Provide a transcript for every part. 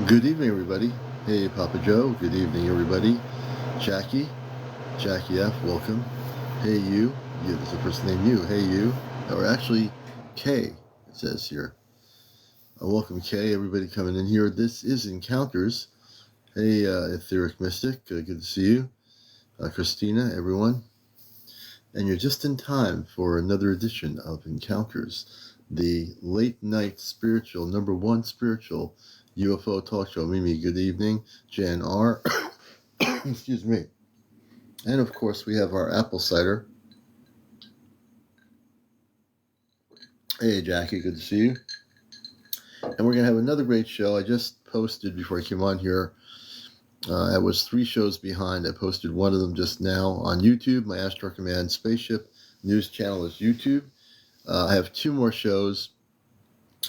Good evening, everybody. Hey, Papa Joe. Good evening, everybody. Jackie F, welcome. Hey, you. There's a person named you. Hey, you. Or actually, K, it says here. Welcome, K. Everybody coming in here. This is Encounters. Hey, Etheric Mystic. Good to see you. Christina, everyone. And you're just in time for another edition of Encounters, the late night spiritual, number one spiritual UFO talk show. Mimi, good evening. Jan R. Excuse me. And of course, we have our apple cider. Hey, Jackie, good to see you. And we're going to have another great show. I just posted before I came on here. I was 3 shows behind. I posted one of them just now on YouTube. My Astro Command Spaceship news channel is YouTube. I have 2 more shows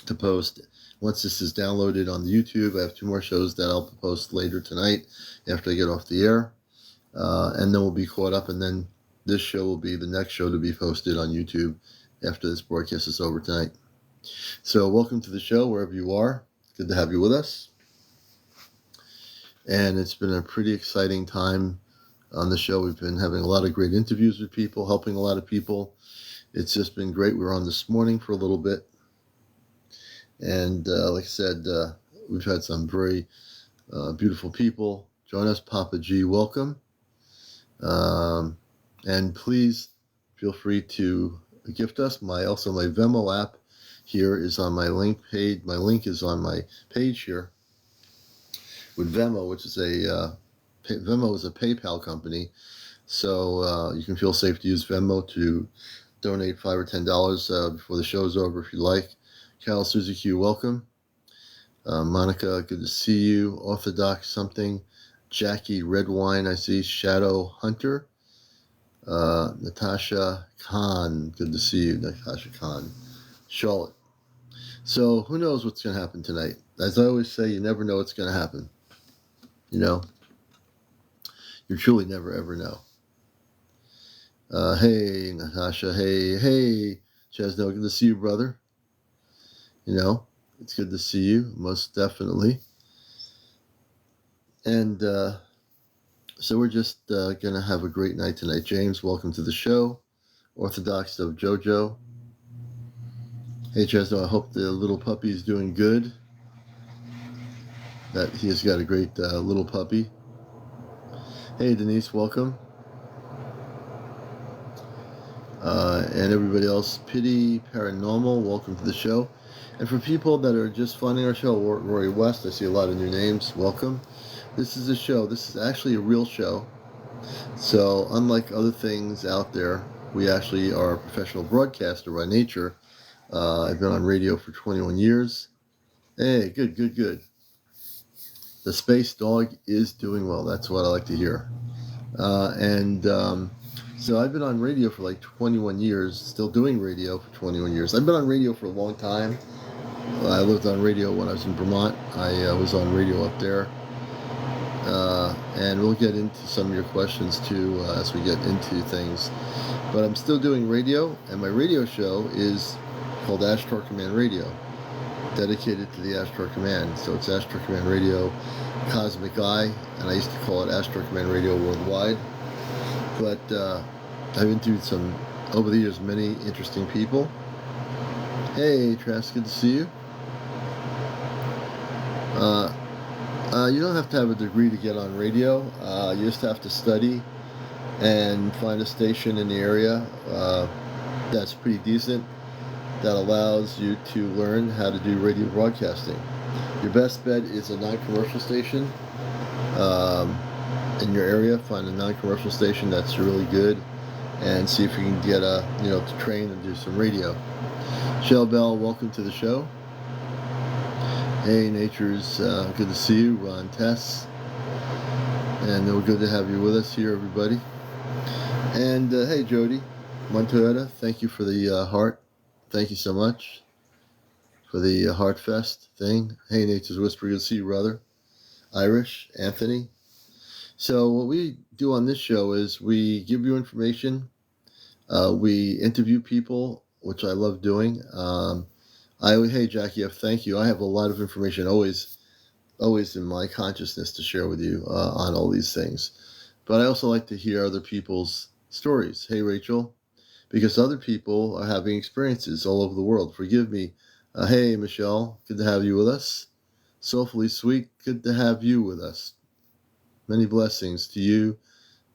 to post. Once this is downloaded on the YouTube, I have 2 more shows that I'll post later tonight after I get off the air. And then we'll be caught up, and then this show will be the next show to be posted on YouTube after this broadcast is over tonight. So welcome to the show, wherever you are. Good to have you with us. And it's been a pretty exciting time on the show. We've been having a lot of great interviews with people, helping a lot of people. It's just been great. We were on this morning for a little bit. And like I said, we've had some very beautiful people join us. Papa G, welcome. And please feel free to gift us. My Venmo app here is on my link page. My link is on my page here with Venmo, which is Venmo is a PayPal company. So you can feel safe to use Venmo to donate $5 or $10 before the show's over if you like. Carol Suzuki, welcome. Monica, good to see you. Orthodox something. Jackie Redwine, I see. Shadow Hunter. Natasha Khan, good to see you. Natasha Khan. Charlotte. So who knows what's going to happen tonight? As I always say, you never know what's going to happen. You know? You truly never ever know. Hey, Natasha. Hey, Chesno, good to see you, brother. You know, it's good to see you, most definitely. And so we're just going to have a great night tonight. James, welcome to the show. Orthodox of Jojo. Hey, Chesno, I hope the little puppy is doing good. That he has got a great little puppy. Hey, Denise, welcome. And everybody else, Pity Paranormal, welcome to the show. And for people that are just finding our show, Rory West, I see a lot of new names, welcome. This is a show. This is actually a real show. So unlike other things out there, we actually are a professional broadcaster by nature. I've been on radio for 21 years. Hey, good. The space dog is doing well. That's what I like to hear. So I've been on radio for like 21 years, still doing radio for 21 years. I've been on radio for a long time. I lived on radio when I was in Vermont. I was on radio up there. And we'll get into some of your questions too as we get into things. But I'm still doing radio, and my radio show is called Astro Command Radio, dedicated to the Astro Command. So it's Astro Command Radio Cosmic Eye, and I used to call it Astro Command Radio Worldwide. But I've interviewed over the years, many interesting people. Hey, Trask, good to see you. You don't have to have a degree to get on radio. You just have to study and find a station in the area that's pretty decent, that allows you to learn how to do radio broadcasting. Your best bet is a non-commercial station in your area. Find a non-commercial station that's really good and see if you can get to train and do some radio. Shell Bell, welcome to the show. Hey, Nature's good to see you. Ron Tess. And we're good to have you with us here, everybody. And hey, Jody Montoya, thank you for the heart. Thank you so much for the Heart Fest thing. Hey, Nature's Whisper, good to see you, brother. Irish, Anthony. So what we do on this show is we give you information. We interview people, which I love doing. Hey, Jackie F, thank you. I have a lot of information always always in my consciousness to share with you on all these things. But I also like to hear other people's stories. Hey, Rachel, because other people are having experiences all over the world. Forgive me. Hey, Michelle, good to have you with us. Soulfully Sweet, good to have you with us. Many blessings to you,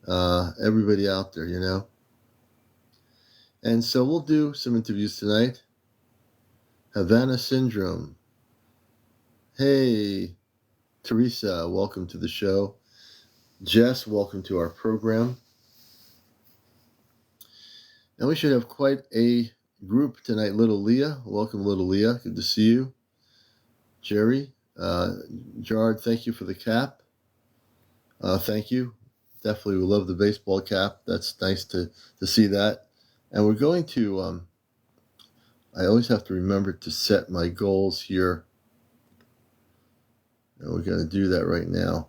everybody out there, you know. And so we'll do some interviews tonight. Havana Syndrome. Hey, Teresa, welcome to the show. Jess, welcome to our program. And we should have quite a group tonight. Little Leah, welcome, Little Leah. Good to see you. Jerry, Gerard, thank you for the cap. Thank you. Definitely, we love the baseball cap. That's nice to see that. And we're going to, I always have to remember to set my goals here. And we're going to do that right now.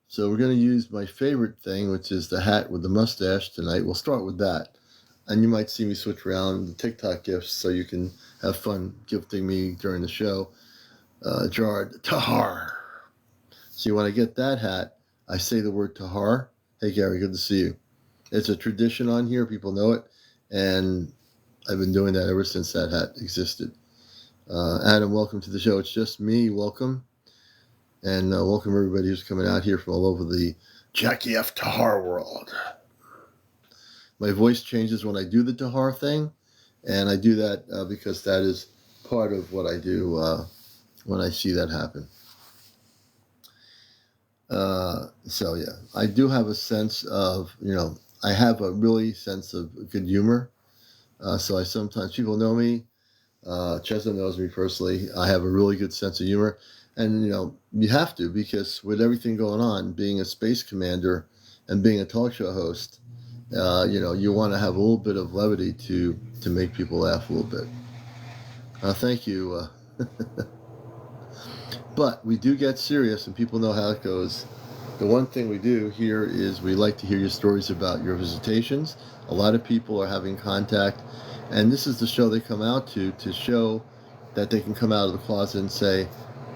So we're going to use my favorite thing, which is the hat with the mustache tonight. We'll start with that. And you might see me switch around the TikTok gifts so you can have fun gifting me during the show. Gerard, Tahar. So when I get that hat, I say the word Tahar. Hey, Gary, good to see you. It's a tradition on here. People know it. And I've been doing that ever since that hat existed. Adam, welcome to the show. It's just me. Welcome. And welcome everybody who's coming out here from all over the Jackie F. Tahar world. My voice changes when I do the Tahar thing. And I do that because that is part of what I do when I see that happen. So yeah, I do have a sense of, I have a really sense of good humor. So I sometimes, people know me, Chesa knows me personally, I have a really good sense of humor. And, you have to, because with everything going on, being a space commander and being a talk show host, you want to have a little bit of levity to make people laugh a little bit. Thank you. But we do get serious, and people know how it goes. The one thing we do here is we like to hear your stories about your visitations. A lot of people are having contact, and this is the show they come out to show that they can come out of the closet and say,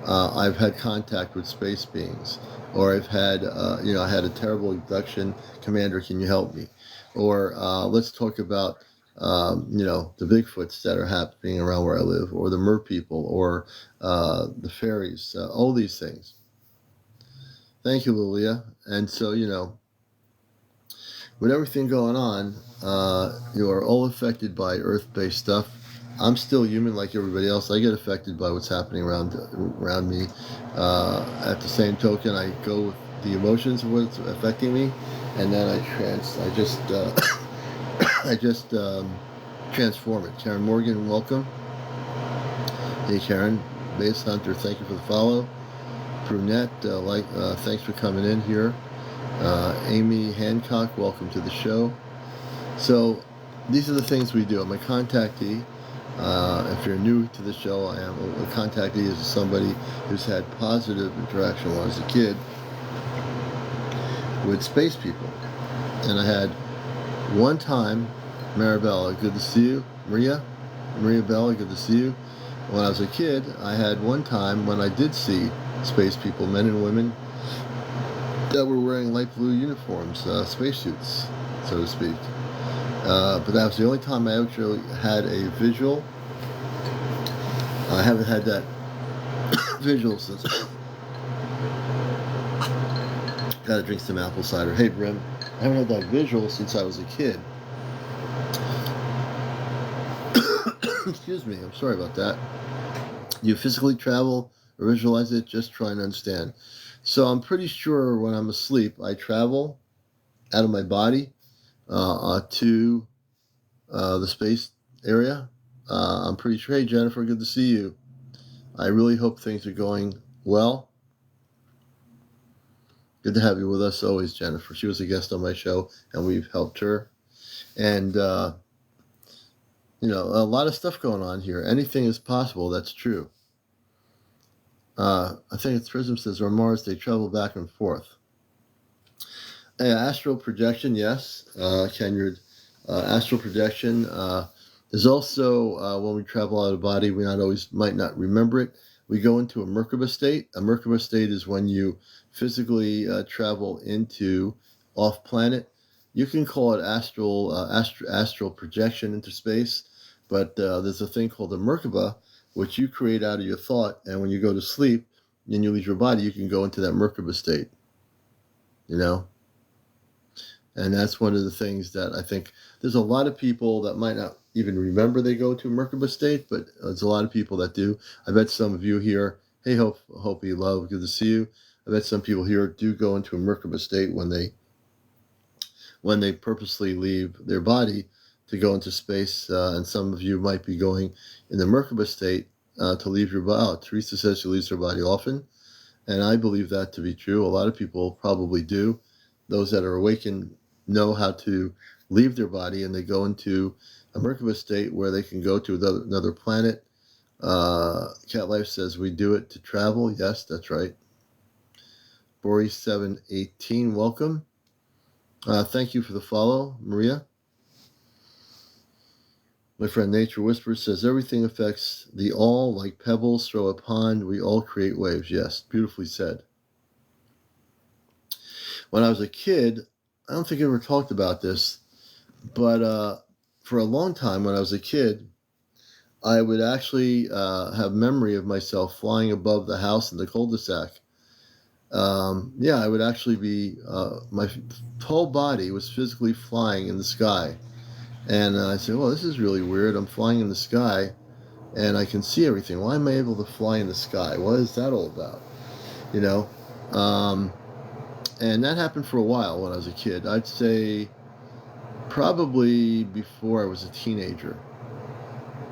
I've had contact with space beings, or I've had, I had a terrible abduction. Commander, can you help me? Or let's talk about, the Bigfoots that are happening around where I live, or the mer people, or the fairies, all these things. Thank you, Lilia. And so, with everything going on, you are all affected by Earth-based stuff. I'm still human like everybody else. I get affected by what's happening around me. At the same token, I go with the emotions of what's affecting me, and then I just transform it. Karen Morgan, welcome. Hey, Karen. Base Hunter, thank you for the follow. Brunette, thanks for coming in here. Amy Hancock, welcome to the show. So these are the things we do. I'm a contactee. If you're new to the show, I am a contactee is somebody who's had positive interaction when I was a kid with space people. And I had one time, Maribella, good to see you. Maria Bella, good to see you. When I was a kid, I had one time when I did see space people, men and women, that were wearing light blue uniforms, spacesuits, so to speak. But that was the only time I actually had a visual. I haven't had that visual since. Gotta drink some apple cider. Hey, Brimm, I haven't had that visual since I was a kid. Excuse me, I'm sorry about that. You physically travel or visualize it, just trying to understand. So I'm pretty sure when I'm asleep, I travel out of my body to the space area. I'm pretty sure. Hey, Jennifer, good to see you. I really hope things are going well. Good to have you with us always, Jennifer. She was a guest on my show, and we've helped her. And, a lot of stuff going on here. Anything is possible. That's true. I think it's Prism says, on Mars, they travel back and forth. Astral projection, yes. Kenyard, astral projection. There's also, when we travel out of body, we might not remember it. we go into a Merkaba state. A Merkaba state is when you physically travel into off-planet. You can call it astral projection into space, but there's a thing called a Merkaba, which you create out of your thought, and when you go to sleep and you leave your body, you can go into that Merkaba state, you know? And that's one of the things that I think there's a lot of people that might not even remember they go to a Merkaba state, but there's a lot of people that do. I bet some of you here, hey, hope you love, good to see you. I bet some people here do go into a Merkaba state when they purposely leave their body to go into space, and some of you might be going in the Merkaba state to leave your body. Oh, Teresa says she leaves her body often, and I believe that to be true. A lot of people probably do. Those that are awakened know how to leave their body, and they go into a Merkaba state where they can go to another planet. Cat Life says we do it to travel. Yes, that's right. Boris 718, welcome. Thank you for the follow, Maria. My friend Nature Whisperer says everything affects the all, like pebbles throw a pond. We all create waves. Yes, beautifully said. When I was a kid, I don't think I ever talked about this, but for a long time when I was a kid, I would actually have memory of myself flying above the house in the cul-de-sac. I would actually be, my whole body was physically flying in the sky. And I said, well, this is really weird. I'm flying in the sky and I can see everything. Why am I able to fly in the sky? What is that all about? You know? And that happened for a while when I was a kid. I'd say probably before I was a teenager.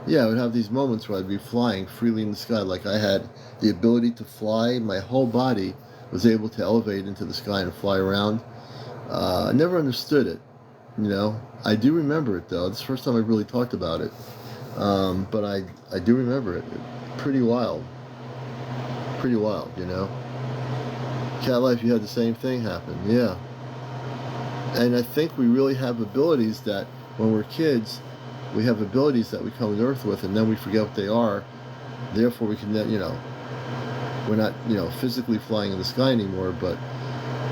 Yeah, I would have these moments where I'd be flying freely in the sky, like I had the ability to fly. My whole body was able to elevate into the sky and fly around. I never understood it, you know. I do remember it, though. It's the first time I really talked about it. But I do remember it. Pretty wild. Pretty wild, you know. Cat Life, you had the same thing happen. Yeah. And I think we really have abilities that when we're kids, we have abilities that we come to Earth with, and then we forget what they are. Therefore, we can, you know, we're not, you know, physically flying in the sky anymore, but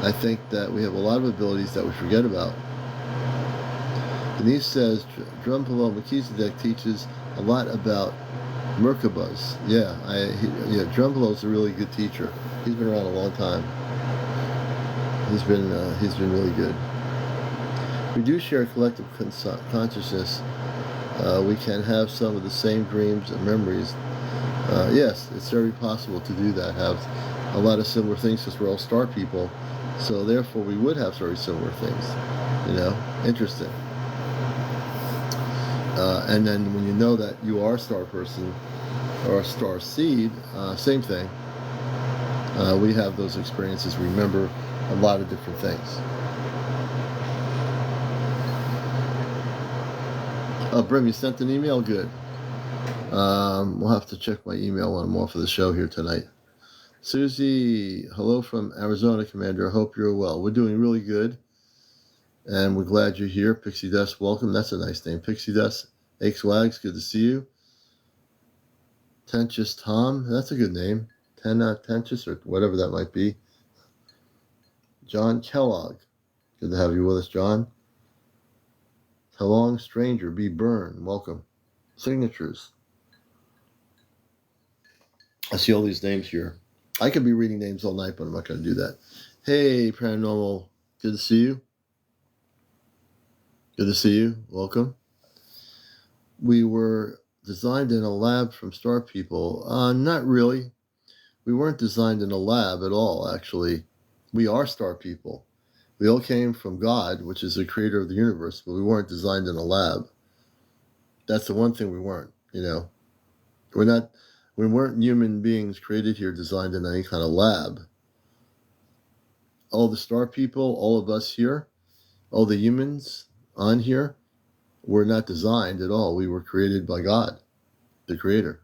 I think that we have a lot of abilities that we forget about. Denise says, Drumbelow Melchizedek teaches a lot about Merkabas. Yeah, Drumbelow's a really good teacher. He's been around a long time. He's been really good. We do share collective consciousness. We can have some of the same dreams and memories. Yes, it's very possible to do that, have a lot of similar things, because we're all star people. So therefore we would have very similar things. You know, interesting. And then when you know that you are a star person or a star seed, same thing. We have those experiences. We remember a lot of different things. Brimm, you sent an email? Good. We'll have to check my email when I'm off of the show here tonight. Susie, hello from Arizona, Commander. I hope you're well. We're doing really good, and we're glad you're here. Pixie Dust, welcome. That's a nice name. Pixie Dust, Wags, good to see you. Tentious Tom, that's a good name. Tentious, or whatever that might be. John Kellogg, good to have you with us, John. Helong Stranger, B. Byrne, welcome. Signatures. I see all these names here. I could be reading names all night, but I'm not going to do that. Hey, Paranormal, good to see you. Good to see you. Welcome. We were designed in a lab from star people. Not really. We weren't designed in a lab at all, actually. We are star people. We all came from God, which is the creator of the universe, but we weren't designed in a lab. That's the one thing we weren't, you know. We weren't human beings created here designed in any kind of lab. All the star people, all of us here, all the humans on here, were not designed at all. We were created by God, the creator.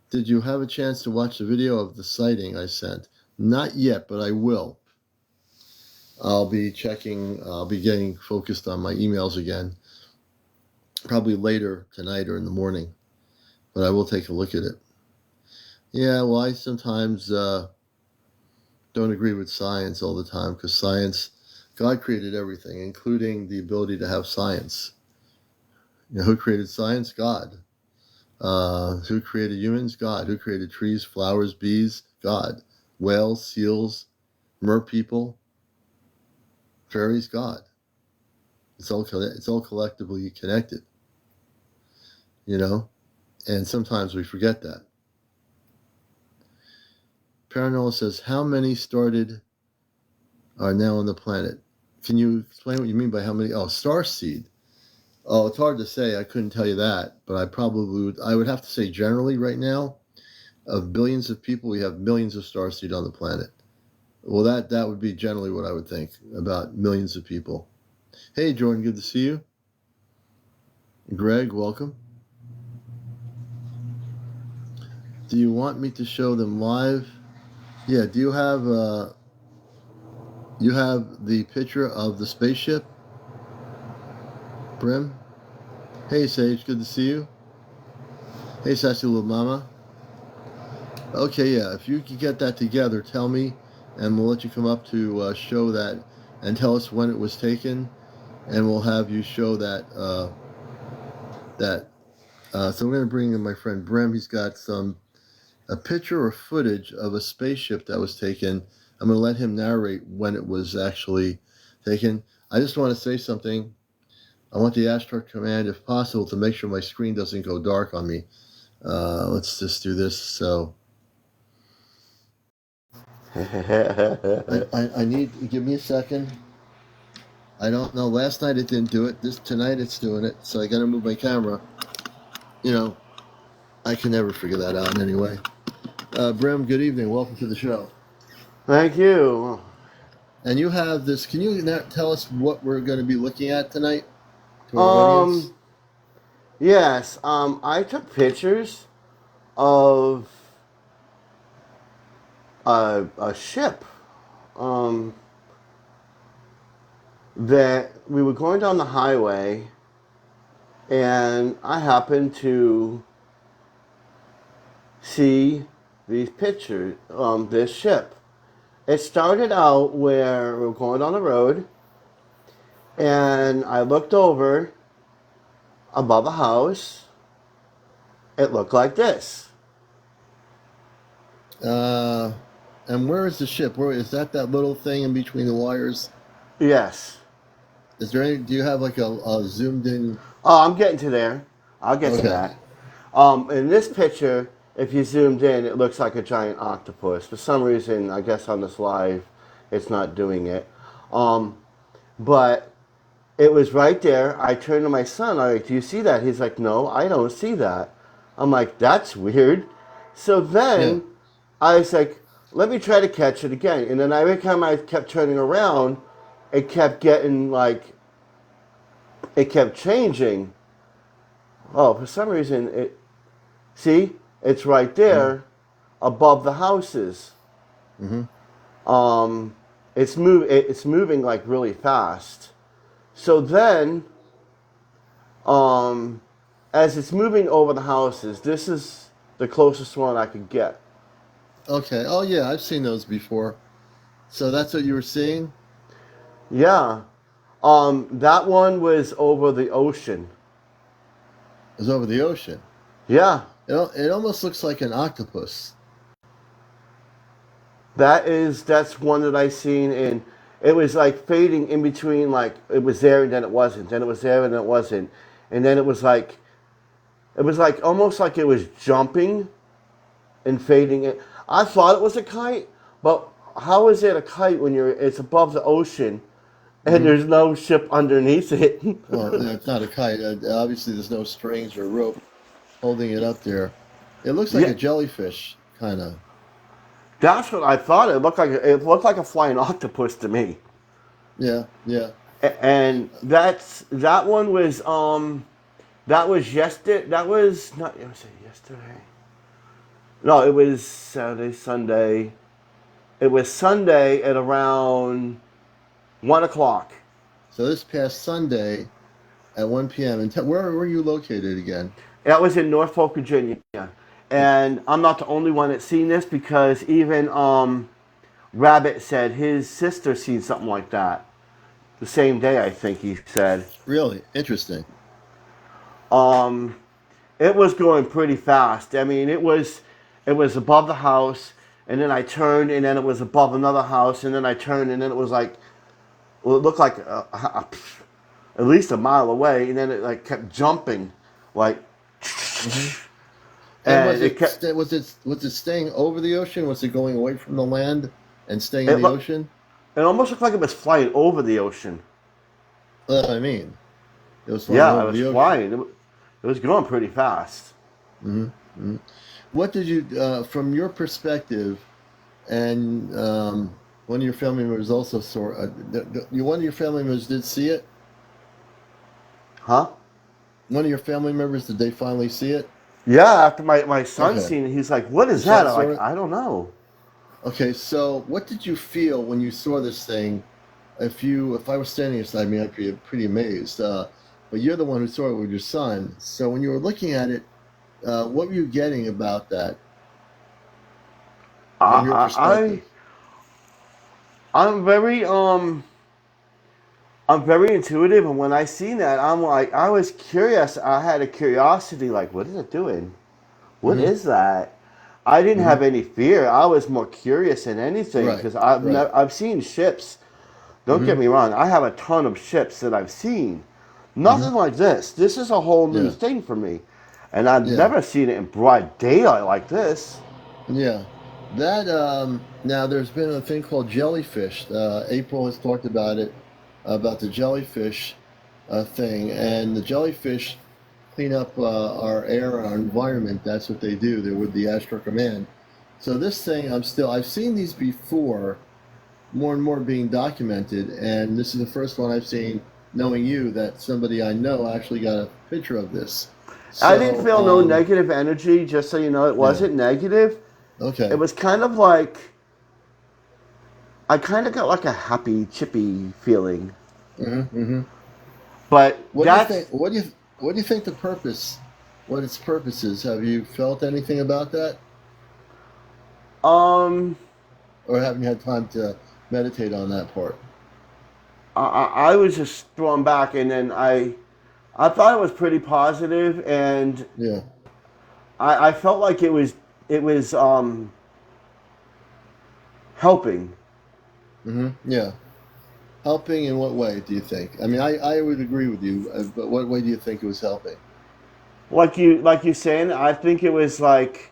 Did you have a chance to watch the video of the sighting I sent? Not yet, but I will. I'll be getting focused on my emails again, probably later tonight or in the morning, but I will take a look at it. Yeah, well, I sometimes don't agree with science all the time because science, God created everything, including the ability to have science. Who created science? God. Who created humans? God. Who created trees, flowers, bees? God. Whales, seals, merpeople, fairies? God. It's all collectively connected, and sometimes we forget that. Paranormal says, how many are now on the planet? Can you explain what you mean by how many? Oh, starseed. Oh, it's hard to say. I couldn't tell you that, but I would have to say generally right now, of billions of people, we have millions of starseed on the planet. Well, that would be generally what I would think about millions of people. Hey, Jordan, good to see you. Greg, welcome. Do you want me to show them live? Yeah. Do you have the picture of the spaceship, Brimm? Hey, Sage, good to see you. Hey, Sassy Little Mama. Okay, yeah. If you can get that together, tell me, and we'll let you come up to show that and tell us when it was taken, and we'll have you show that. So we're going to bring in my friend Brimm. He's got a picture or footage of a spaceship that was taken. I'm going to let him narrate when it was actually taken. I just want to say something. I want the Astro Command, if possible, to make sure my screen doesn't go dark on me. Let's just do this. So I need, give me a second. I don't know. Last night it didn't do it. Tonight it's doing it. So I got to move my camera. I can never figure that out anyway. Brimm, good evening. Welcome to the show. Thank you. And you have this. Can you tell us what we're going to be looking at tonight to our audience? Yes. I took pictures of a ship. That we were going down the highway, and I happened to see these pictures. This ship. It started out where we were going down the road, and I looked over above a house. It looked like this. And where is the ship? Where is that little thing in between the wires? Yes. Is there any? Do you have like a zoomed in? Oh, I'm getting to there. I'll get to Okay. that. In this picture, if you zoomed in, it looks like a giant octopus. For some reason, I guess on this live, it's not doing it. But it was right there. I turned to my son. I'm like, "Do you see that?" He's like, "No, I don't see that." I'm like, "That's weird." So Yeah. then I was like, "Let me try to catch it again." And then every time I kept turning around, it kept getting like, it kept changing. Oh, for some reason, see, it's right Mm-hmm. there above the houses. Mm-hmm. Um, it's moving like really fast. So then, um, as it's moving over the houses, this is the closest one I could get. Okay. Oh yeah, I've seen those before. So that's what you were seeing? Yeah. That one was over the ocean. It was over the ocean. Yeah. It almost looks like an octopus. That's one that I seen, and it was like fading in between, like it was there and then it wasn't, then it was there and then it wasn't, and then it was like almost like it was jumping and fading in. I thought it was a kite, but how is it a kite when it's above the ocean and Mm-hmm. there's no ship underneath it? Well, it's not a kite. Obviously, there's no strings or rope holding it up there. It looks like Yeah, a jellyfish, kind of. that's what I thought. It looked like a flying octopus to me. Yeah, yeah. And that one was that was yesterday. That was not. Was it yesterday? No, it was Saturday, Sunday. It was Sunday at around 1 o'clock. So this past Sunday at 1 p.m. And where were you located again? That was in Norfolk, Virginia. And I'm not the only one that's seen this, because even Rabbit said his sister seen something like that the same day, I think he said. Really interesting. Um, it was going pretty fast. I mean, it was above the house, and then I turned, and then it was above another house, and then I turned, and then it was like, well, it looked like at least a mile away, and then it like kept jumping, like, Mm-hmm. And and it kept. was it staying over the ocean? Was it going away from the land and staying in It, the look, ocean? it almost looked like it was flying over the ocean. That's what I mean. It was flying Yeah, it over was the ocean. flying. It was going pretty fast. Hmm. Hmm. What did you, from your perspective, and one of your family members also saw, one of your family members did see it? Huh? One of your family members, did they finally see it? Yeah, after my son Okay. seen it, he's like, "What Your is that?" son I'm saw like, it? "I don't know." Okay, so what did you feel when you saw this thing? If I was standing beside me, I'd be pretty amazed. But you're the one who saw it with your son. So when you were looking at it, what were you getting about that from your I, perspective? I I'm very intuitive, and when I seen that, I'm like, I was curious. I had a curiosity, like, what is it doing? What Hmm. is that? I didn't Hmm. have any fear. I was more curious than anything, Right. because Right. I've seen ships. Don't get Hmm. me wrong. I have a ton of ships that I've seen. Hmm. Nothing like this. This is a whole new Yeah. thing for me, and I've Yeah. never seen it in broad daylight like this. Yeah. That now there's been a thing called jellyfish. April has talked about it, about the jellyfish thing, and the jellyfish clean up our air, our environment. That's what they do. They're with the Astro Command. So this thing, I've seen these before, more and more being documented, and this is the first one I've seen, knowing you, that somebody I know actually got a picture of this. I didn't So, feel no negative energy. Just so you know, it yeah, wasn't negative. It okay. was kind of like I kind of got like a happy, chippy feeling. Hmm. Hmm. But What do you think? that's What do you think the purpose? What its purpose is? Have you felt anything about that, um or haven't you had time to meditate on that part? I was just thrown back, and then I thought it was pretty positive, and Yeah. I felt like it was helping. Hmm. Yeah. Helping in what way do you think? I mean, I would agree with you, but what way do you think it was helping? Like you saying, I think it was like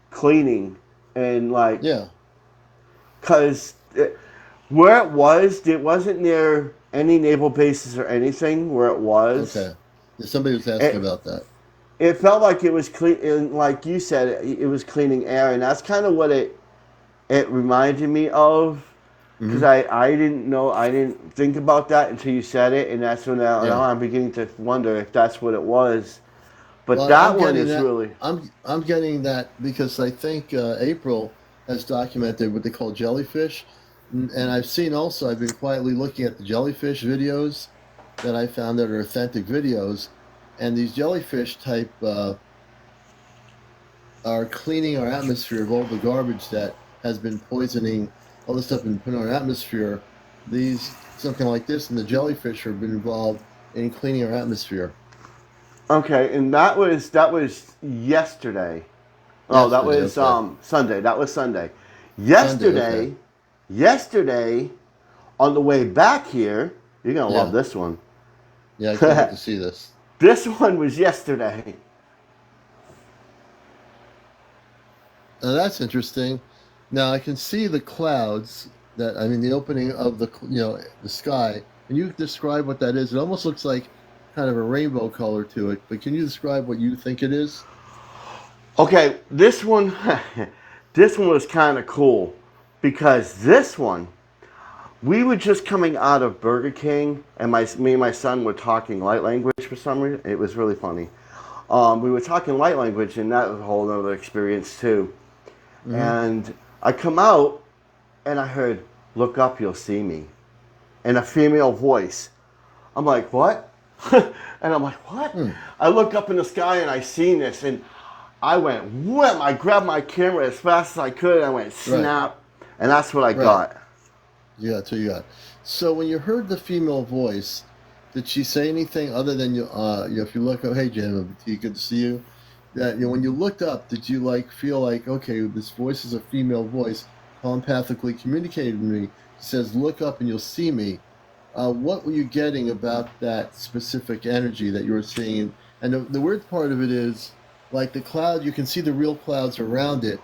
cleaning, and like, Yeah. cause where it wasn't near any naval bases or anything. Where it was, Okay. Yeah, somebody was asking it about that. it felt like it was clean, and like you said, it was cleaning air, and that's kind of what it reminded me of. Because Hmm. I didn't know, I didn't think about that until you said it, and that's when now Yeah. I'm beginning to wonder if that's what it was. But Well, I'm that one getting is that. really I'm getting that because I think April has documented what they call jellyfish, and I've seen also. I've been quietly looking at the jellyfish videos that I found that are authentic videos, and these jellyfish type are cleaning our atmosphere of all the garbage that has been poisoning all the stuff been put in our atmosphere. These something like this, and the jellyfish have been involved in cleaning our atmosphere. okay, and that was yesterday. Oh, that Yesterday, was okay. Sunday. That was Sunday. Sunday, okay. Yesterday, on the way back here, you're gonna love Yeah. this one. Yeah, I can't wait to see this. This one was yesterday. Now that's interesting. Now I can see the clouds that I mean the opening of the sky. Can you describe what that is? It almost looks like kind of a rainbow color to it, but can you describe what you think it is? Okay, this one, this one was kind of cool, because this one, we were just coming out of Burger King, and me and my son were talking light language for some reason. It was really funny. We were talking light language, and that was a whole other experience too. Mm-hmm. And I come out, and I heard, "Look up, you'll see me," in a female voice. I'm like, "What?" And I'm like, "What?" Hmm. I look up in the sky, and I seen this, and I went wham! I grabbed my camera as fast as I could, and I went Right. snap, and that's what I Right. got. Yeah, that's what you got. So when you heard the female voice, did she say anything other than if you look up, hey Jim, good to see you. That when you looked up, did you like feel like, okay, this voice is a female voice, telepathically communicated with me. It says, look up and you'll see me. What were you getting about that specific energy that you were seeing? And the weird part of it is, like the cloud, you can see the real clouds around it,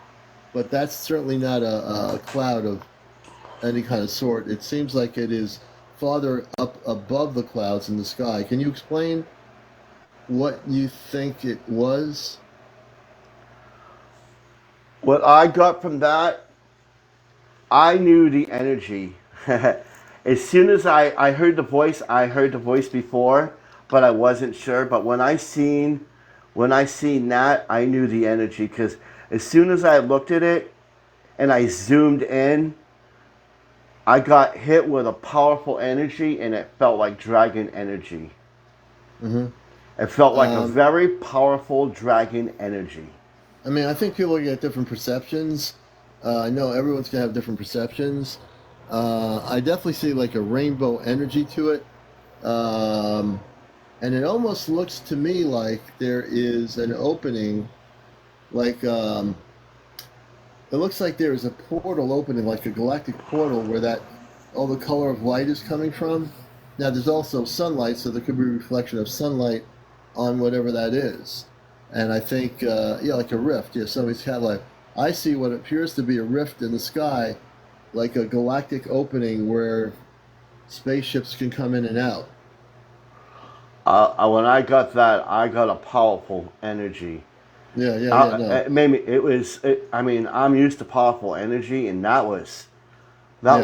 but that's certainly not a cloud of any kind of sort. It seems like it is farther up above the clouds in the sky. Can you explain what you think it was? What I got from that, I knew the energy. As soon as I heard the voice, I heard the voice before, but I wasn't sure. But when I seen that, I knew the energy because as soon as I looked at it and I zoomed in, I got hit with a powerful energy, and it felt like dragon energy. Mm-hmm. It felt like a Um, very powerful dragon energy. I mean, I think people get different perceptions. I know everyone's gonna have different perceptions. I definitely see like a rainbow energy to it, um, and it almost looks to me like there is an opening, like it looks like there is a portal opening, like a galactic portal, where that all the color of light is coming from. Now, there's also sunlight, so there could be a reflection of sunlight on whatever that is. And I think, yeah, like a rift. Yeah, somebody's had like, I see what appears to be a rift in the sky, like a galactic opening where spaceships can come in and out. When I got that, I got a powerful energy. Yeah, yeah, yeah, no. It made me. I mean, I'm used to powerful energy, and Yeah.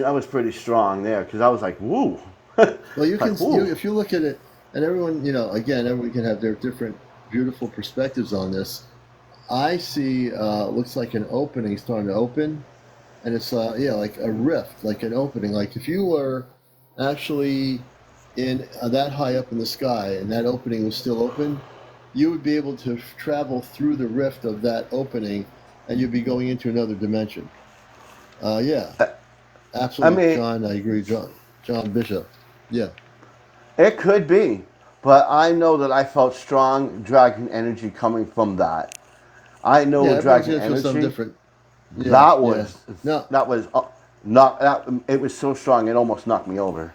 that was pretty strong there because I was like, woo, Well, you can, like woo. if you look at it, and everyone, again, everyone can have their different beautiful perspectives on this. I see, looks like an opening starting to open, and it's, yeah, like a rift, like an opening. Like if you were actually in that high up in the sky and that opening was still open, you would be able to travel through the rift of that opening, and you'd be going into another dimension. Yeah, I absolutely, mean, John. I agree, John Bishop. Yeah. it could be, but I know that I felt strong dragon energy coming from that. I know Yeah, with everyone's dragon gonna feel something energy, different. Yeah, that yeah. was No, that was not that. It was so strong, it almost knocked me over.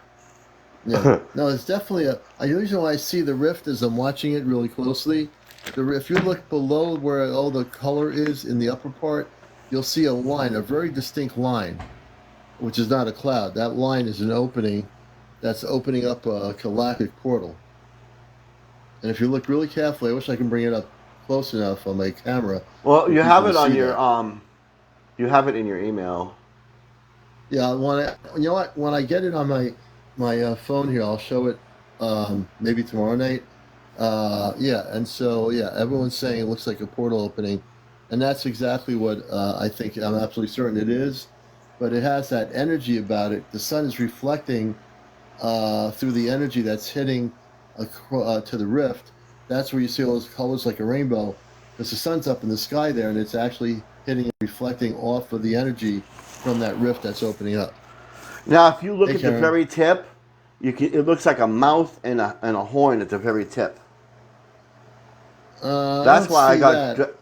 yeah. No, it's definitely the reason why I see the rift is I'm watching it really closely. If you look below where all the color is in the upper part, you'll see a line, a very distinct line, which is not a cloud. That line is an opening that's opening up a galactic portal. And if you look really carefully, I wish I can bring it up close enough on my camera Well, for you have people to it on see your that. you have it in your email. Yeah, you know what? When I get it on my phone here, I'll show it maybe tomorrow night. Yeah, and so yeah, everyone's saying it looks like a portal opening, and that's exactly what I think. I'm absolutely certain it is, but it has that energy about it. The sun is reflecting through the energy that's hitting to the rift. That's where you see all those colors like a rainbow, because the sun's up in the sky there, and it's actually hitting and reflecting off of the energy from that rift that's opening up. Now, if you look Hey, at the Karen. very tip, it looks like a mouth and a horn at the very tip. I That's don't why I see got that.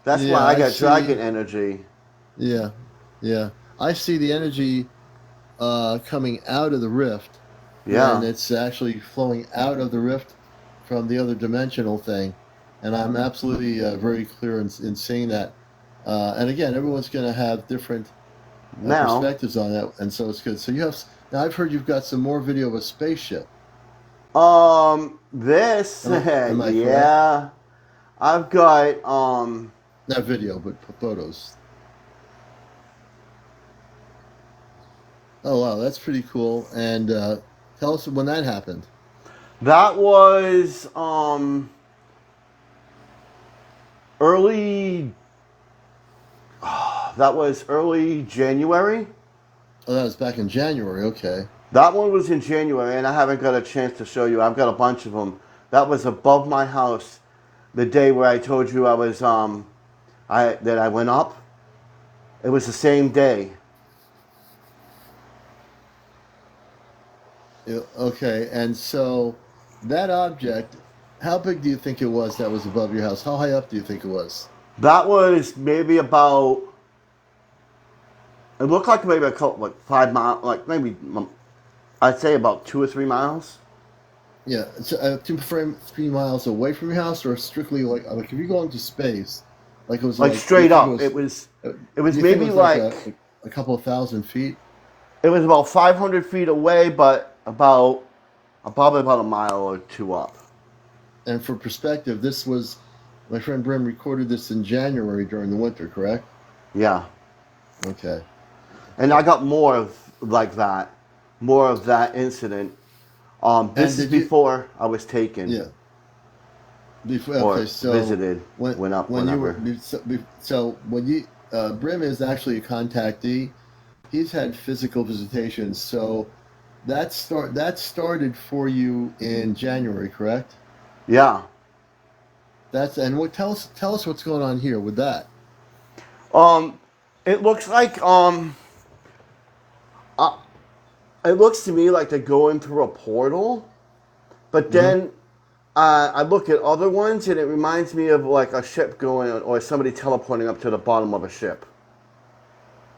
that's why Yeah, I I got see. dragon energy. Yeah, yeah. I see the energy coming out of the rift, and Yeah. it's actually flowing out of the rift from the other dimensional thing. And I'm absolutely very clear in seeing that. And again, everyone's going to have different Now, perspectives on that, and so it's good. So you have now. I've heard you've got some more video of a spaceship. this, Am I correct? yeah, I've got Not video, but photos. Oh wow, that's pretty cool. And tell us when that happened. that was early. That was early January. Oh, that was back in January. Okay. That one was in January, and I haven't got a chance to show you. I've got a bunch of them. That was above my house. the day where I told you I was that I went up. It was the same day. Okay, and so that object, how big do you think it was that was above your house? How high up do you think it was? That was maybe about. It looked like maybe a couple, like 5 miles, like maybe I'd say about 2 or 3 miles. Yeah, it's, 3 miles away from your house, or strictly like if you go into space, like it was Like do you straight think it up. was? It was Do you think it maybe was like like a couple of thousand feet? it was about 500 feet away, but probably about a mile or two up. And for perspective, this was my friend Brimm recorded this in January during the winter, correct? Yeah. Okay. And I got more of that incident. And This is did you? before I was taken Yeah. Before, or okay, so visited, went up, when you were whenever. so when you Brim is actually a contactee. He's had physical visitations, so that started for you in January, correct? Yeah. That's and what tell us what's going on here with that. Um, it looks like uh, it looks to me like they're going through a portal, but Hmm. then I look at other ones and it reminds me of like a ship going or somebody teleporting up to the bottom of a ship.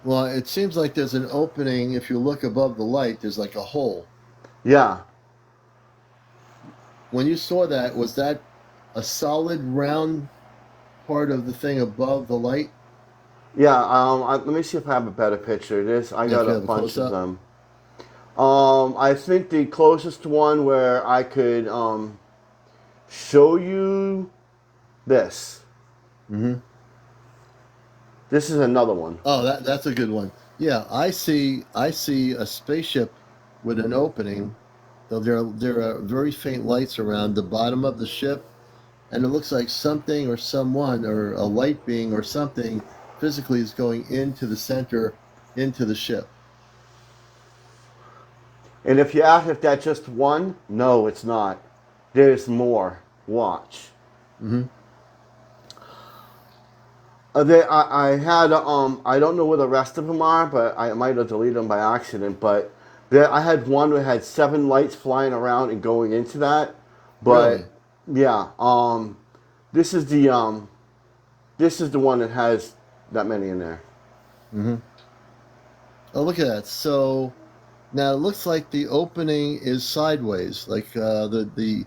Well, it seems like there's an opening. If you look above the light, there's like a hole. Yeah. When you saw that, was that a solid round part of the thing above the light? Yeah, let me see if I have a better picture. This I Yeah, if got you a have a bunch close of up. them. I think the closest one where I could show you this. Hmm. This is another one. Oh, that's a good one. Yeah, I see a spaceship with an opening. Though there are very faint lights around the bottom of the ship, and it looks like something or someone or a light being or something physically is going into the center, into the ship. And if you ask if that's just one, no, it's not. There's more. Watch. Hmm. I had I don't know where the rest of them are, but I might have deleted them by accident. But I had one that had 7 lights flying around and going into that. Really? But yeah, this is the one that has that many in there. Hmm. Oh, look at that. So now it looks like the opening is sideways, like the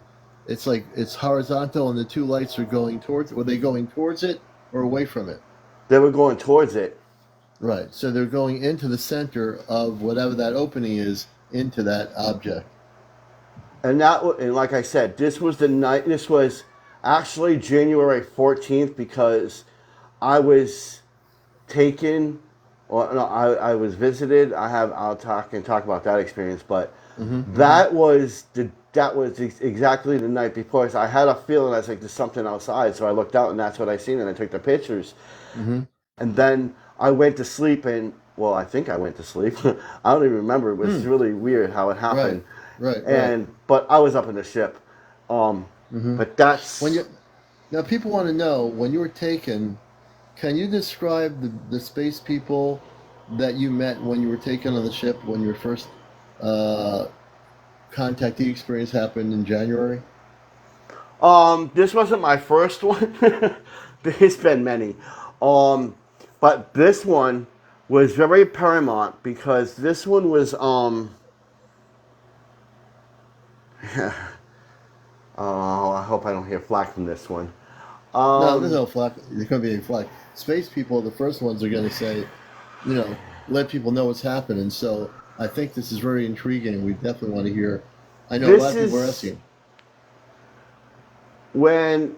it's like it's horizontal, and the two lights are going towards. Were they going towards it or away from it? They were going towards it. Right. So they're going into the center of whatever that opening is, into that object. And like I said, this was the night. This was actually January 14th because I was taken, or no, I was visited. I'll talk about that experience, but Hmm. Hmm. that was exactly the night before. So I had a feeling I was like, there's something outside. So I looked out, and that's what I seen, and I took the pictures. Hmm. And then I went to sleep, and well, I think I went to sleep. I don't even remember. It was Hmm. really weird how it Right. happened. Right. Right. And but I was up in the ship. Um, Hmm. but When that's you Now, people want to know when you were taken. Can you describe the space people that you met when you were taken on the ship when your first uh, contactee experience happened in January? this wasn't my first one. There's been many. Um, but this one was very paramount because this one was oh, I hope I don't hear flack from this one. No, there's Um, no flack. There can't be any flack. Space people, the first ones are going to say, let people know what's happening. So I think this is very intriguing. We definitely want to hear. I know a lot this of people are is asking. when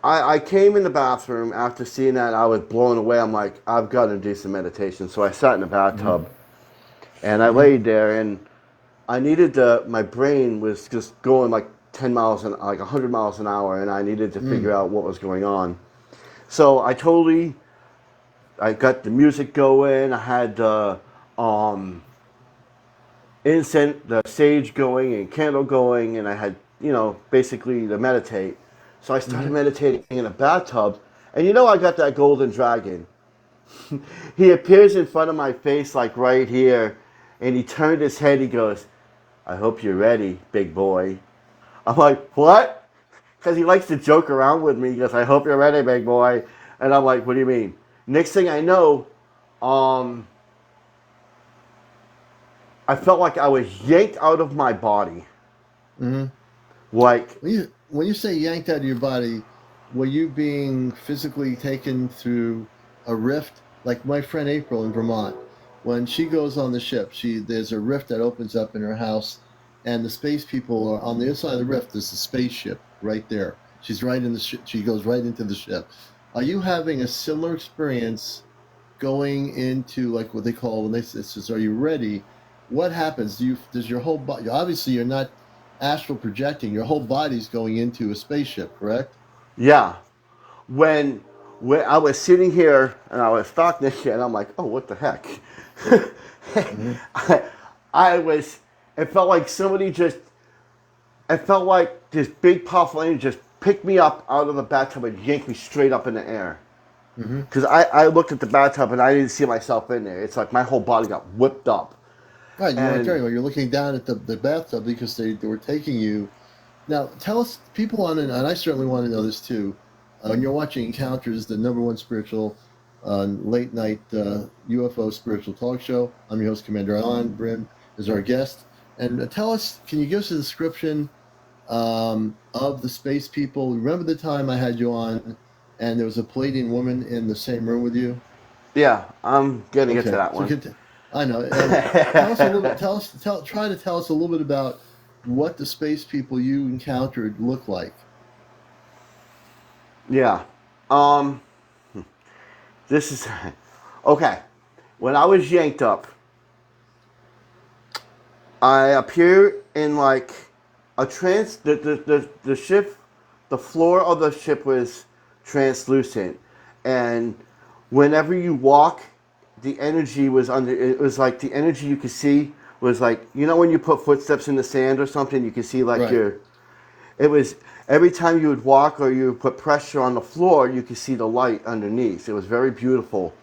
I came in the bathroom after seeing that. I was blown away. I'm like, I've got to do some meditation. So I sat in the Hmm. bathtub and I Hmm. laid there and I needed my brain was just going like 10 miles an like 100 miles an hour, and I needed to Hmm. figure out what was going on. So I got the music going. I had the incense, the sage going, and candle going, and I had basically to meditate. So I started meditating in a bathtub, and I got that golden dragon. He appears in front of my face, like right here, and he turned his head. He goes, "I hope you're ready, big boy." I'm like, "What?" Because he likes to joke around with me. He goes, "I hope you're ready, big boy." And I'm like, "What do you mean?" Next thing I know, I felt like I was yanked out of my body. Mm-hmm. Like, when you say yanked out of your body, were you being physically taken through a rift? Like my friend April in Vermont, when she goes on the ship, there's a rift that opens up in her house, and the space people are on the other side of the rift. There's a spaceship right there. She's right in the ship. She goes right into the ship. Are you having a similar experience going into like what they call when they says, "Are you ready?" What happens? Does your whole body? Obviously, you're not astral projecting. Your whole body's going into a spaceship, correct? yeah. When I was sitting here and I was stark naked, and I'm like, "Oh, what the heck?" Mm-hmm. I was. It felt like somebody just. It felt like this big powerful angel just picked me up out of the bathtub and yanked me straight up in the air. Mm-hmm. Because I looked at the bathtub and I didn't see myself in there. It's like my whole body got whipped up. Right, you weren't And there. You're looking down at the bathtub because they were taking you. Now, tell us, people want to know, and I certainly want to know this too. When you're watching Encounters, the number one spiritual late night UFO spiritual talk show, I'm your host, CmdrAleon. Brimm is our guest. And tell us, can you give us a description of the space people? Remember the time I had you on and there was a Pleiadian woman in the same room with you? yeah, I'm gonna get to Okay, that so one. I know. And tell us a little bit. Try to tell us a little bit about what the space people you encountered look like. Yeah. Um. This is okay. When I was yanked up, I appear in like a trans. The ship, the floor of the ship was translucent, and whenever you walk, the energy was under. It was like the energy you could see was like when you put footsteps in the sand or something, you could see like Right. your. It was every time you would walk or you would put pressure on the floor, you could see the light underneath. It was very beautiful.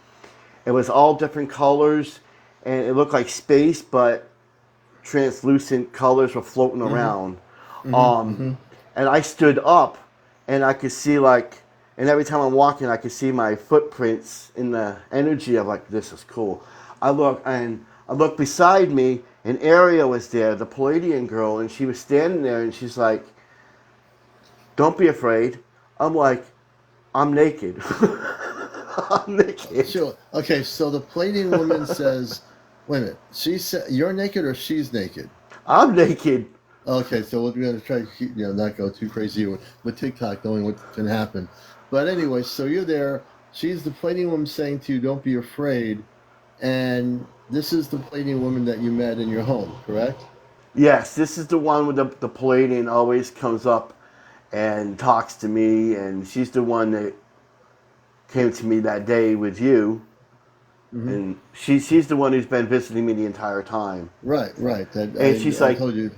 It was all different colors, and it looked like space, but translucent colors were floating Mm-hmm. around. Mm-hmm. Um, Mm-hmm. and I stood up, and I could see and every time I'm walking, I could see my footprints in the energy of like, this is cool. I looked beside me, and Ariel was there, the Pleiadian girl, and she was standing there, and she's like, "Don't be afraid." I'm like, "I'm naked." I'm naked. Sure. Okay. So the Pleiadian woman says, "Wait a minute." She said, "You're naked or she's naked?" I'm naked. Okay. So we're going to try to keep, not go too crazy with TikTok, knowing what can happen. But anyway, so you're there. She's the Pleiadian woman saying to you, "Don't be afraid." And this is the Pleiadian woman that you met in your home, correct? Yes, this is the one with the Palladian always comes up and talks to me, and she's the one that came to me that day with you, Mm-hmm. and she's the one who's been visiting me the entire time. Right, right. That And she's I like, told you.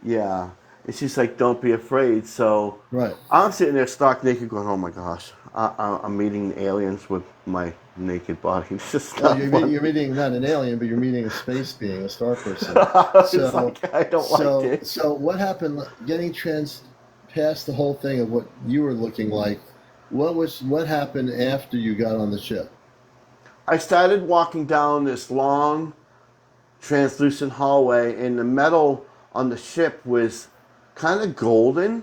yeah, and she's like, "Don't be afraid." So Right. I'm sitting there stark naked, going, "Oh my gosh, I'm meeting aliens with my naked body. This is Oh, not fun." you're meeting not an alien, but you're meeting a space being, a star person. It's So, like I don't like this. so what happened? Getting past the whole thing of what you were looking like. What happened after you got on the ship? I started walking down this long translucent hallway, and the metal on the ship was kind of golden.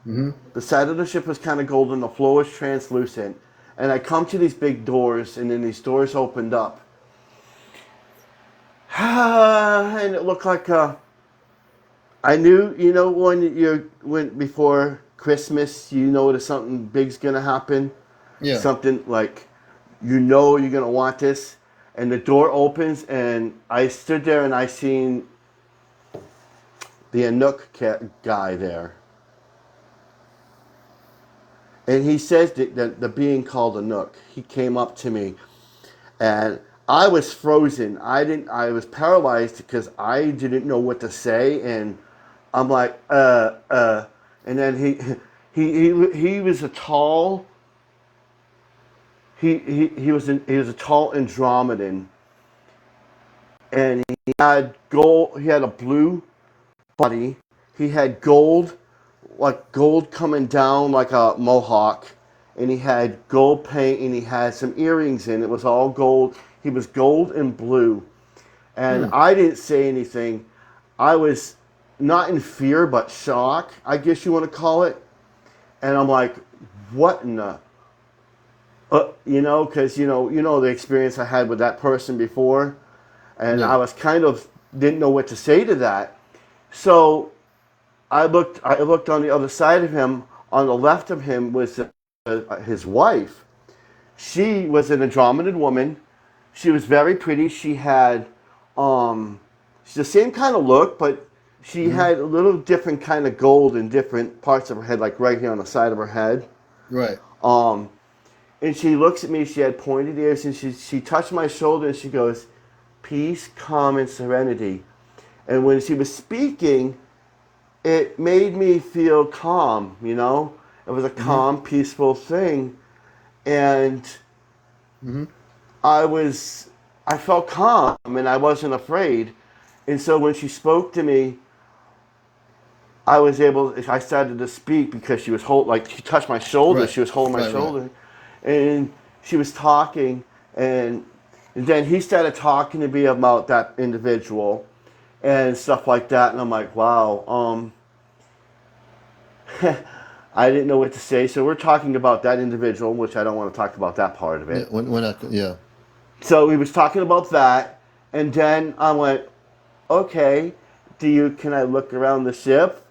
Mm-hmm. The side of the ship was kind of golden. The floor was translucent. And I come to these big doors, and then these doors opened up. And it looked like I knew, when before Christmas, you know that something big's gonna happen. Yeah. Something like, you're gonna want this. And the door opens, and I stood there, and I seen the Anouk guy there. And he says that the being called Anouk, he came up to me, and I was frozen. I was paralyzed because I didn't know what to say, and I'm like, and then He was a tall he was a tall Andromedan, and he had gold. He had a blue body. He had gold, like gold coming down like a mohawk, and he had gold paint, and he had some earrings in. It was all gold. He was gold and blue, and Hmm. I didn't say anything. I was not in fear, but shock, I guess you want to call it. And I'm like, what in the, because the experience I had with that person before, and Yeah. I was kind of didn't know what to say to that. So I looked on the other side of him. On the left of him was his wife. She was an Andromedan woman. She was very pretty. She had she's the same kind of look, but she Hmm. had a little different kind of gold in different parts of her head, like right here on the side of her head. Right. Um, and she looks at me. She had pointed ears, and she touched my shoulder, and she goes, "Peace, calm, and serenity." And when she was speaking, it made me feel calm. It was a Hmm. calm, peaceful thing, and Hmm. I was I felt calm and I wasn't afraid. And so when she spoke to me, I started to speak because she touched my shoulder. Right. She was holding my Right. Right. shoulder, and she was talking, and then he started talking to me about that individual and stuff like that. And I'm like, wow, I didn't know what to say. So we're talking about that individual, which I don't want to talk about that part of Yeah. it. When I, yeah. So he was talking about that, and then I went, okay, can I look around the ship?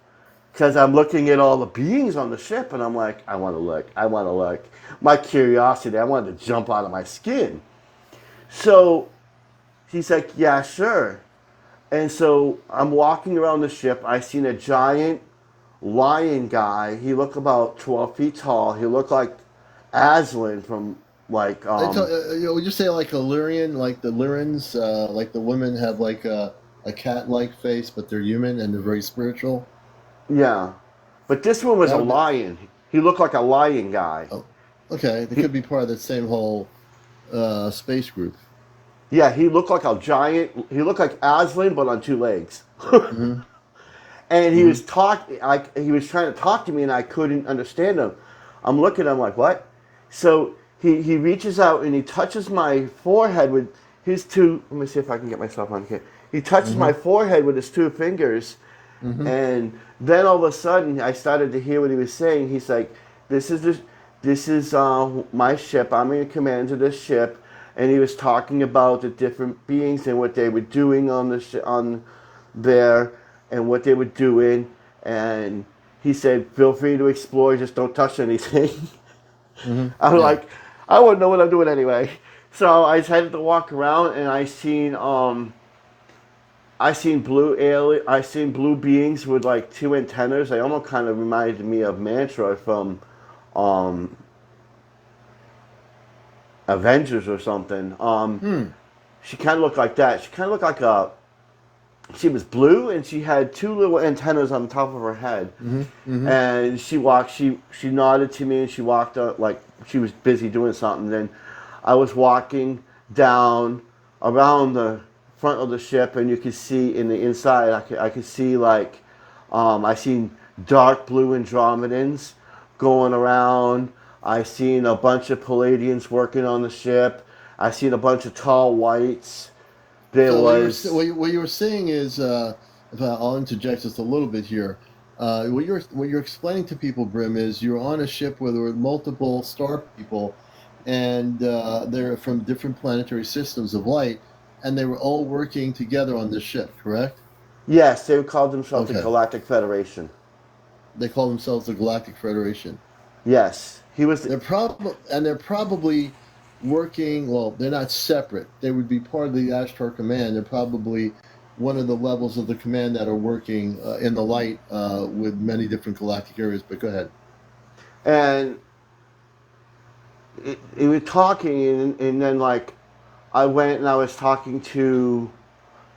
Because I'm looking at all the beings on the ship, and I'm like, I want to look. My curiosity, I wanted to jump out of my skin. So he's like, yeah, sure. And so I'm walking around the ship. I seen a giant lion guy. He looked about 12 feet tall. He looked like Aslan from like Would you say like Illyrian, like the Lyrans, like the women have like a cat-like face, but they're human and they're very spiritual? yeah. But this one was That a would be. lion. He looked like a lion guy. Oh, okay. They He, could be part of the same whole space group. yeah, he looked like a giant. He looked like Aslan, but on two legs. Hmm. And he Hmm. was he was trying to talk to me, and I couldn't understand him. I'm looking. I'm like, what? So he reaches out and he touches my forehead with his two. Let me see if I can get myself on here. He touches Hmm. my forehead with his two fingers, Hmm. and then all of a sudden I started to hear what he was saying. He's like, this is my ship. I'm in command of this ship." And he was talking about the different beings and what they were doing on on there, and what they were doing. And he said, "Feel free to explore. Just don't touch anything." Hmm. I'm Yeah. like, I wouldn't know what I'm doing anyway. So I decided to walk around, and I seen blue beings with like two antennas. They almost kind of reminded me of Mantra from um, Avengers or something. Hmm. She kind of looked like that. She kind of looked like a. She was blue, and she had two little antennas on the top of her head. Hmm. Hmm. And she walked. She nodded to me, and she walked up like she was busy doing something. Then I was walking down around the front of the ship, and you could see in the inside. I could see like I seen dark blue Andromedans going around. I seen a bunch of Pleiadians working on the ship. I seen a bunch of tall whites. There So was what you were saying is, if I'll interject just a little bit here, what you're explaining to people, Brim, is you're on a ship where there were multiple star people, and they're from different planetary systems of light, and they were all working together on this ship, correct? yes, they called themselves the Okay. Galactic Federation. They call themselves the Galactic Federation. Yes, he was. They're probably working. Well, they're not separate. They would be part of the Ashtar Command. They're probably one of the levels of the command that are working in the light with many different galactic areas. But go ahead. And he was talking, and then like I went and I was talking to.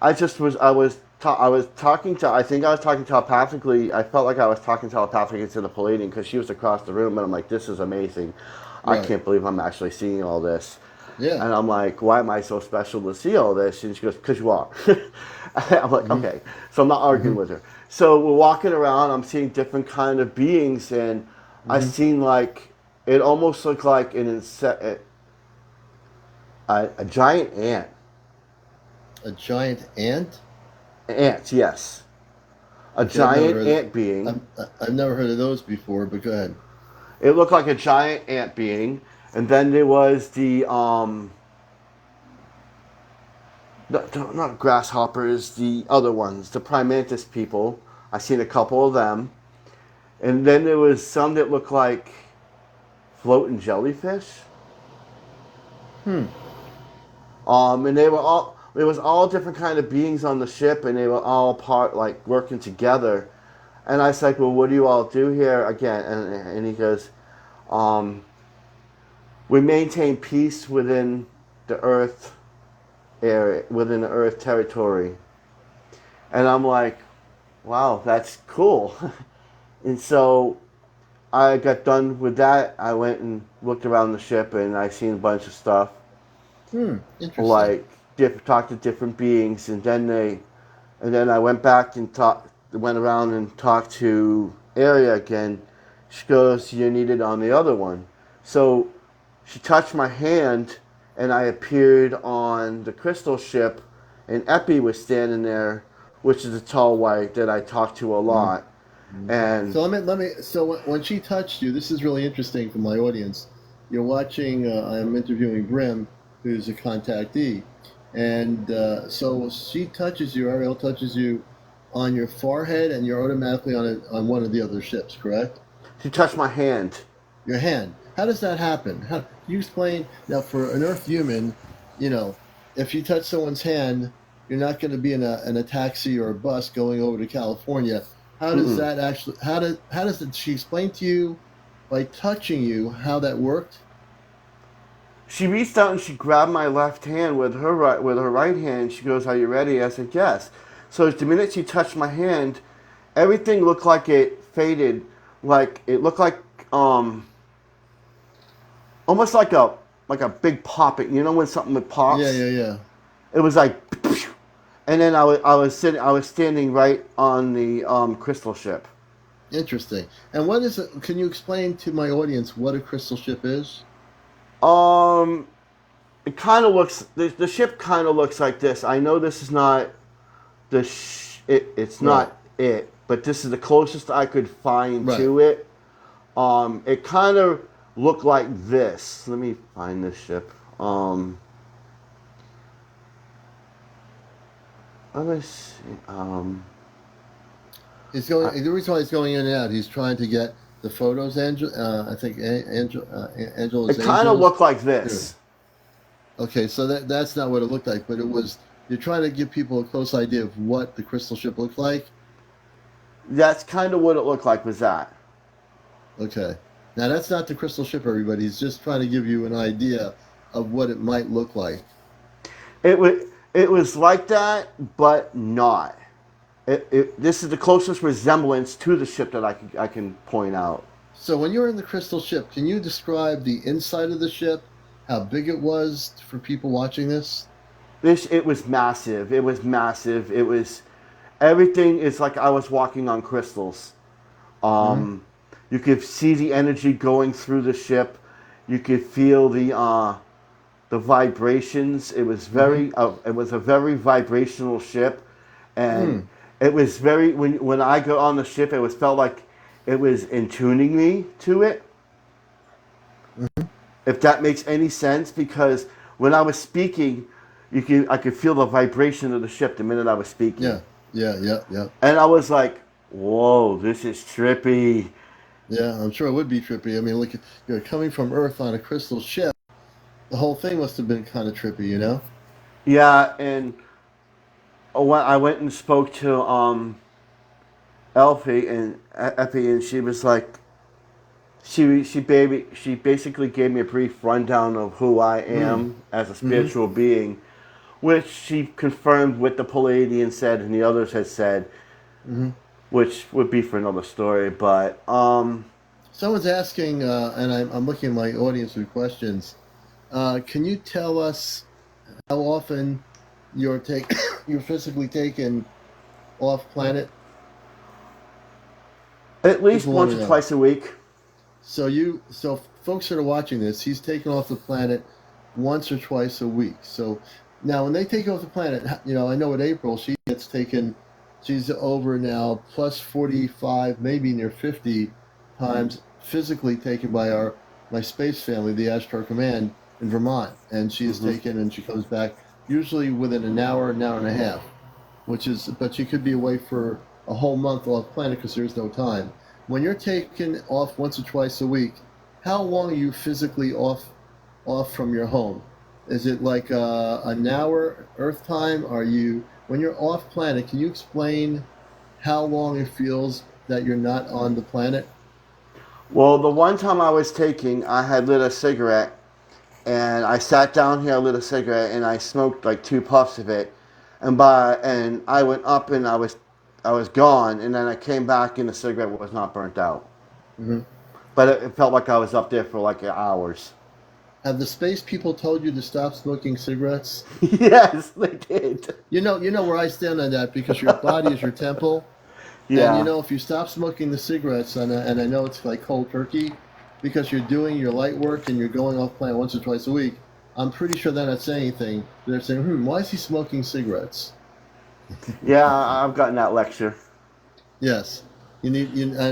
I just was. I was I was talking to. I think I was talking telepathically. I felt like I was talking telepathically to the Pleiadian because she was across the room, and I'm like, "This is amazing. I Right. can't believe I'm actually seeing all this." Yeah. And I'm like, "Why am I so special to see all this?" And she goes, "Because you are." I'm like, Mm-hmm. "Okay." So I'm not arguing Mm-hmm. with her. So we're walking around. I'm seeing different kind of beings, and I Mm-hmm. seen like it almost looked like a giant ant. A giant ant? Ants, yes. A Okay, I've never giant heard of, ant being. I've never heard of those before, but go ahead. It looked like a giant ant being, and then there was not grasshoppers, the other ones, the primantis people. I seen a couple of them, and then there was some that looked like floating jellyfish. Hmm. And they were all there was all different kind of beings on the ship, and they were all part like working together. And I was like, well, what do you all do here again? And he goes, um, we maintain peace within the Earth area, within the Earth territory. And I'm like, wow, that's cool. And so I got done with that. I went and looked around the ship, and I seen a bunch of stuff, Hmm. Interesting. like talked to different beings, and then I went back and went around and talked to Area again. She goes, "You're needed on the other one." So she touched my hand, and I appeared on the crystal ship, and Epi was standing there, which is a tall white that I talked to a Mm-hmm. lot. And So so when she touched you, this is really interesting for my audience. You're watching. I'm interviewing Brimm, who's a contactee, and so she touches you. Ariel touches you on your forehead, and you're automatically on one of the other ships. Correct? she touched my hand. Your hand. How does that happen? How can you explain now for an Earth human? You know, if you touch someone's hand, you're not going to be in a taxi or a bus going over to California. How does Mm-mm. that actually? How does it? She explain to you by touching you how that worked? She reached out and she grabbed my left hand with her right hand. She goes, "Are you ready?" I said, "Yes." So the minute she touched my hand, everything looked like it faded, like it looked like um almost like a big popping. You know when something Yeah, pops? yeah, yeah. It was like, and then I was standing right on the crystal ship. Interesting. And what is it? Can you explain to my audience what a crystal ship is? Um, it kind of looks the ship kind of looks like this. I know this is not it's Right, not it, but this is the closest I could find right. to it. It kind of looked like this. Let me find this ship. Let me see. He's going. I, The reason why he's going in and out, he's trying to get the photos. Angel, I think Angel, Angela's it kind of angels. looked like Here. this. Okay, so that's not what it looked like, but it was. You're trying to give people a close idea of what the crystal ship looked like. That's kind of what it looked like. Was that? Okay, now that's not the crystal ship, everybody. He's just trying to give you an idea of what it might look like. It was it was like that, but not. This is the closest resemblance to the ship that I can point out. So when you're in the crystal ship, can you describe the inside of the ship? How big it was for people watching this? This it was massive. It was massive. It was everything is like I was walking on crystals. Mm-hmm. Um, you could see the energy going through the ship. You could feel the vibrations. Mm-hmm. It was a very vibrational ship, and Hmm. it was very when I got on the ship, it was felt like it was in tuning me to it. Mm-hmm. If that makes any sense, because when I was speaking, I could feel the vibration of the ship the minute I was speaking, Yeah. Yeah. Yeah. Yeah. and I was like, "Whoa, this is trippy." Yeah. I'm sure it would be trippy. I mean, look, you're coming from Earth on a crystal ship. The whole thing must have been kind of trippy, you know? Yeah, and I went and spoke to Elfie and Epi, and she was like, she basically gave me a brief rundown of who I Mm. am as a Mm-hmm. spiritual being, which she confirmed what the Pleiadian said and the others had said, which would be for another story. But Someone's asking, and I'm looking at my audience with questions. Can you tell us how often you're you're physically taken off planet? at least People want once to or know. twice a week. So folks that are watching this, he's taken off the planet once or twice a week. So now when they take off the planet, I know with April, she gets taken, she's over now plus 45, maybe near 50 times physically taken by my space family, the Ashtar Command in Vermont. And she is taken and she comes back usually within an hour and a half, but she could be away for a whole month off planet because there's no time. When you're taken off once or twice a week, how long are you physically off from your home? Is it like an hour Earth time? When you're off planet, can you explain how long it feels that you're not on the planet? Well, the one time I was taking, I had lit a cigarette, and I sat down here, lit a cigarette, and I smoked like 2 puffs of it, and I went up and I was gone, and then I came back and the cigarette was not burnt out. Mm-hmm. But it felt like I was up there for like hours. Have the space people told you to stop smoking cigarettes? Yes, they did. You know where I stand on that because your body is your temple. Yeah. And if you stop smoking the cigarettes, and I know it's like cold turkey, because you're doing your light work and you're going off planet once or twice a week, I'm pretty sure they're not saying anything. They're saying, why is he smoking cigarettes? Yeah, I've gotten that lecture. Yes. And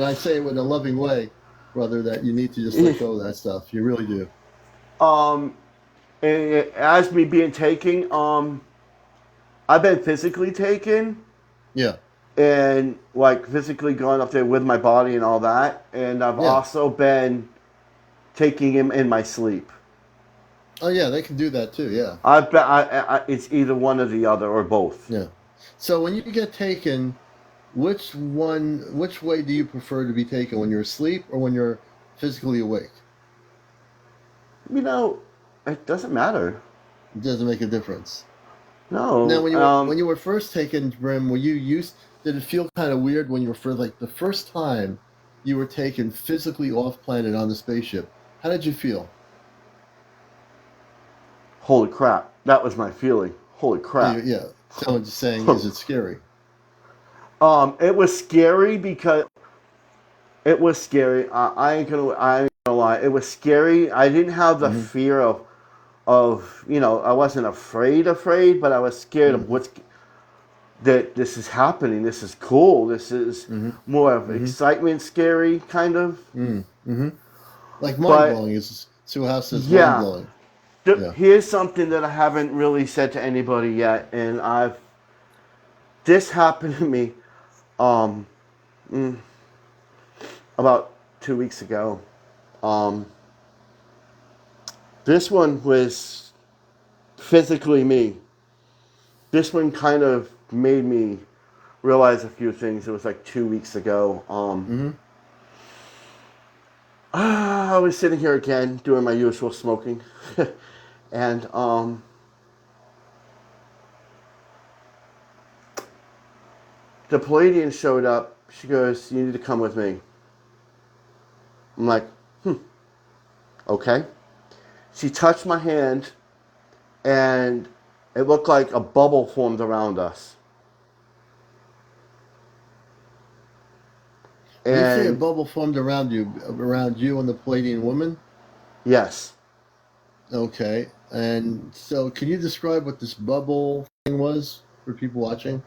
I say it in a loving way, brother, that you need to just let go of that stuff. You really do. As me being taken, I've been physically taken. Yeah. And like physically going up there with my body and all that. And I've also been taking him in my sleep. Oh yeah, they can do that too. Yeah. I've been. It's either one or the other or both. Yeah. So when you get taken, which way do you prefer to be taken? When you're asleep or when you're physically awake? It doesn't matter. It doesn't make a difference. No. Now, when you were first taken, Brimm, did it feel kind of weird when you were the first time you were taken physically off planet on the spaceship? How did you feel? Holy crap! That was my feeling. Holy crap! Yeah. Someone's just saying, is it scary? It was scary because it was scary. I ain't gonna lie. It was scary. I didn't have the fear of I wasn't afraid, but I was scared of that this is happening. This is cool. This is more of excitement, scary kind of. Like mind blowing is Suhas says mind blowing. Here's something that I haven't really said to anybody yet, and this happened to me about 2 weeks ago. This one was physically me. This one kind of made me realize a few things. It was like 2 weeks ago. I was sitting here again doing my usual smoking. And the Pleiadian showed up. She goes, "You need to come with me." I'm like, okay. She touched my hand, and it looked like a bubble formed around us. And you say a bubble formed around you and the Pleiadian woman? Yes. Okay. And so can you describe what this bubble thing was for people watching?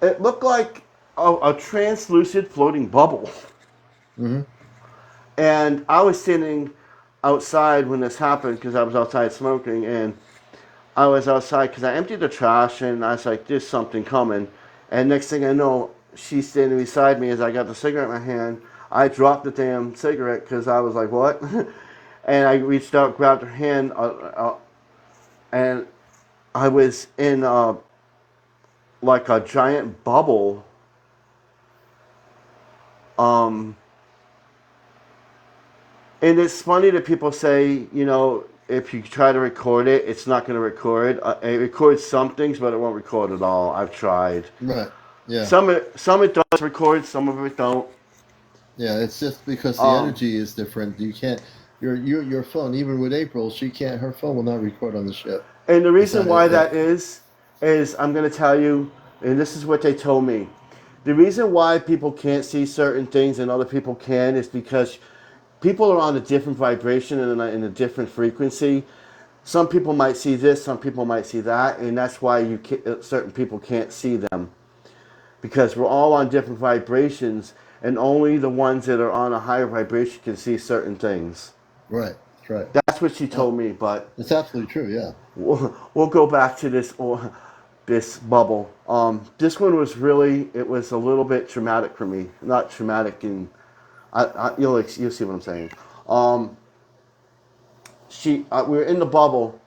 It looked like a translucent floating bubble. And I was sitting outside when this happened because I was outside smoking, and I was outside because I emptied the trash, and I was like, there's something coming. And next thing I know, she's standing beside me as I got the cigarette in my hand. I dropped the damn cigarette because I was like, what? And I reached out, grabbed her hand, and I was in like a giant bubble. And it's funny that people say, if you try to record it, it's not going to record. It records some things, but it won't record at all. I've tried. Right. Yeah. Some it does record, some of it don't. Yeah. It's just because the energy is different. You can't. Your phone, even with April, she can't. Her phone will not record on the ship. And the reason why that is I'm going to tell you, and this is what they told me. The reason why people can't see certain things and other people can is because people are on a different vibration and in a different frequency. Some people might see this, some people might see that, and that's why certain people can't see them. Because we're all on different vibrations, and only the ones that are on a higher vibration can see certain things. Right. That's right. That's what she told me, but it's absolutely true. Yeah. We'll go back to this bubble. This one was it was a little bit traumatic for me. Not traumatic in, you'll see what I'm saying. We were in the bubble,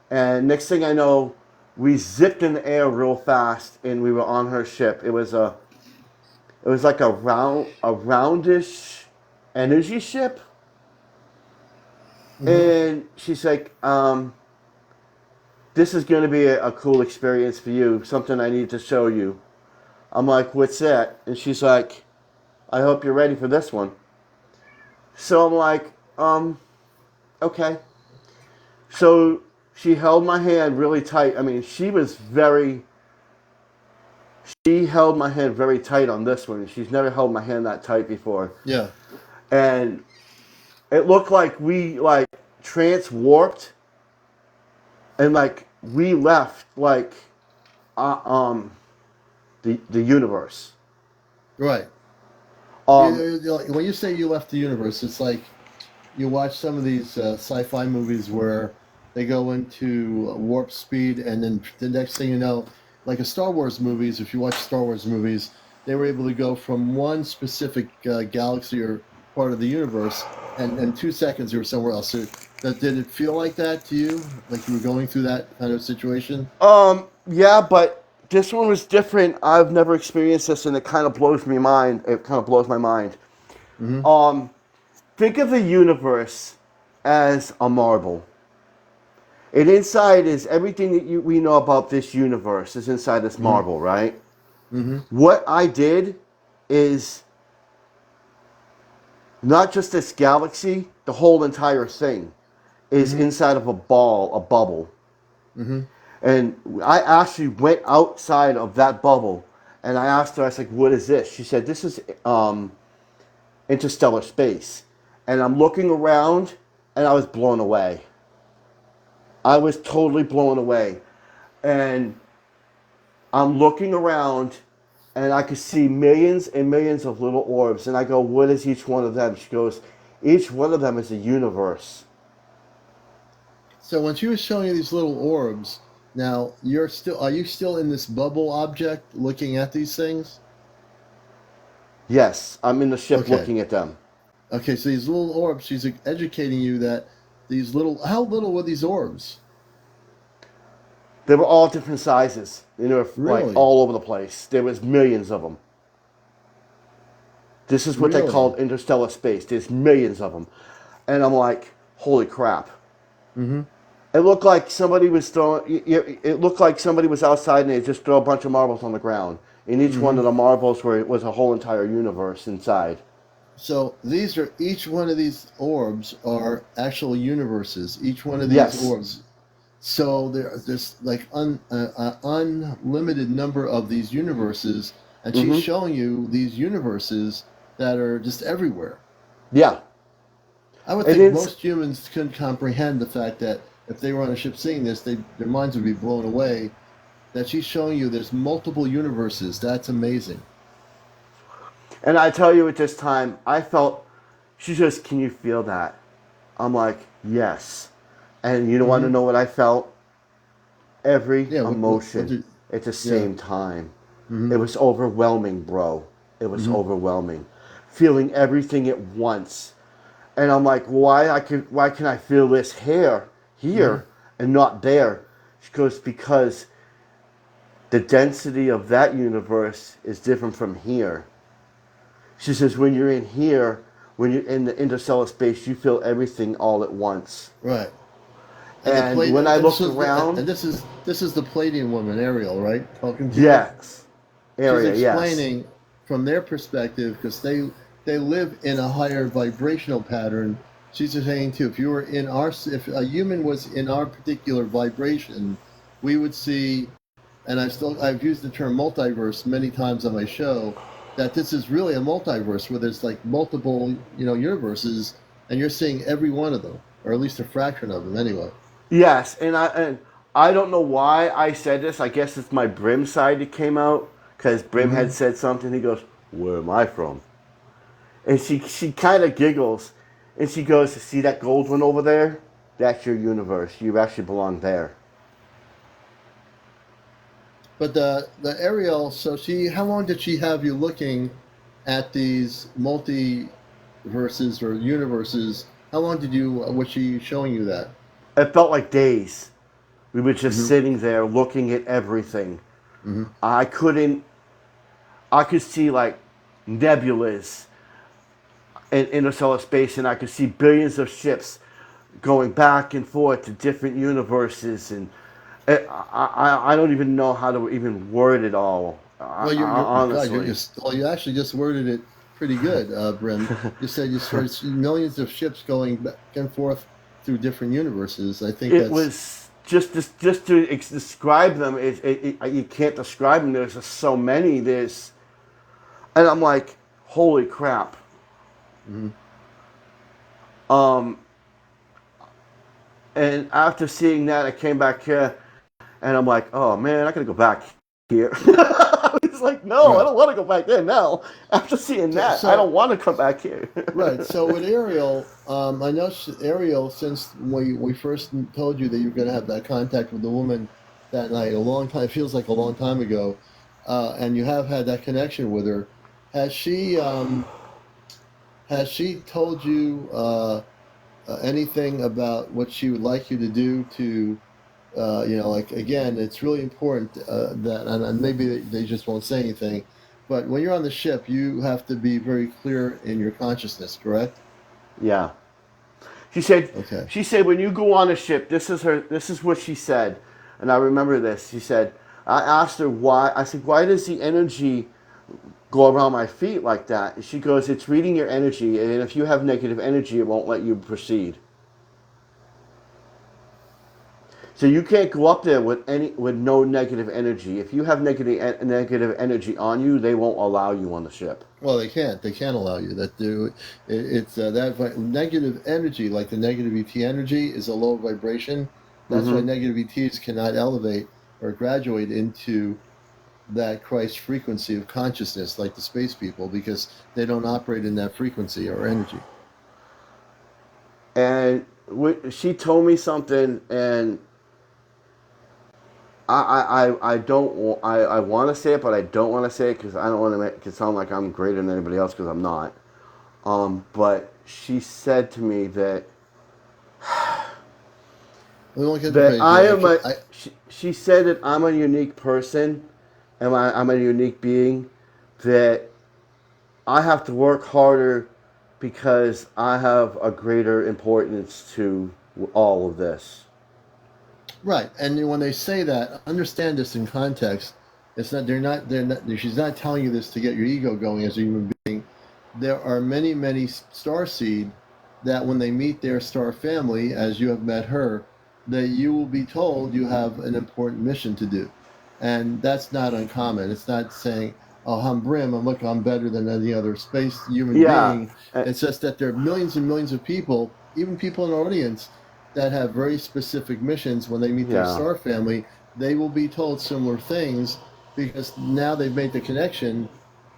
and next thing I know, we zipped in the air real fast, and we were on her ship. It was like a roundish energy ship. Mm-hmm. And she's like, this is going to be a cool experience for you, something I need to show you. I'm like, what's that? And she's like, I hope you're ready for this one. So I'm like, okay. So she held my hand really tight. I mean, she held my hand very tight on this one. She's never held my hand that tight before. Yeah. And it looked like we trans-warped, and we left the universe. Right. When you say you left the universe, it's like you watch some of these sci-fi movies where they go into warp speed, and then the next thing you know, like a Star Wars movies, if you watch Star Wars movies, they were able to go from one specific galaxy or part of the universe, and in 2 seconds they were somewhere else. So, did it feel like that to you? Like you were going through that kind of situation? Yeah, but this one was different. I've never experienced this, and it kind of blows my mind. Mm-hmm. Think of the universe as a marble. And inside is everything that we know about this universe is inside this marble, mm-hmm. right? Mm-hmm. What I did is not just this galaxy, the whole entire thing is mm-hmm. inside of a bubble. Mm-hmm. And I actually went outside of that bubble, and I asked her, I was like, what is this? She said, this is interstellar space. And I'm looking around, and I was blown away. I was totally blown away. And I'm looking around, and I could see millions and millions of little orbs. And I go, what is each one of them? She goes, each one of them is a universe. So when she was showing you these little orbs, now are you still in this bubble object looking at these things? Yes, I'm in the ship looking at them. Okay, so these little orbs, she's educating you that how little were these orbs? They were all different sizes. Really? Like all over the place. There was millions of them. This is what they called interstellar space. There's millions of them. And I'm like, holy crap. Mm-hmm. It looked like somebody was outside and they just throw a bunch of marbles on the ground. And each mm-hmm. one of the marbles was a whole entire universe inside. So each one of these orbs are actual universes. Each one of these orbs. So there's like unlimited number of these universes, and mm-hmm. she's showing you these universes that are just everywhere. Yeah. I would think most humans couldn't comprehend the fact that if they were on a ship seeing this, their minds would be blown away. That she's showing you there's multiple universes. That's amazing. And I tell you at this time, I felt, she says, can you feel that? I'm like, yes. And you don't mm-hmm. want to know what I felt? Every emotion at the same time. Mm-hmm. It was overwhelming, bro. It was mm-hmm. overwhelming. Feeling everything at once. And I'm like, why can I feel this here mm-hmm. and not there? She goes, because the density of that universe is different from here. She says, when you're in here, when you're in the interstellar space, you feel everything all at once. Right. And the And when I and looked so around, and this is the Pleiadian woman, Ariel, right? Talking to you. yes, She's area, yes. explaining from their perspective because they live in a higher vibrational pattern. She's saying too, if a human was in our particular vibration, we would see, and I've used the term multiverse many times on my show, that this is really a multiverse where there's like multiple universes, and you're seeing every one of them, or at least a fraction of them anyway. Yes, and I don't know why I said this. I guess it's my Brimm side that came out because Brimm Mm-hmm. had said something. He goes, "Where am I from?" And she kind of giggles, and she goes, "See that gold one over there? That's your universe. You actually belong there." But the Ariel, so how long did she have you looking at these multiverses or universes? How long was she showing you that? It felt like days. We were just Mm-hmm. sitting there looking at everything. Mm-hmm. I couldn't. I could see like nebulas in interstellar space, and I could see billions of ships going back and forth to different universes, and I don't even know how to even word it all. Well, God, Honestly, you actually just worded it pretty good, Brim. You said you started seeing millions of ships going back and forth through different universes. I think it that's was just to describe them. You can't describe them. There's just so many. And I'm like, holy crap. mm-hmm. Um, and after seeing that, I came back here, and I'm like, oh man, I gotta go back here. I was like, no, I Right. don't want to go back there now. After seeing that, I So don't want to come back here. right. So with Ariel, I know Ariel, since we first told you that you were going to have that contact with the woman that night, a long time, feels like a long time ago, and you have had that connection with her. Has she told you anything about what she would like you to do to, like again, it's really important that, and maybe they just won't say anything, but when you're on the ship, you have to be very clear in your consciousness, correct? Yeah. She said, Okay. when you go on a ship, this is what she said, and I remember this. She said, I asked her why. I said, why does the energy go around my feet like that? And she goes, it's reading your energy, and if you have negative energy, it won't let you proceed. So you can't go up there with no negative energy. If you have negative energy on you, they won't allow you on the ship. Well, they can't. They can't allow you. It's that negative energy, like the negative ET energy, is a low vibration. That's why Mm-hmm. negative ETs cannot elevate or graduate into that Christ frequency of consciousness, like the space people, because they don't operate in that frequency or energy. And she told me something, and I don't I want to say it, but I don't want to say it because I don't want to make it sound like I'm greater than anybody else because I'm not. But she said to me that We won't get that I am crazy. a. She said that I'm a unique person, and I'm a unique being. That I have to work harder because I have a greater importance to all of this. Right, and when they say that, understand this in context. It's not. They're not. They're not. She's not telling you this to get your ego going as a human being. There are many, many starseed that when they meet their star family, as you have met her, that you will be told you have an important mission to do, and that's not uncommon. It's not saying, "Oh, I'm Brimm, and look, I'm better than any other space human Yeah, being." It's just that there are millions and millions of people, even people in the audience, that have very specific missions. When they meet their yeah. star family, they will be told similar things because now they've made the connection.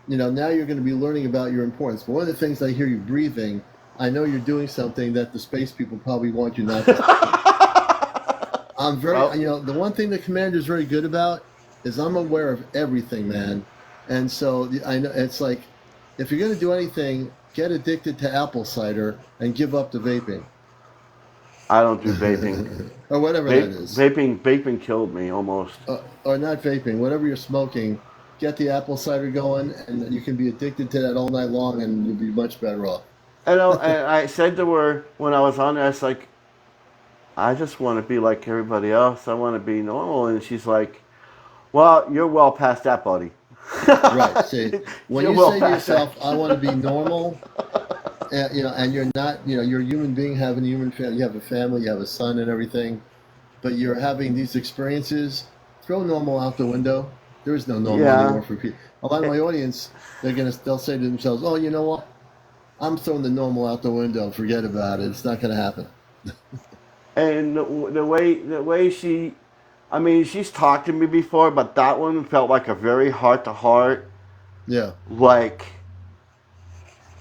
Now you're going to be learning about your importance. But one of the things I hear you breathing, I know you're doing something that the space people probably want you not to. I'm very, Well, the one thing the commander's very good about is I'm aware of everything, man. And so I know it's like, if you're going to do anything, get addicted to apple cider and give up the vaping. I don't do vaping. Or whatever that is. Vaping killed me almost. Or not vaping, whatever you're smoking, get the apple cider going, and you can be addicted to that all night long, and you'll be much better off. And I said to her when I was on there, it's like, I just want to be like everybody else. I want to be normal. And she's like, well, you're well past that, buddy. Right. See, when You're you well say to past that. yourself, "I want to be normal," and you're not, you're a human being having a human family. You have a family, you have a son, and everything, but you're having these experiences. Throw normal out the window. There is no normal Yeah. anymore for people. A lot of my audience, they'll say to themselves, "Oh, you know what? I'm throwing the normal out the window. Forget about it. It's not going to happen." And the way she, I mean, she's talked to me before, but that one felt like a very heart to heart. Yeah. Like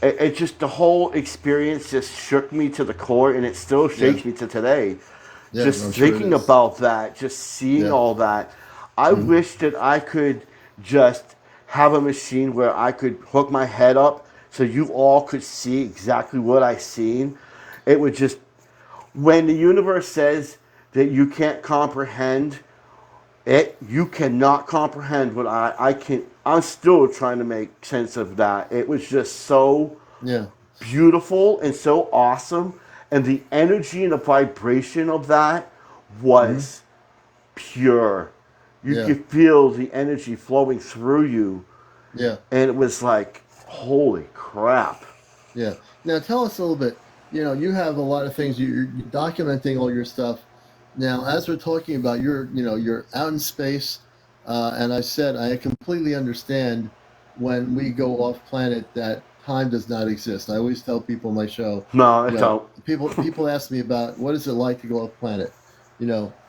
it just the whole experience just shook me to the core, and it still Yeah. shakes me to today. Yeah. Just I'm sure it thinking is. about that, just seeing Yeah. all that. I Mhm. wish that I could just have a machine where I could hook my head up so you all could see exactly what I seen. It would just, when the universe says that you can't comprehend it, you cannot comprehend what I can. I'm still trying to make sense of that. It was just so Yeah. beautiful and so awesome, and the energy and the vibration of that Hmm. was pure. You Yeah. could feel the energy flowing through you, Yeah. and it was like, holy crap. Yeah. Now tell us a little bit. You have a lot of things. You're documenting all your stuff. Now, as we're talking about, you're out in space, and I said I completely understand when we go off planet that time does not exist. I always tell people in my show, No, it's out. people ask me about what is it like to go off planet.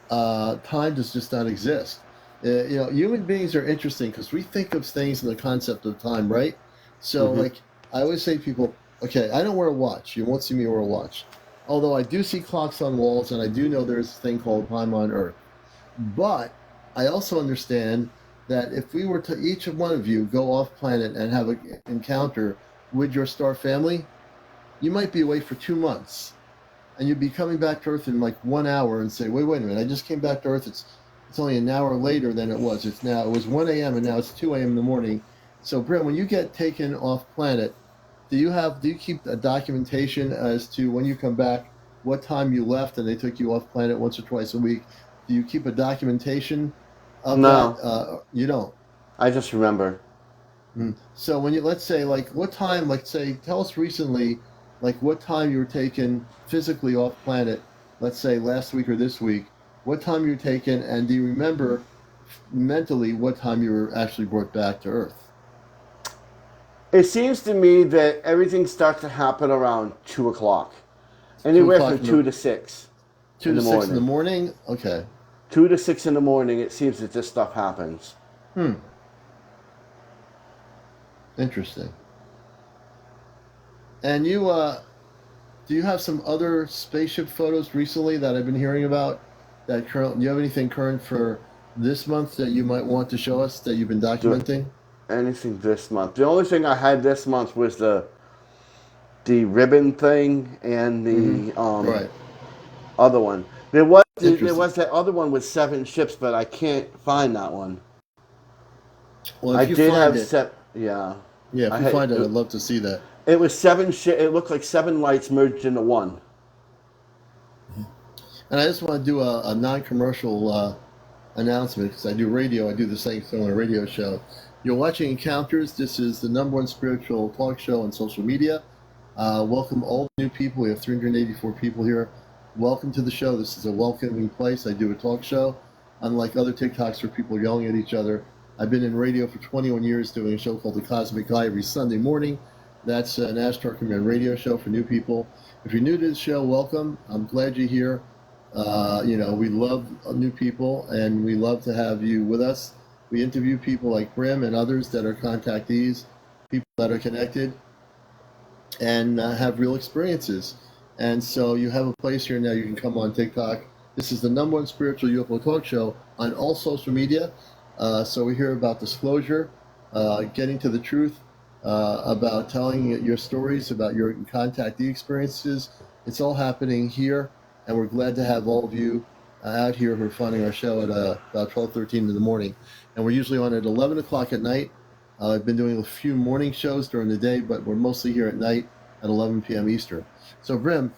Time does just not exist. Human beings are interesting because we think of things in the concept of time, right? So, Hmm. like, I always say to people, okay, I don't wear a watch. You won't see me wear a watch. Although I do see clocks on walls, and I do know there's a thing called time on Earth. But I also understand that if we were to each one of you go off planet and have an encounter with your star family, you might be away for 2 months, and you'd be coming back to Earth in like 1 hour and say, wait a minute, I just came back to Earth. It's only an hour later than it was. It was 1 a.m. and now it's 2 a.m. in the morning. So, Brimm, when you get taken off planet, do you keep a documentation as to when you come back, what time you left, and they took you off planet once or twice a week? Do you keep a documentation of that? No, You don't. I just remember. So when you, let's say, like, what time, like, say, tell us recently, like, what time you were taken physically off planet, let's say last week or this week, what time you were taken, and do you remember mentally what time you were actually brought back to Earth? It seems to me that everything starts to happen around 2 o'clock, Two anywhere from o'clock in two the to six two in to the six in the morning. morning. Okay. 2 to 6 in the morning, it seems that this stuff happens. Hmm. Interesting. And do you have some other spaceship photos recently that I've been hearing about? Do you have anything current for this month that you might want to show us that you've been Do documenting? anything this month. The only thing I had this month was the ribbon thing and Mm-hmm. the Right. other one. There was Interesting. that other one with 7 ships, but I can't find that one. Well, I if you did find have it, set. Yeah, yeah, if I you had. find it, I'd love to see that. It was 7 ship. It looked like 7 lights merged into one. And I just want to do a non-commercial announcement because I do radio. I do the same thing on a radio show. You're watching Encounters. This is the number one spiritual talk show on social media. Welcome all the new people. We have 384 people here. Welcome to the show. This is a welcoming place. I do a talk show. Unlike other TikToks where people are yelling at each other, I've been in radio for 21 years doing a show called The Cosmic Eye every Sunday morning. That's an Ashtar Command radio show for new people. If you're new to the show, welcome. I'm glad you're here. We love new people, and we love to have you with us. We interview people like Brimm and others that are contactees, people that are connected, and have real experiences. And so you have a place here now. You can come on TikTok. This is the number one spiritual UFO talk show on all social media. So we hear about disclosure, getting to the truth, about telling your stories, about your contactee experiences. It's all happening here, and we're glad to have all of you out here who are finding our show at about 12:13 in the morning. And we're usually on at 11 o'clock at night. I've been doing a few morning shows during the day, but we're mostly here at night at 11 p.m. Eastern. So, Brimm,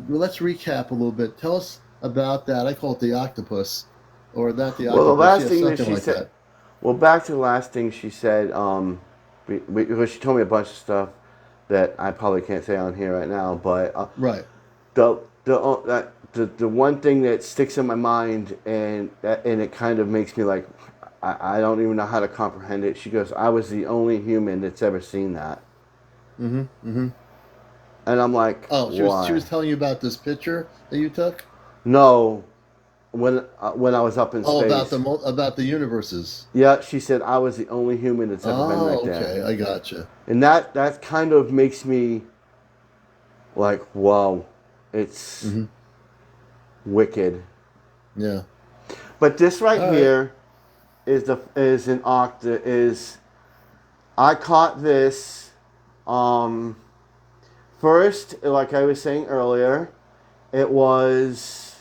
let's recap a little bit. Tell us about that. I call it the octopus, or not the Well, the octopus. last Yeah, thing that something she like said. that. Well, back to the last thing she said. Because she told me a bunch of stuff that I probably can't say on here right now. But Right. the one thing that sticks in my mind and it kind of makes me like I don't even know how to comprehend it. She goes, "I was the only human that's ever seen that," Mm-hmm. Mm-hmm. and I'm like, Oh, she was "Why?" telling you about this picture that you took. No, when I was up in Oh, about space. about the universes. Yeah, she said I was the only human that's ever been right Oh, there, okay. I gotcha. and that kind of makes me like, "Wow, it's Mm-hmm. wicked." Yeah. But this right All right. here is an octa is I caught this um first, like I was saying earlier, it was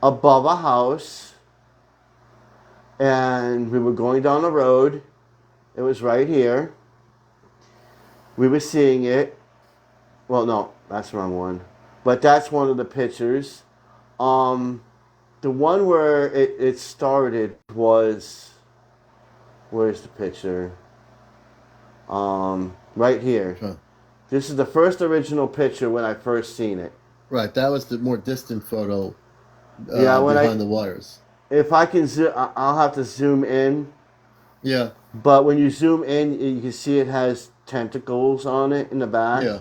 above a house and we were going down the road. It was right here. We were seeing it. Well, no, that's the wrong one. But that's one of the pictures. Um the one where it started was where's the picture? Right here. Sure. This is the first original picture when I first seen it. Right. That was the more distant photo Yeah, when I behind the wires. if I can zoom, I'll have to zoom in. Yeah. But when you zoom in, you can see it has tentacles on it in the back. Yeah.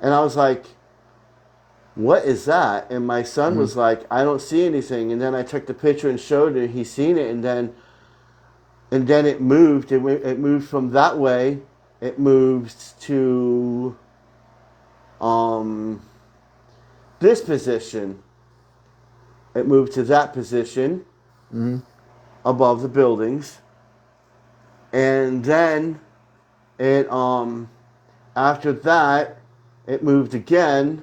And I was like, "What is that?" And my son Mm-hmm. was like, "I don't see anything." And then I took the picture and showed him. He seen it, and then it moved. It moved from that way. It moved to um, this position. It moved to that position Mm-hmm. above the buildings, and then it after that it moved again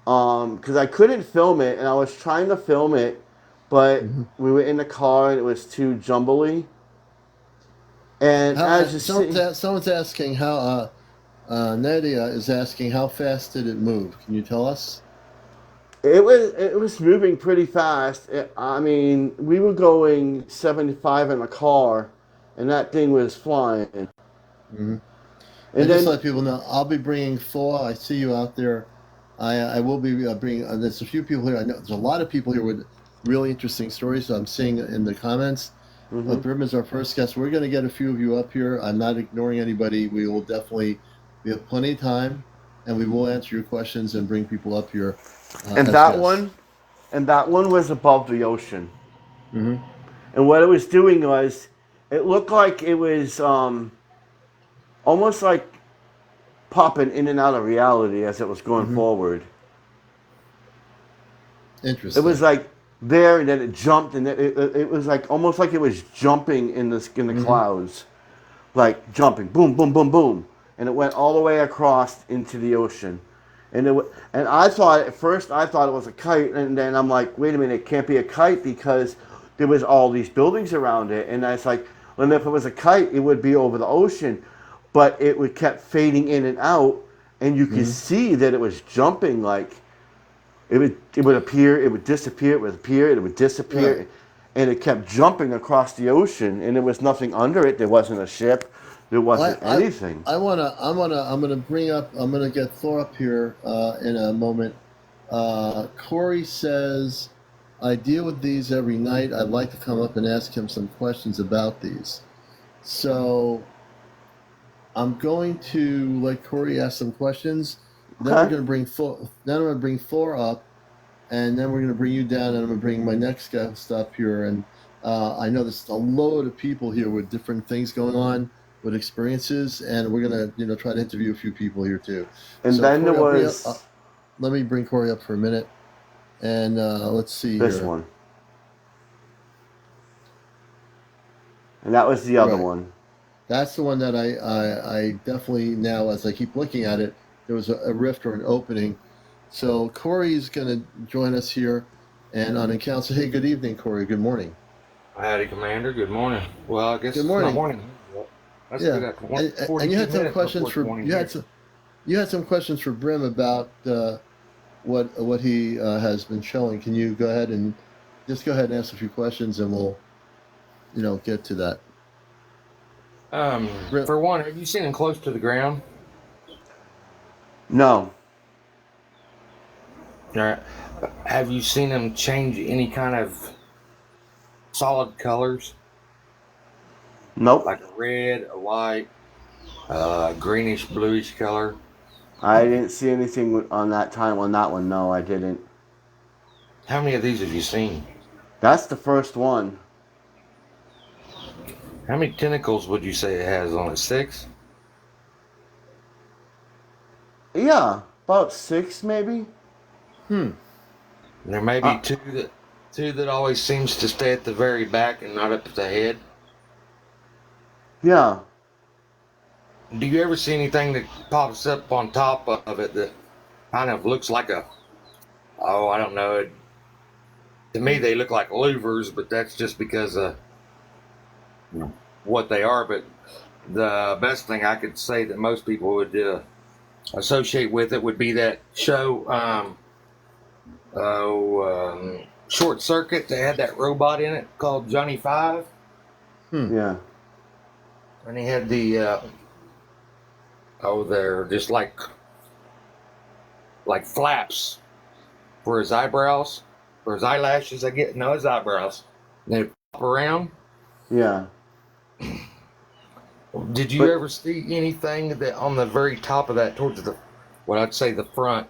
because I couldn't film it and I was trying to film it, but Mm-hmm. we were in the car and it was too jumbly. And How as you see, someone's asking how Nadia is asking how fast did it move? Can you tell us? it was moving pretty fast. I mean, we were going 75 in the car, and that thing was flying. Mm-hmm. And And just to then let people know, I'll be bringing Thor. I see you out there. I will be bringing. There's a few people here. I know there's a lot of people here with really interesting stories. So I'm seeing in the comments. mhm. Brimm is our first guest. We're going to get a few of you up here. I'm not ignoring anybody. We will definitely. We have plenty of time, and we will answer your questions and bring people up here and as that guests. one and that one was above the ocean. Mm-hmm. And what it was doing was, it looked like it was almost like popping in and out of reality as it was going Mm-hmm. forward. It was Interesting. like there, and then it jumped, and it was like almost like it was jumping in the Mm-hmm. clouds, like jumping, boom, boom, boom, boom, and it went all the way across into the ocean. And I thought at first I thought it was a kite, and then I'm like, wait a minute, it can't be a kite because there was all these buildings around it, and I was like, well, if it was a kite, it would be over the ocean, but it would kept fading in and out, and you could Mm-hmm. see that it was jumping like it would appear, it would disappear, it would appear, it would Right. disappear, and it kept jumping across the ocean, and there was nothing under it. There wasn't a ship, there I wasn't I anything. I'm gonna bring up. I'm gonna get Thor up here in a moment. Corey says, "I deal with these every night. I'd like to come up and ask him some questions about these." So I'm going to let Corey ask some questions. Then we're Okay. going to bring Thor. Then I'm going to bring Thor up, and then we're going to bring you down, and I'm going to bring my next guest up here. And I know there's a load of people here with different things going on, with experiences, and we're going to try to interview a few people here too. And So then there Corey, I'll bring up. was Let me bring Corey up for a minute, and let's see this here. one, and that was the other Right. one. That's the one that I definitely now, as I keep looking at it, there was a rift or an opening. So Corey's going to join us here and on account. So, hey, good evening, Corey. Good morning. Howdy, Commander. Good morning. Well, I guess Good it's not morning. morning. Well, that's Yeah, good. and 42 you had some minutes questions before for 20 you had here. some you had some questions for Brimm about what he has been showing. Can you go ahead and ask a few questions, and we'll get to that. Brimm, For one, have you seen them close to the ground? No, Or have you seen them change any kind of solid colors, nope. like a red, a white, greenish, bluish color? I didn't see anything on that time on that one. No, I didn't. How many of these have you seen? That's the first one. How many tentacles would you say it has on it? 6? Yeah, about 6 maybe. hmm. There may be Uh, two that always seems to stay at the very back and not up at the head. yeah. Do you ever see anything that pops up on top of it that kind of looks like I don't know. To me, they look like louvers, but that's just because of what they are. But the best thing I could say that most people would associate with it would be that show, Short Circuit. They had that robot in it called Johnny Five, Yeah. and he had they're just like flaps for his eyebrows, for his eyelashes. I get no, his eyebrows. And they pop around. Yeah. Did you But ever see anything that on the very top of that, towards what I'd say the front?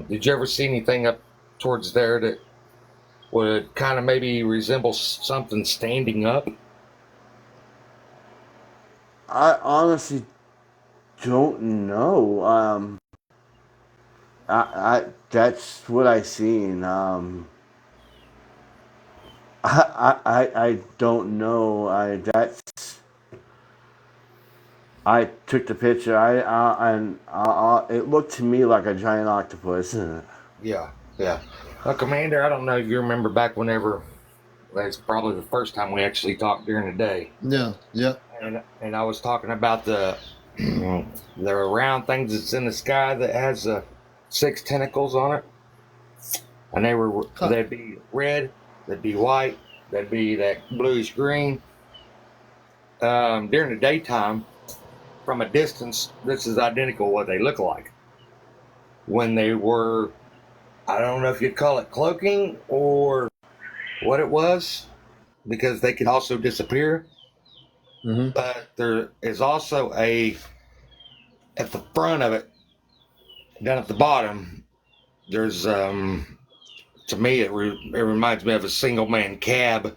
Did you ever see anything up towards there that would kind of maybe resemble something standing up? I honestly don't know. I that's what I seen. I don't know. I took the picture. It looked to me like a giant octopus. Yeah, yeah. Commander, I don't know if you remember back whenever. That's probably the first time we actually talked during the day, Yeah, yeah. and I was talking about the round things that's in the sky that has 6 tentacles on it, and Huh. they'd be red, they'd be white, they'd be that bluish green. During the daytime, from a distance, this is identical what they look like. When they were, I don't know if you'd call it cloaking or what it was, because they could also disappear. Mm-hmm. But there is also at the front of it, down at the bottom, there's, to me, it reminds me of a single man cab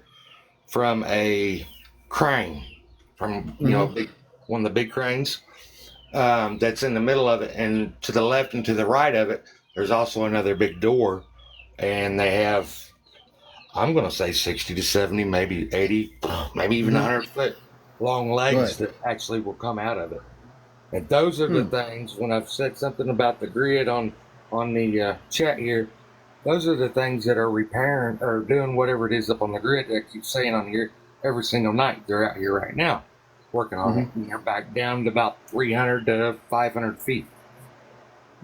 from a crane, from, Mm-hmm. one of the big cranes. That's in the middle of it, and to the left and to the right of it, there's also another big door, and they have, I'm going to say 60 to 70, maybe 80, maybe even Mm-hmm. 100-foot long Right. legs that actually will come out of it. And those are the Hmm. things, when I've said something about the grid on the chat here, those are the things that are repairing or doing whatever it is up on the grid that I keep saying on here every single night. They're out here right now working on it. Mm-hmm. And they're back down to about 300 to 500 feet.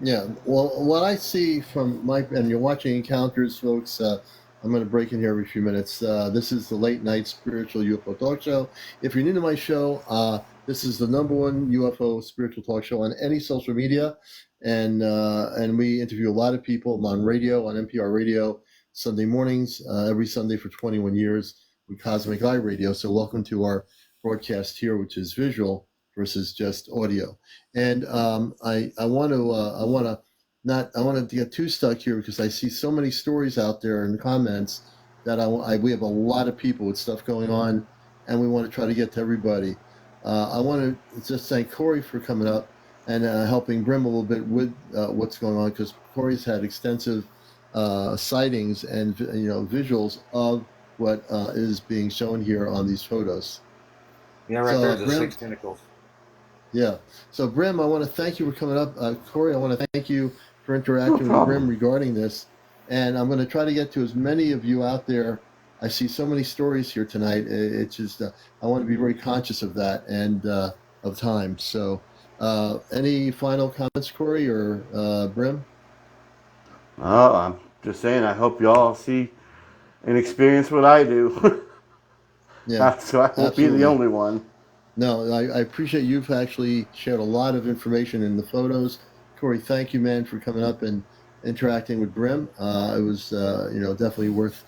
Yeah. Well, what I see from and you're watching Encounters, folks. I'm going to break in here every few minutes. This is the late night spiritual UFO talk show. If you're new to my show, this is the #1 UFO spiritual talk show on any social media, and we interview a lot of people. I'm on radio, on NPR radio, Sunday mornings, every Sunday for 21 years with Cosmic Eye Radio. So welcome to our broadcast here, which is visual versus just audio. And I want to not I want to get too stuck here because I see so many stories out there in the comments that we have a lot of people with stuff going on, and we want to try to get to everybody. I want to just thank Corey for coming up and helping Brimm a little bit with what's going on, because Corey's had extensive sightings and visuals of what is being shown here on these photos. Yeah, right So there's the Brimm, 6 tentacles. yeah. So, Brimm, I want to thank you for coming up. Corey, I want to thank you for No interacting with Brimm problem. regarding this. And I'm going to try to get to as many of you out there. I see so many stories here tonight. It's just, I want to be very conscious of that and of time. So, Any final comments, Corey or Brimm? Oh, I'm just saying, I hope y'all see and experience what I do. Yeah, So I won't be the absolutely. only one. No, I appreciate you've actually shared a lot of information in the photos. Corey, thank you, man, for coming up and interacting with Brimm. It was, definitely worth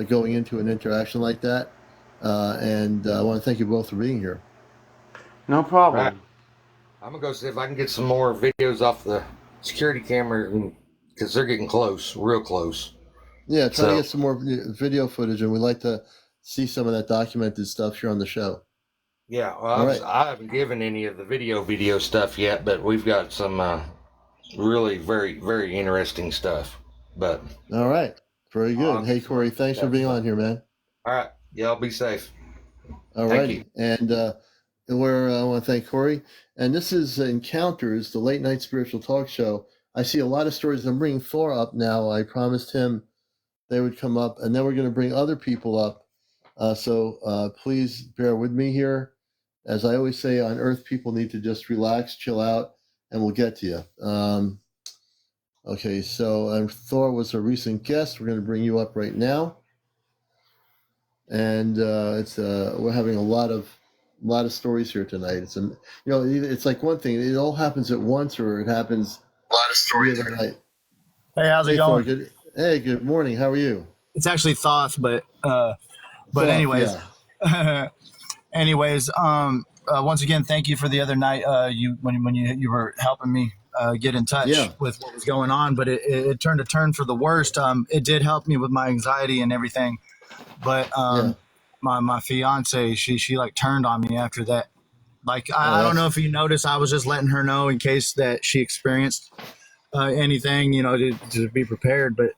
going into an interaction like that. And I want to thank you both for being here. No All right. problem. I'm gonna go see if I can get some more videos off the security camera because they're getting close, real close. Yeah, try to So get some more video footage, and we'd like to see some of that documented stuff here on the show. yeah, All well, right. I haven't given any of the video stuff yet, but we've got some really very very interesting stuff. But All right. Very good. I'll Hey, get some more Corey, thanks for stuff. being But on here, man. all right, y'all be safe. All Thank you. righty. And I want to thank Corey. And this is Encounters, the late night spiritual talk show. I see a lot of stories. I'm bringing Thor up now. I promised him they would come up, and then we're going to bring other people up. So please bear with me here. As I always say, on Earth, people need to just relax, chill out, and we'll get to you. Okay, so Thor was a recent guest. We're going to bring you up right now, and we're having a lot of stories here tonight. It's like one thing. It all happens at once, or it happens A lot of stories. the other night. Hey, how's it Hey, Thor. going? Good morning. How are you? It's actually Thoth, but Thoth, anyways, yeah. once again, thank you for the other night. When you were helping me get in touch Yeah. with what was going on, but it turned a turn for the worst. It did help me with my anxiety and everything, but Yeah. my fiance, she like turned on me after that. Like I don't know if you noticed, I was just letting her know in case that she experienced anything, to be prepared, but.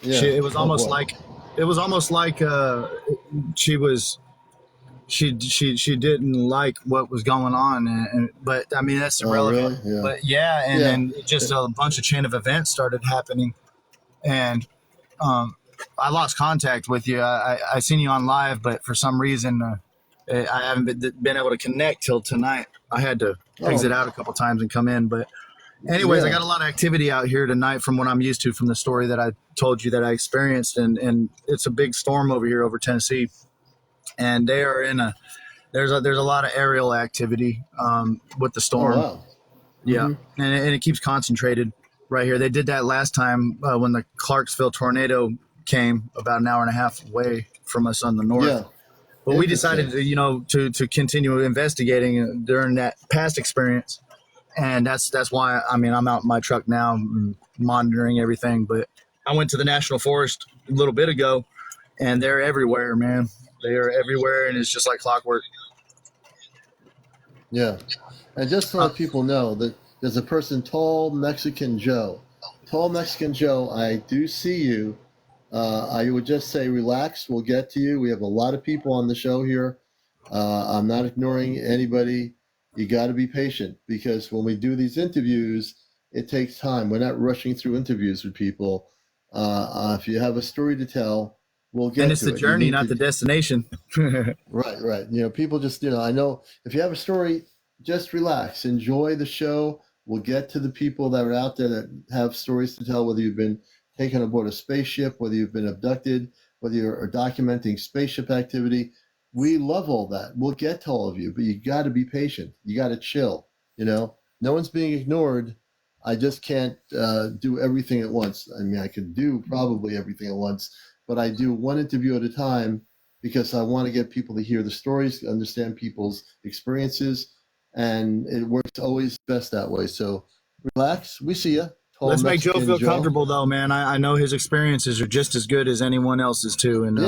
Yeah. It was almost like she didn't like what was going on, but I mean that's irrelevant. Really? Yeah. But yeah, and Yeah. then just a bunch of chain of events started happening, and I lost contact with you. I seen you on live, but for some reason I haven't been able to connect till tonight. I had to exit out a couple times and come in, but. Anyways, Yeah. I got a lot of activity out here tonight from what I'm used to from the story that I told you that I experienced, and it's a big storm over Tennessee, and they are there's a lot of aerial activity with the storm. Oh, wow. Yeah, and it keeps concentrated right here. They did that last time when the Clarksville tornado came about an hour and a half away from us on the north. Yeah. But we decided to continue investigating during that past experience. And that's why, I mean, I'm out in my truck now monitoring everything. But I went to the National Forest a little bit ago, and they're everywhere, man. They are everywhere, and it's just like clockwork. Yeah. And just to let people know that there's a person, Tall Mexican Joe. Tall Mexican Joe, I do see you. I would just say relax. We'll get to you. We have a lot of people on the show here. I'm not ignoring anybody. You got to be patient because when we do these interviews, it takes time. We're not rushing through interviews with people. If you have a story to tell, we'll get to it. And it's the journey, not the destination. Right. People just, I know if you have a story, just relax. Enjoy the show. We'll get to the people that are out there that have stories to tell, whether you've been taken aboard a spaceship, whether you've been abducted, whether you're documenting spaceship activity. We love all that. We'll get to all of you, but you got to be patient. You got to chill. No one's being ignored. I just can't do everything at once. I mean, I could do probably everything at once, but I do one interview at a time because I want to get people to hear the stories, understand people's experiences, and it works always best that way. So relax. We see you. Let's make Joe feel comfortable, though, man. I know his experiences are just as good as anyone else's, too. And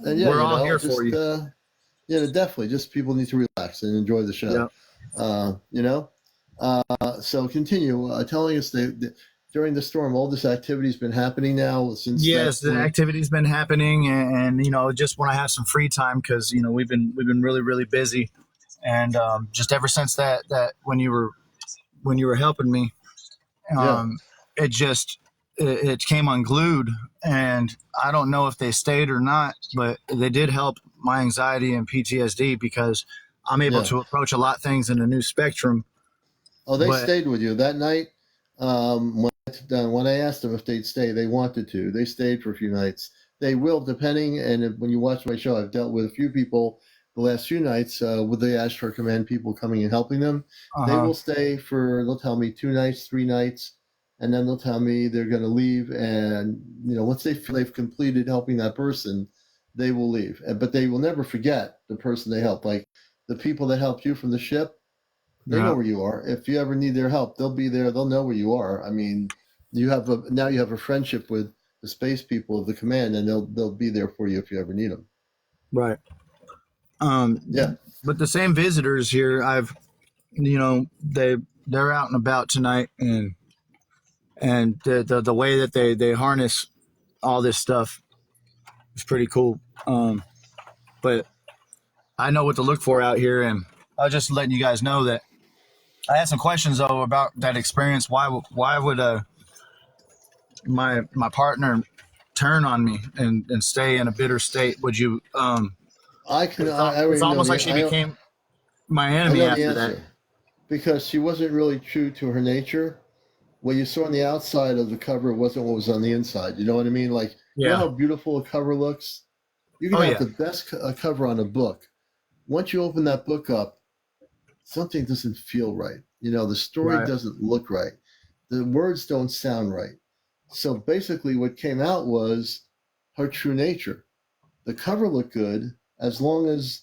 we're all here for you. Definitely. Just people need to relax and enjoy the show. Yep. So continue telling us that during the storm, all this activity has been happening now since. Yes, the activity's been happening, and just when I have some free time, because we've been really really busy, and just ever since that when you were helping me, it came unglued, and I don't know if they stayed or not, but they did help my anxiety and PTSD because I'm able to approach a lot of things in a new spectrum. Oh, they But stayed with you that night. When I asked them if they'd stay, they wanted to. They stayed for a few nights. They will, depending. And when you watch my show, I've dealt with a few people the last few nights with the Ashtar Command people coming and helping them. They uh-huh. will stay for, they'll tell me 2 nights, 3 nights, and then they'll tell me they're going to leave. And, once they feel they've completed helping that person, they will leave. But they will never forget the person they helped. Like the people that helped you from the ship, they know Yeah. where you are. If you ever need their help, they'll be there. They'll know where you are. I mean, now you have a friendship with the space people of the command, and they'll be there for you if you ever need them. Right. Yeah. But the same visitors here, they're out and about tonight, and the way that they harness all this stuff is pretty cool. But I know what to look for out here, and I was just letting you guys know that I had some questions though about that experience. Why would my partner turn on me and stay in a bitter state? Would you I it's already know almost like she became my I enemy know the after that. answer because she wasn't really true to her nature. What you saw on the outside of the cover wasn't what was on the inside. You know what I mean? Like, you know Yeah. how beautiful a cover looks? You can Oh have yeah. the best cover on a book. Once you open that book up, something doesn't feel right. The story Right. doesn't look right. The words don't sound right. So basically, what came out was her true nature. The cover looked good as long as,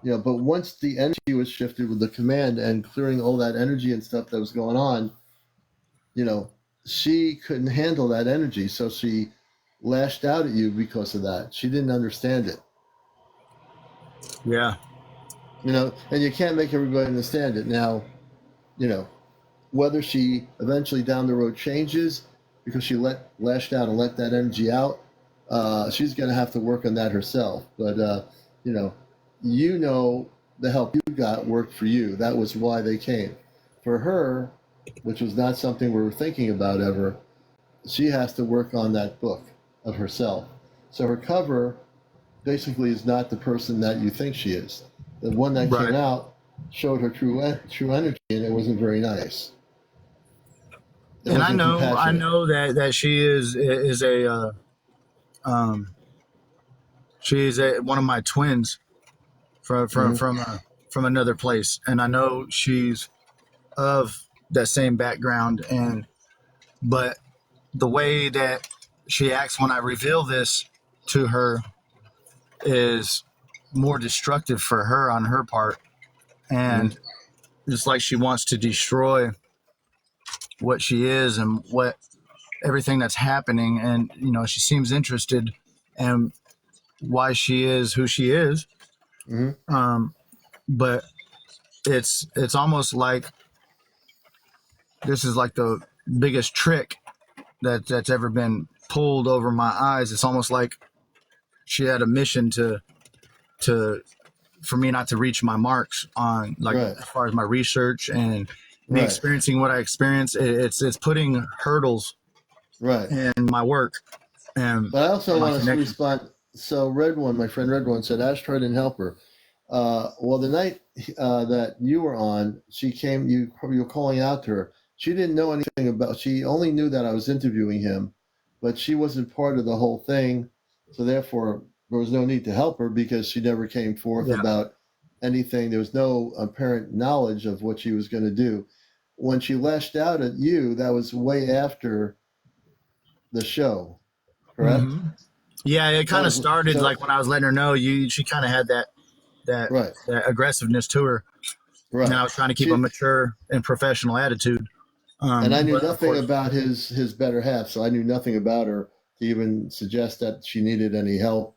but once the energy was shifted with the command and clearing all that energy and stuff that was going on, you know, she couldn't handle that energy. So she lashed out at you because of that. She didn't understand it, Yeah. and you can't make everybody understand it. Now, you know, whether she eventually down the road changes because she lashed out and let that energy out, she's going to have to work on that herself. But you know, the help you got worked for you. That was why they came. For her, which was not something we were thinking about ever, she has to work on that book of herself. So her cover basically is not the person that you think she is. The one that came Right. out showed her true energy, and it wasn't very nice. It And I wasn't know compassionate. that she is a she's one of my twins from from Mm-hmm. from uh, from another place, and I know she's of that same background, and but the way that she acts when I reveal this to her is more destructive for her on her part, Mm-hmm. and it's like she wants to destroy what she is and what everything that's happening, and she seems interested in why she is who she is. Mm-hmm. But it's almost like this is like the biggest trick that's ever been pulled over my eyes. It's almost like she had a mission to for me not to reach my marks on, like, Right. as far as my research and me Right. experiencing what I experienced. It's putting hurdles Right. in my work and But I also my want to connection. respond. So my friend Red One said Ash tried didn't help her. Well, the night that you were on, she came. You were calling out to her. She didn't know anything about. She only knew that I was interviewing him, but she wasn't part of the whole thing. So therefore, there was no need to help her because she never came forth Yeah. about anything. There was no apparent knowledge of what she was going to do. When she lashed out at you, that was way after the show, correct? Mm-hmm. Yeah, it That kind of was started so. like when I was letting her know. She kind of had that Right. that aggressiveness to her, and Right. I was trying to keep a She mature and professional attitude. and I knew But of nothing course, about his better half, so I knew nothing about her to even suggest that she needed any help.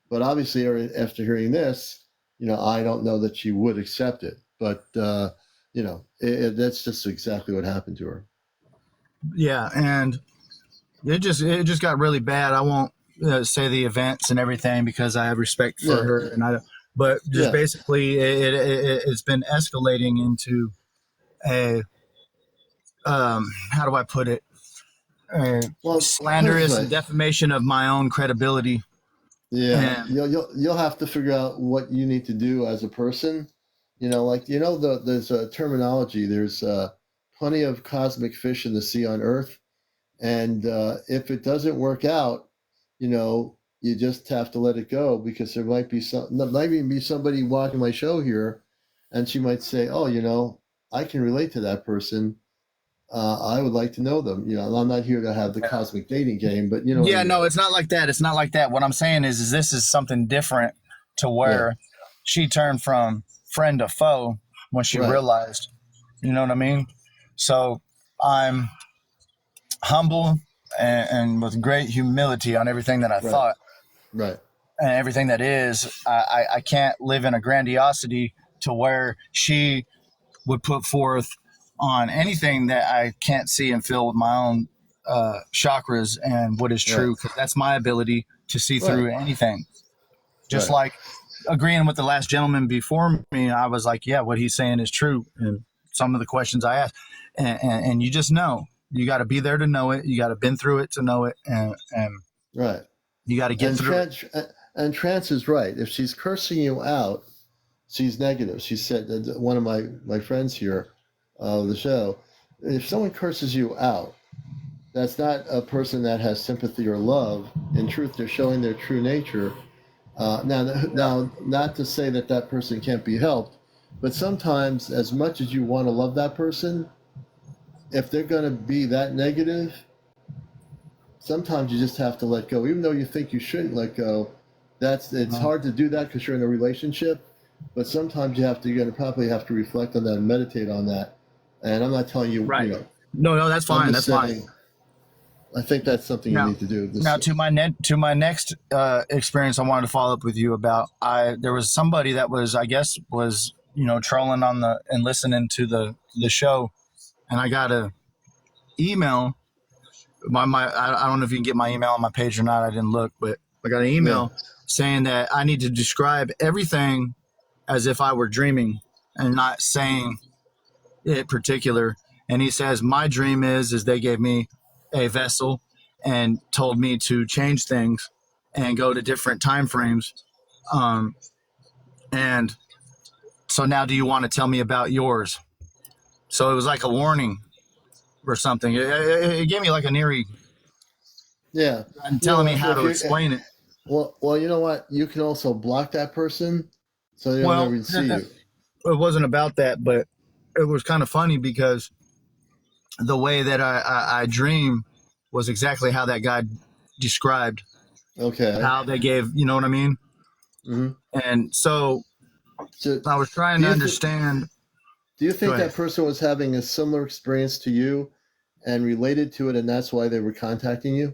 But obviously, after hearing this, I don't know that she would accept it. But that's just exactly what happened to her. yeah, and it just got really bad. I won't say the events and everything because I have respect for Yeah, her, and I. But just yeah. basically, it's been escalating into a how do I put it? A Well, put it this slanderous and way. defamation of my own credibility. Yeah, And you'll have to figure out what you need to do as a person. There's a terminology. There's plenty of cosmic fish in the sea on Earth, and if it doesn't work out, you just have to let it go, because there might even be somebody watching my show here, and she might say, "Oh, I can relate to that person. I would like to know them." I'm not here to have the cosmic dating game, but Yeah, no, it's not like that. It's not like that. What I'm saying is this is something different, to where she turned from friend to foe when she realized, you know what I mean? So I'm humble and with great humility on everything that I thought. Right. And everything that is. I can't live in a grandiosity to where she would put forth on anything that I can't see and feel with my own chakras and what is true, because that's my ability to see through anything. Just like agreeing with the last gentleman before me, I was like, yeah, what he's saying is true. And some of the questions I asked, and you just know, you got to be there to know it. You got to been through it to know it. And you got to get through it. And Trance is right. If she's cursing you out, she's negative. She said, one of my friends here, the show, if someone curses you out, that's not a person that has sympathy or love. In truth, they're showing their true nature. Now, not to say that person can't be helped, but sometimes, as much as you want to love that person, if they're going to be that negative, sometimes you just have to let go, even though you think you shouldn't let go. It's hard to do that because you're in a relationship, but sometimes you're going to probably have to reflect on that and meditate on that. And I'm not telling you, No, that's fine. That's fine. I think that's something you need to do. To my next experience, I wanted to follow up with you about. There was somebody that was trolling on and listening to the show, and I got a email. I don't know if you can get my email on my page or not. I didn't look, but I got an email saying that I need to describe everything as if I were dreaming and not saying it particular. And he says, my dream is they gave me a vessel and told me to change things and go to different time frames. And so now, do you want to tell me about yours? So it was like a warning or something. It gave me like an eerie. Yeah. And telling me how to explain it. Well, you know what? You can also block that person so they don't ever see you. It wasn't about that, but it was kind of funny because the way that I dream was exactly how that guy described. Okay. How they gave, you know what I mean? Mm-hmm. And so I was trying to understand. Do you think that person was having a similar experience to you and related to it, and that's why they were contacting you?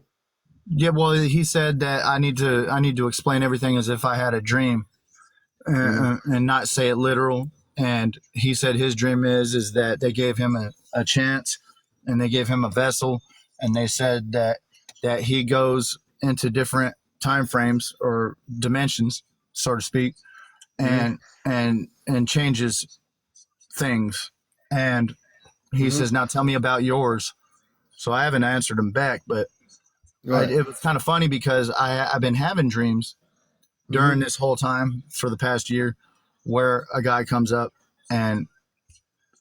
Yeah, well, he said that I need to explain everything as if I had a dream, and not say it literal. And he said his dream is that they gave him a chance, and they gave him a vessel, and they said that he goes into different time frames or dimensions, so to speak, and changes things. And he says, now tell me about yours. So I haven't answered him back, but it was kind of funny because I've been having dreams during this whole time for the past year where a guy comes up and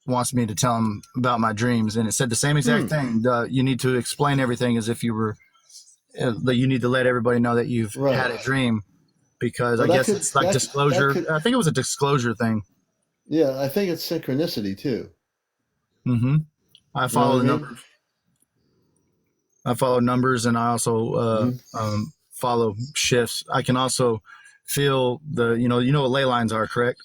wants me to tell him about my dreams. And it said the same exact thing. You need to explain everything as if you were, you need to let everybody know that you've had a dream, because I guess it's like disclosure. I think it was a disclosure thing. Yeah, I think it's synchronicity too. Mm-hmm. I follow the numbers. I follow numbers, and I also follow shifts. I can also feel you know what ley lines are, correct?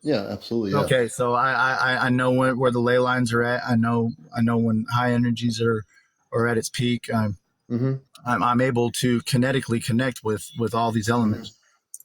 Yeah, absolutely. Yeah. Okay, so I know where the ley lines are at. I know when high energies are at its peak. I'm able to kinetically connect with all these elements.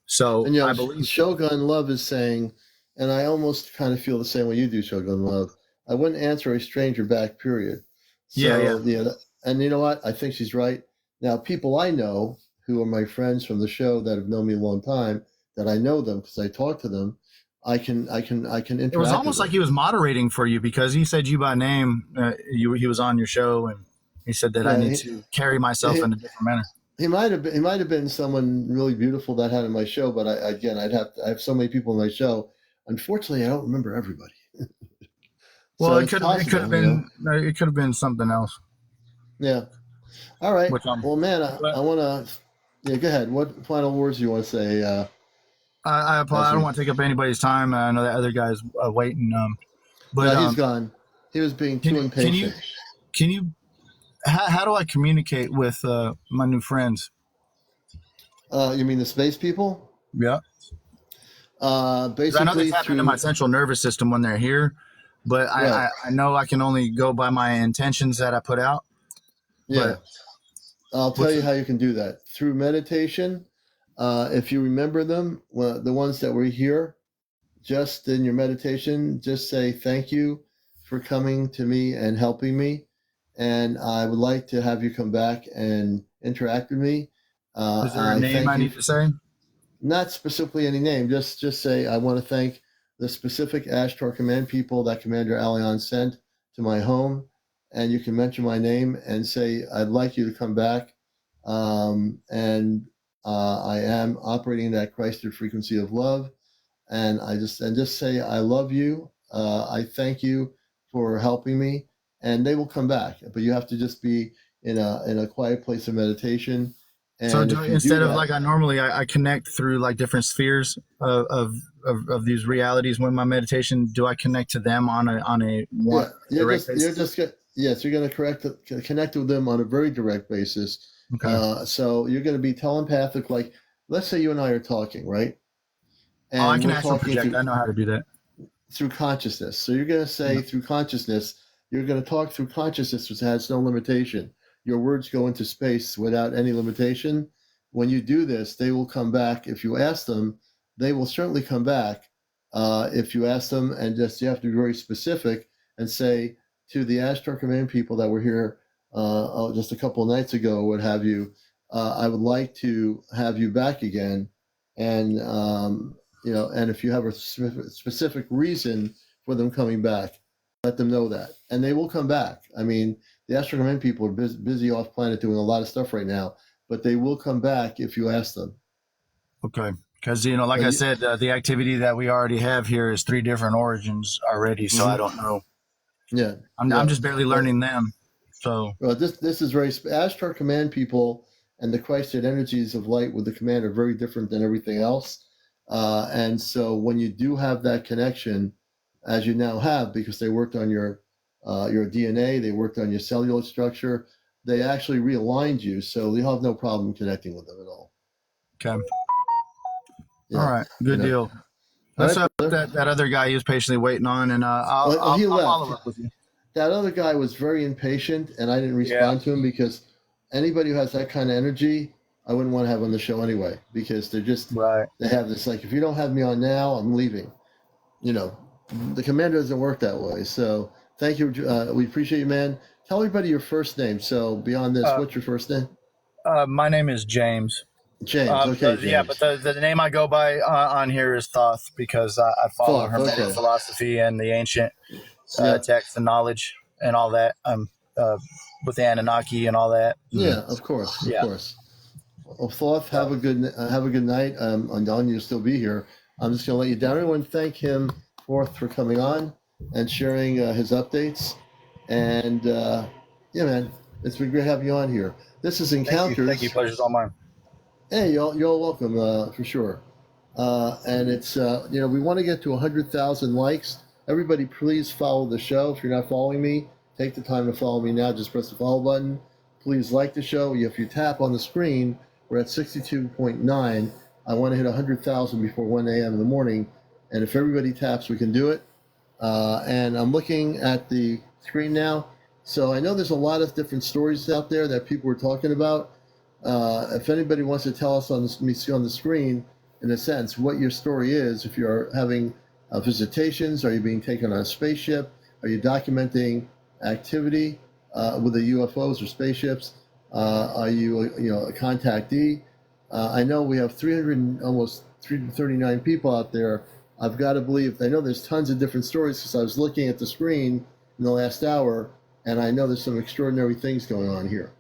So and I believe Shogun Love is saying, and I almost kind of feel the same way you do, Shogun Love. I wouldn't answer a stranger back, period. So, yeah. And you know what? I think she's right. Now, people I know who are my friends from the show that have known me a long time, that I know them because I talk to them, I can interact. It was almost like he was moderating for you, because he said you by name. He was on your show, and he said that I need to carry myself in a different manner. He might have been someone really beautiful that had in my show, but I have so many people in my show. Unfortunately, I don't remember everybody. Well, So it it's could possible, have been no, it could have been something else. Yeah. All right. Which Well, man, I but want to. Yeah, go ahead. What final words do you want to say? I don't want to take up anybody's time. I know that other guy's waiting. But No, he's gone. He was being can too you impatient. can you how do I communicate with my new friends? You mean the space people? Yeah. 'Cause I know they Basically tap into through. my central nervous system when they're here, but Right. I know I can only go by my intentions that I put out. Yeah. But I'll tell what's you it? how you can do that through meditation. If you remember them, well, the ones that were here, just in your meditation, just say thank you for coming to me and helping me, and I would like to have you come back and interact with me. Is there a I name thank I you. need to say? Not specifically any name, just say I want to thank the specific Ashtar Command people that CmdrAleon sent to my home, and you can mention my name and say I'd like you to come back, and I am operating that Christed frequency of love, and just say I love you, I thank you for helping me, and they will come back. But you have to just be in a quiet place of meditation, So and if you do instead of that. like I normally I connect through like different spheres of these realities when my meditation, do I connect to them on a Yeah, one direct basis? yes, you're going to connect with them on a very direct basis. Okay. So you're going to be telepathic. Like, let's say you and I are talking, right? Oh, I And can we're astral talking project. I know how to do that. through consciousness. So you're going to Yeah. say through consciousness. You're going to talk through consciousness, which has no limitation. Your words go into space without any limitation. When you do this, they will come back. If you ask them, they will certainly come back. If you ask them, and just you have to be very specific and say to the Ashtar Command people that were here just a couple of nights ago, or what have you, I would like to have you back again, and and if you have a specific reason for them coming back, let them know that, and they will come back. I mean, the Ashtar Command people are busy off planet doing a lot of stuff right now, but they will come back if you ask them. Okay. Because like But I said, the activity that we already have here is 3 different origins already. So I don't know. Yeah, I'm just barely learning them. So Well, this is very Ashtar Command people and the Christed energies of light with the command are very different than everything else. And so when you do have that connection, as you now have, because they worked on your DNA, they worked on your cellular structure, they actually realigned you, so you'll have no problem connecting with them at all. okay. Yeah. All right. Good deal. All Let's right, put brother. that other guy he was patiently waiting on, and He I'll left. follow up with you. That other guy was very impatient, and I didn't Yeah. respond to him because anybody who has that kind of energy, I wouldn't want to have on the show anyway, because Right. they have this, like, if you don't have me on now, I'm leaving. The commander doesn't work that way. So thank you. We appreciate you, man. Tell everybody your first name. So beyond this, what's your first name? My name is James. James. Okay, James. Yeah, but the name I go by on here is Thoth because I follow Thoth, Hermetic okay. philosophy and the ancient Yeah. text and knowledge and all that. With the Anunnaki and all that. Yeah, of course, Yeah. of course. Well, Thoth, have a good night. I'm Don. You'll still be here. I'm just going to let you down. Everyone, thank him for coming on and sharing his updates. And yeah, man, it's been great having you on here. This is Encounters. Thank you. Pleasure's all mine. Hey, you're all welcome for sure. And it's we want to get to 100,000 likes. Everybody, please follow the show. If you're not following me, take the time to follow me now. Just press the follow button. Please like the show. If you tap on the screen, we're at 62.9. I want to hit 100,000 before 1 a.m. in the morning. And if everybody taps, we can do it. And I'm looking at the screen now. So I know there's a lot of different stories out there that people were talking about. If anybody wants to tell us on the screen, in a sense, what your story is, if you're having visitations, are you being taken on a spaceship, are you documenting activity with the UFOs or spaceships, are you a contactee? I know we have almost 339 people out there. I've got to believe, I know there's tons of different stories because I was looking at the screen in the last hour, and I know there's some extraordinary things going on here.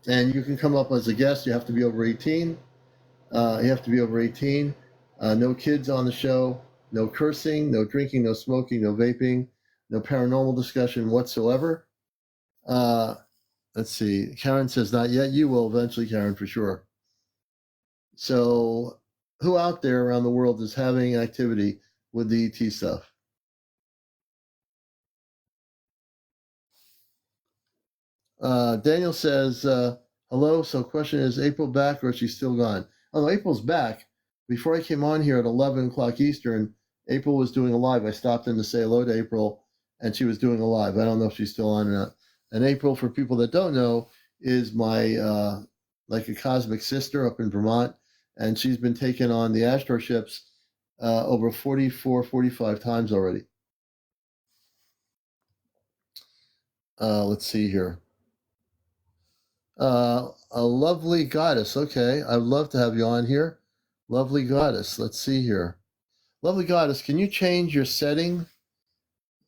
And you can come up as a guest. You have to be over 18. No kids on the show. No cursing, no drinking, no smoking, no vaping. No paranormal discussion whatsoever. Let's see. Karen says, not yet. You will eventually, Karen, for sure. So who out there around the world is having activity with the ET stuff? Daniel says, hello. So question is April back or is she still gone? Oh, no, April's back. Before I came on here at 11 o'clock Eastern, April was doing a live. I stopped in to say hello to April, and she was doing a live. I don't know if she's still on or not. And April, for people that don't know, is my like a cosmic sister up in Vermont, and she's been taking on the Astro ships over 44, 45 times already. Let's see here. A lovely goddess. Okay, I'd love to have you on here. Lovely goddess. Let's see here. Lovely goddess, can you change your setting?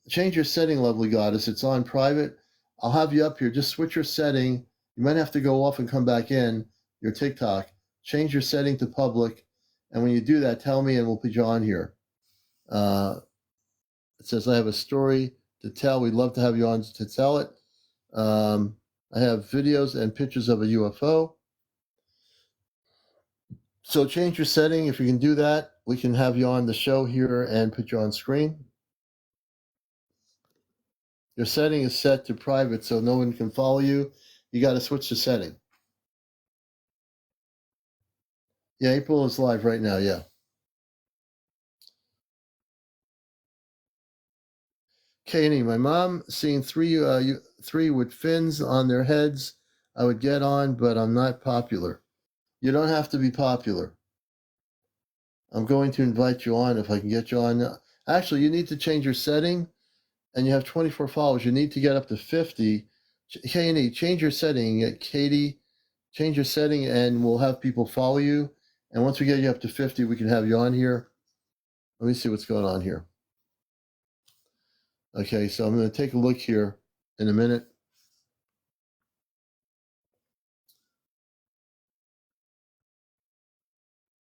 Change your setting, lovely goddess. It's on private. I'll have you up here. Just switch your setting. You might have to go off and come back in your TikTok. Change your setting to public. And when you do that, tell me and we'll put you on here. It says, I have a story to tell. We'd love to have you on to tell it. I have videos and pictures of a UFO. So change your setting. If you can do that, we can have you on the show here and put you on screen. Your setting is set to private, so no one can follow you. You got to switch the setting. Yeah, April is live right now, yeah. Katie, my mom seeing three with fins on their heads. I would get on, but I'm not popular. You don't have to be popular. I'm going to invite you on if I can get you on. Actually, you need to change your setting, and you have 24 followers. You need to get up to 50. Katie, change your setting. Katie, change your setting, and we'll have people follow you. And once we get you up to 50, we can have you on here. Let me see what's going on here. Okay, so I'm going to take a look here in a minute.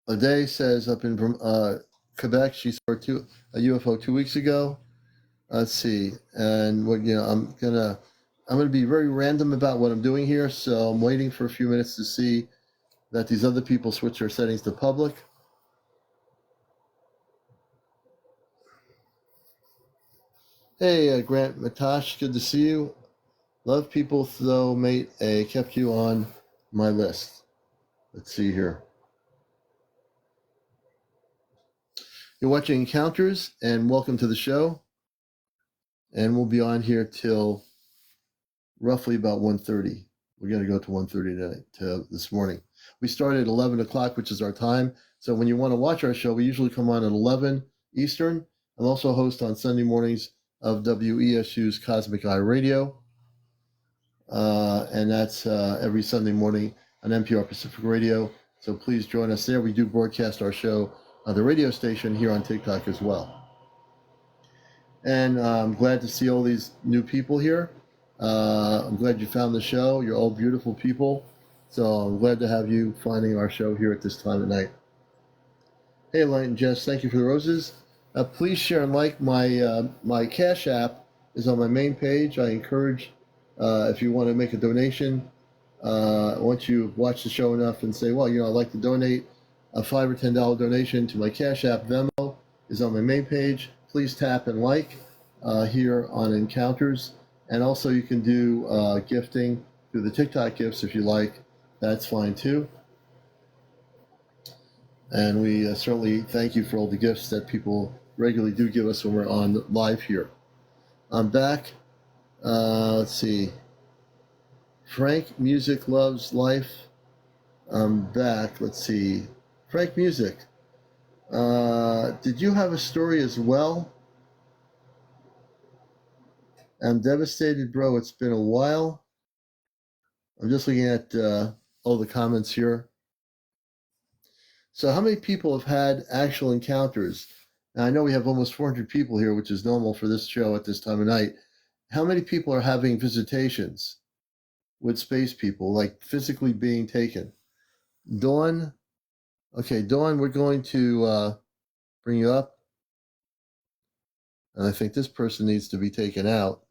Ade says up in Quebec, she saw a UFO 2 weeks ago. Let's see, and what I'm gonna be very random about what I'm doing here. So I'm waiting for a few minutes to see that these other people switch their settings to public. Hey, Grant Matash, good to see you. Love people, though, mate. I kept you on my list. Let's see here. You're watching Encounters, and welcome to the show. And we'll be on here till roughly about 1:30. We're going to go to 1:30 tonight, to this morning. We started at 11 o'clock, which is our time. So when you want to watch our show, we usually come on at 11 Eastern. I'm also a host on Sunday mornings of WESU's Cosmic Eye Radio. And that's every Sunday morning on NPR Pacific Radio. So please join us there. We do broadcast our show on the radio station here on TikTok as well. And I'm glad to see all these new people here. I'm glad you found the show. You're all beautiful people. So I'm glad to have you finding our show here at this time of night. Hey, Light and Jess, thank you for the roses. Please share and like my Cash App is on my main page. I encourage, if you want to make a donation, once you watch the show enough and say, well, I'd like to donate, a $5 or $10 donation to my Cash App. Venmo is on my main page. Please tap and like here on Encounters. And also you can do gifting through the TikTok gifts if you like. That's fine too. And we certainly thank you for all the gifts that people regularly do give us when we're on live here. I'm back. Let's see. Frank Music Loves Life. I'm back. Let's see. Frank Music. Did you have a story as well? I'm devastated, bro. It's been a while. I'm just looking at all the comments here. So how many people have had actual encounters? Now, I know we have almost 400 people here, which is normal for this show at this time of night. How many people are having visitations with space people, like physically being taken? Dawn? Okay, Dawn, we're going to bring you up. And I think this person needs to be taken out.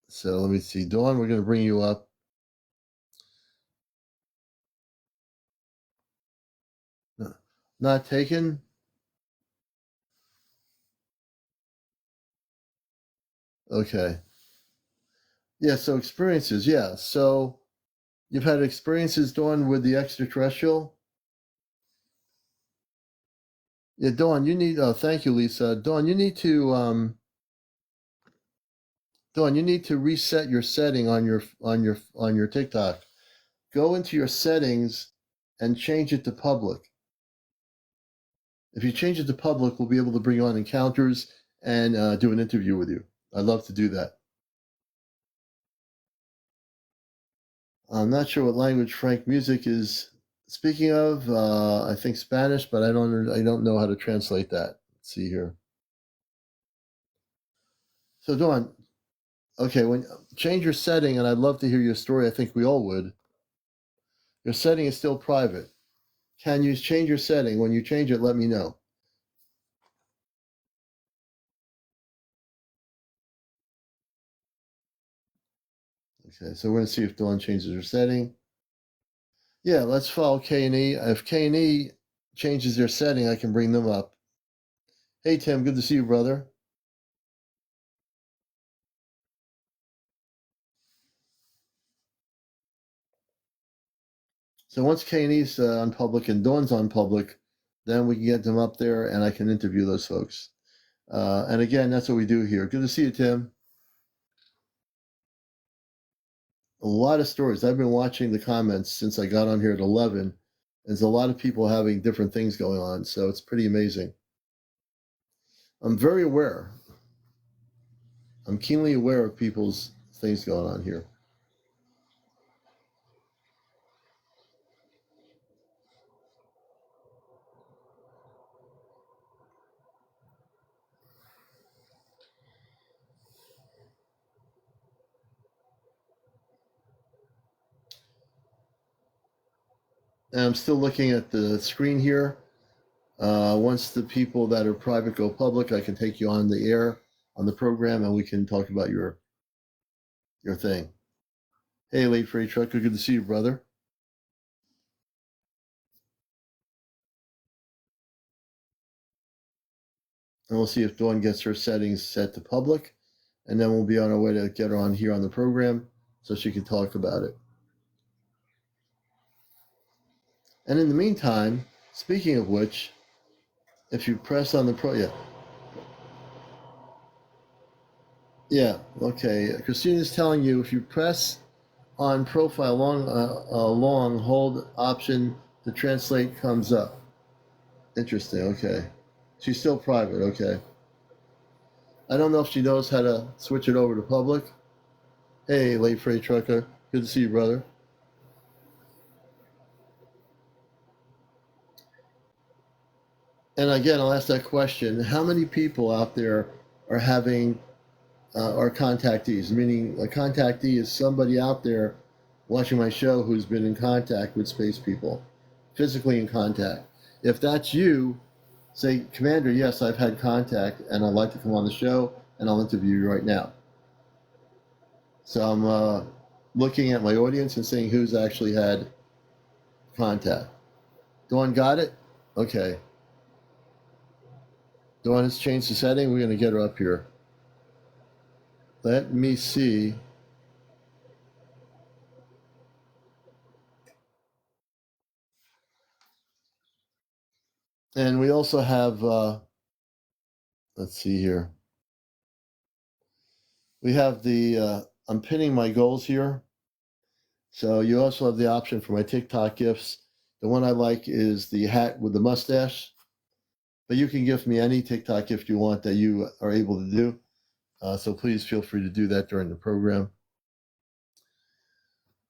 So let me see. Dawn, we're going to bring you up. No, not taken. Okay. Yeah, so experiences. Yeah. So you've had experiences, Dawn, with the extraterrestrial? Yeah, Dawn, you need, oh, thank you, Lisa. Dawn, you need to reset your setting on your TikTok. Go into your settings and change it to public. If you change it to public, we'll be able to bring you on encounters and do an interview with you. I'd love to do that. I'm not sure what language Frank Music is speaking of. I think Spanish, but I don't know how to translate that. Let's see here. So Dawn, okay, when change your setting, and I'd love to hear your story. I think we all would. Your setting is still private. Can you change your setting? When you change it, let me know. Okay, so we're going to see if Dawn changes her setting. Yeah, let's follow K&E. If K&E changes their setting, I can bring them up. Hey, Tim, good to see you, brother. So once K&E's on public and Dawn's on public, then we can get them up there and I can interview those folks. And again, that's what we do here. Good to see you, Tim. A lot of stories. I've been watching the comments since I got on here at 11. There's a lot of people having different things going on, so it's pretty amazing. I'm very aware. I'm keenly aware of people's things going on here. And I'm still looking at the screen here. Once the people that are private go public, I can take you on the air on the program and we can talk about your thing. Hey, late freight trucker, good to see you, brother. And we'll see if Dawn gets her settings set to public, and then we'll be on our way to get her on here on the program so she can talk about it. And in the meantime, speaking of which, if you press on the yeah, okay. Christina's telling you if you press on profile long hold option, the translate comes up. Interesting. Okay, she's still private. Okay, I don't know if she knows how to switch it over to public. Hey, late freight trucker, good to see you, brother. And again, I'll ask that question: how many people out there are having are contactees? Meaning, a contactee is somebody out there watching my show who's been in contact with space people, physically in contact. If that's you, say, Commander, yes, I've had contact, and I'd like to come on the show, and I'll interview you right now. So I'm looking at my audience and seeing who's actually had contact. Dawn got it? Okay. Dawn has changed the setting. We're going to get her up here. Let me see. And we also have, let's see here. We have the, I'm pinning my goals here. So you also have the option for my TikTok gifts. The one I like is the hat with the mustache. But you can gift me any TikTok gift you want that you are able to do. So please feel free to do that during the program.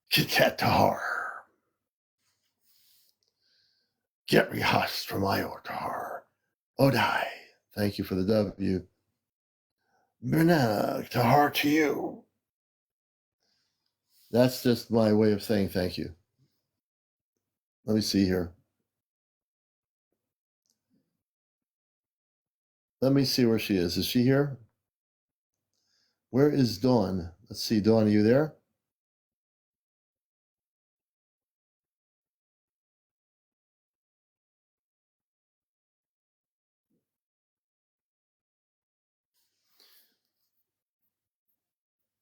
Kit Kat Tahar. Get rehashed from Io Tahar. Odai. Thank you for the W. Banana Tahar to you. That's just my way of saying thank you. Let me see here. Let me see where she is. Is she here? Where is Dawn? Let's see. Dawn, are you there?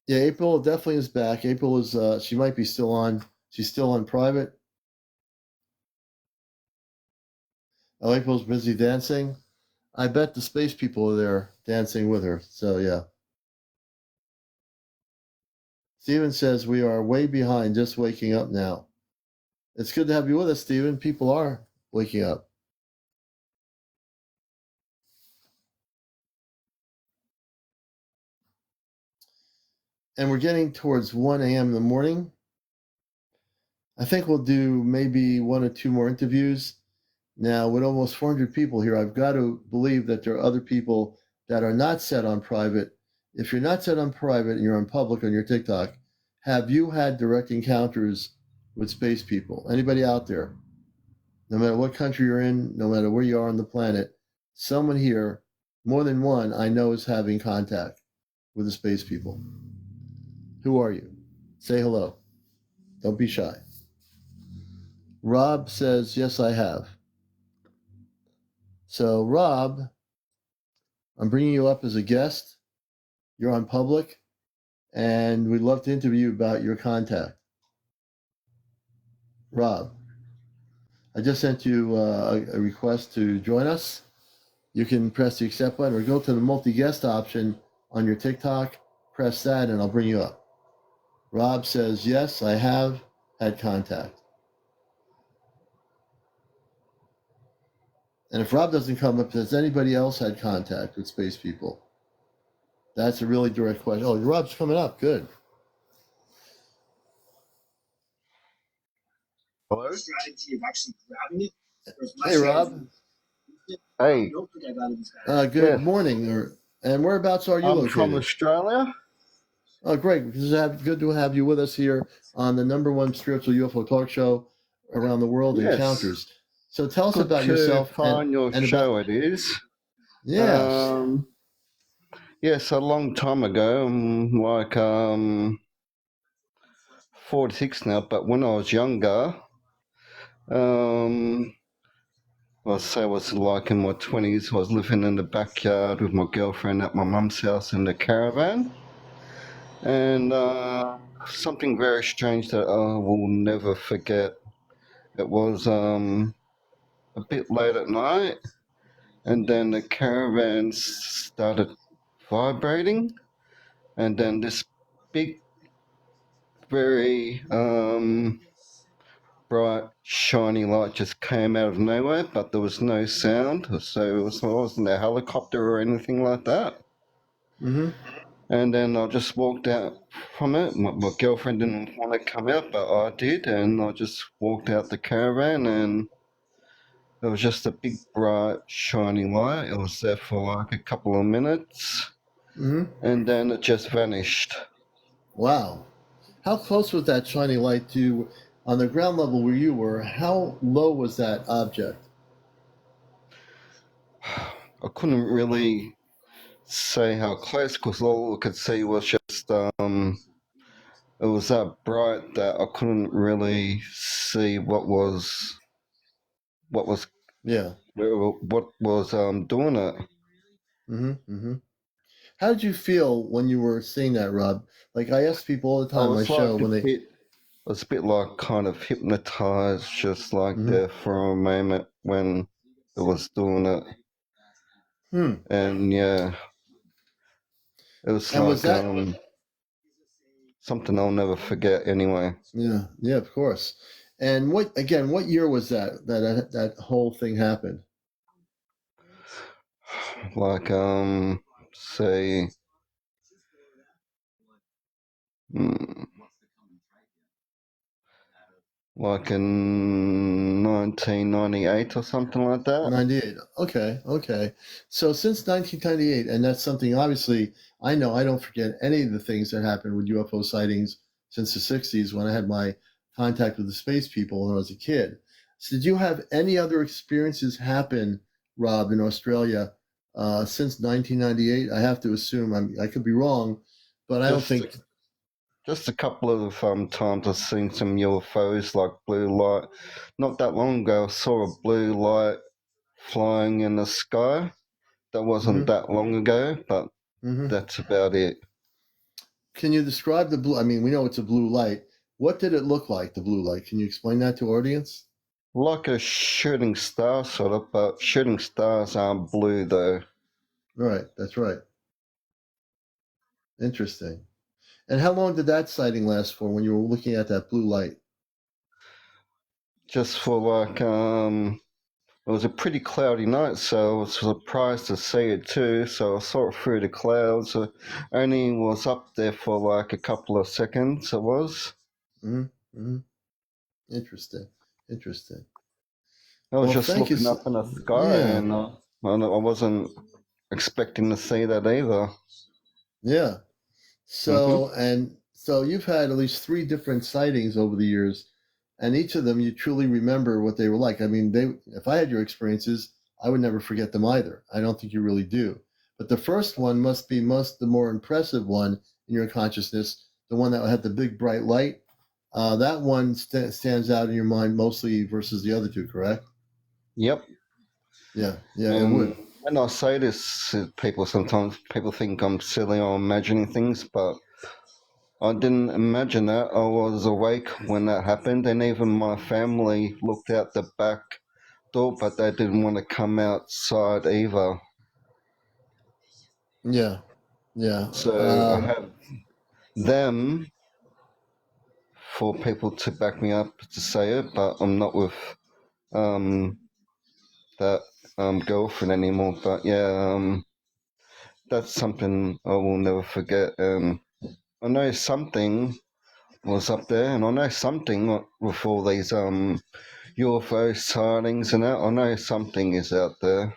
Yeah, April definitely is back. April is, she might be still on. She's still on private. Oh, April's busy dancing. I bet the space people are there dancing with her. So, yeah. Steven says we are way behind, just waking up now. It's good to have you with us, Steven. People are waking up. And we're getting towards 1 a.m. in the morning. I think we'll do maybe 1 or 2 more interviews. Now, with almost 400 people here, I've got to believe that there are other people that are not set on private. If you're not set on private and you're on public on your TikTok, have you had direct encounters with space people? Anybody out there? No matter what country you're in, no matter where you are on the planet, someone here, more than one, I know is having contact with the space people. Who are you? Say hello. Don't be shy. Rob says, yes, I have. So, Rob, I'm bringing you up as a guest. You're on public, and we'd love to interview you about your contact. Rob, I just sent you a request to join us. You can press the accept button or go to the multi-guest option on your TikTok. Press that, and I'll bring you up. Rob says, yes, I have had contact. And if Rob doesn't come up, has anybody else had contact with space people? That's a really direct question. Oh, Rob's coming up. Good. Hello? Strategy of actually grabbing it. Hey, Rob. Hey. Good morning. And whereabouts are you I'm located? from Australia. Oh, great. Good to have you with us here on the #1 spiritual UFO talk show around the world, Yes. Encounters. So tell us Good about to yourself. find your and show, about, it is. yes. Yes, a long time ago, like 46 now, but when I was younger, I'll say it was like in my 20s, I was living in the backyard with my girlfriend at my mum's house in the caravan. And something very strange that I will never forget. It was a bit late at night, and then the caravan started vibrating, and then this big, very bright, shiny light just came out of nowhere, but there was no sound, so it wasn't a helicopter or anything like that. Mm-hmm. And then I just walked out from it. My girlfriend didn't want to come out, but I did, and I just walked out the caravan, and it was just a big, bright, shiny light. It was there for like a couple of minutes, and then it just vanished. Wow. How close was that shiny light to, on the ground level where you were, how low was that object? I couldn't really say how close, because all I could see was just, it was that bright that I couldn't really see what was Yeah. what was doing it. How did you feel when you were seeing that, Rob? Like I ask people all the time on my show when they... It was a bit like kind of hypnotized, just like there for a moment when it was doing it. And yeah, it was And like was that... something I'll never forget anyway. Yeah, of course. And what year was that whole thing happened? Like say like in 1998 or something like that. 98. Okay. So since 1998, and that's something obviously I know I don't forget any of the things that happened with UFO sightings since the 60s when I had my contact with the space people when I was a kid. So did you have any other experiences happen, Rob, in Australia since 1998. I have to assume, I could be wrong, but I don't think. Just a couple of times I've seen some UFOs, like blue light. Not that long ago, I saw a blue light flying in the sky. That wasn't that long ago, but that's about it. Can you describe the blue? I mean, we know it's a blue light. What did it look like, the blue light? Can you explain that to our audience? Like a shooting star, sort of, but shooting stars aren't blue, though. Right, that's right. Interesting. And how long did that sighting last for when you were looking at that blue light? Just for like, it was a pretty cloudy night, so I was surprised to see it too. So I saw it through the clouds. It only was up there for like a couple of seconds, it was. Interesting. I was just looking up in the sky, and I wasn't expecting to see that either. Yeah. So, so you've had at least 3 different sightings over the years, and each of them you truly remember what they were like. I mean, if I had your experiences, I would never forget them either. I don't think you really do. But the first one must be the more impressive one in your consciousness, the one that had the big bright light. That one stands out in your mind mostly versus the other 2, correct? Yep. Yeah, it would. When I say this, sometimes people think I'm silly or imagining things, but I didn't imagine that. I was awake when that happened, and even my family looked out the back door, but they didn't want to come outside either. Yeah. So I have them for people to back me up to say it, but I'm not with that girlfriend anymore. But yeah, that's something I will never forget. I know something was up there, and I know something with all these UFO sightings and that. I know something is out there.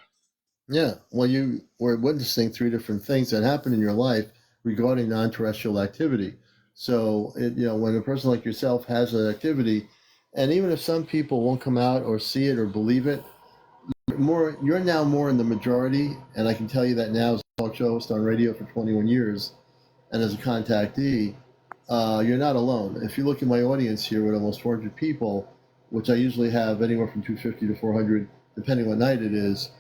Yeah, well, you were witnessing 3 different things that happened in your life regarding non-terrestrial activity. So, when a person like yourself has an activity, and even if some people won't come out or see it or believe it, you're now more in the majority. And I can tell you that now as a talk show host on radio for 21 years, and as a contactee, you're not alone. If you look at my audience here with almost 400 people, which I usually have anywhere from 250 to 400, depending what night it is,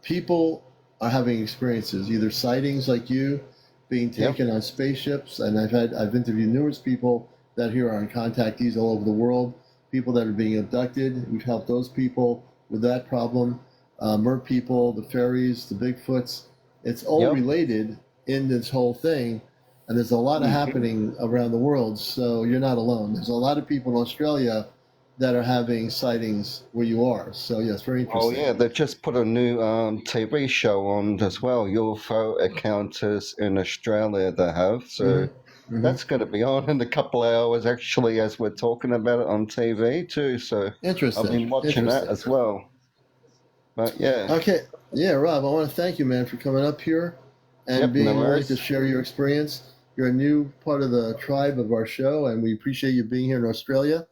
people are having experiences, either sightings like you, being taken on spaceships, and I've interviewed numerous people that here are on contactees all over the world, people that are being abducted. We've helped those people with that problem. Mer people, the fairies, the Bigfoots. It's all related in this whole thing, and there's a lot of happening around the world, so you're not alone. There's a lot of people in Australia that are having sightings where you are. So yes, very interesting. Oh yeah, they just put a new TV show on as well, UFO Encounters in Australia they have. So that's going to be on in a couple of hours actually as we're talking about it on TV too. So interesting. I've been watching that as well. But yeah. Okay. Yeah, Rob, I want to thank you, man, for coming up here and being willing to share your experience. You're a new part of the tribe of our show, and we appreciate you being here in Australia.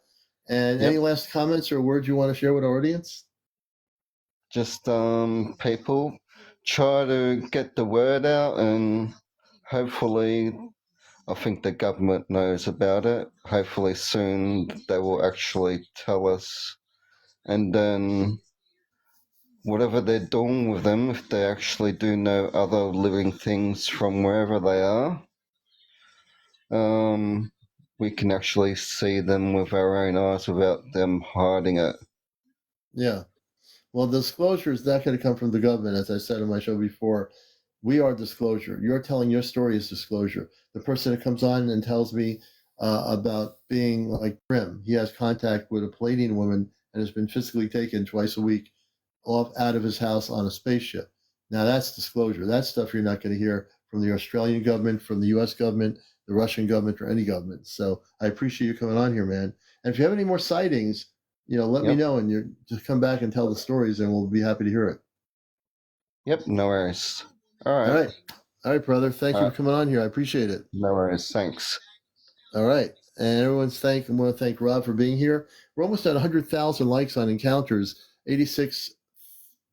And any last comments or words you want to share with our audience? Just people try to get the word out, and hopefully, I think the government knows about it. Hopefully soon they will actually tell us, and then whatever they're doing with them, if they actually do know other living things from wherever they are, we can actually see them with our own eyes without them hiding it. Yeah. Well, disclosure is not going to come from the government, as I said in my show before. We are disclosure. You're telling your story is disclosure. The person that comes on and tells me about being like Brimm, he has contact with a Pleiadian woman and has been physically taken twice a week out of his house on a spaceship. Now that's disclosure. That's stuff you're not going to hear from the Australian government, from the U.S. government, the Russian government, or any government. So I appreciate you coming on here, man. And if you have any more sightings, let me know, and you just come back and tell the stories, and we'll be happy to hear it. Yep, no worries. All right. All right, brother. Thank you for coming on here. I appreciate it. No worries. Thanks. All right. And I want to thank Rob for being here. We're almost at 100,000 likes on Encounters, 86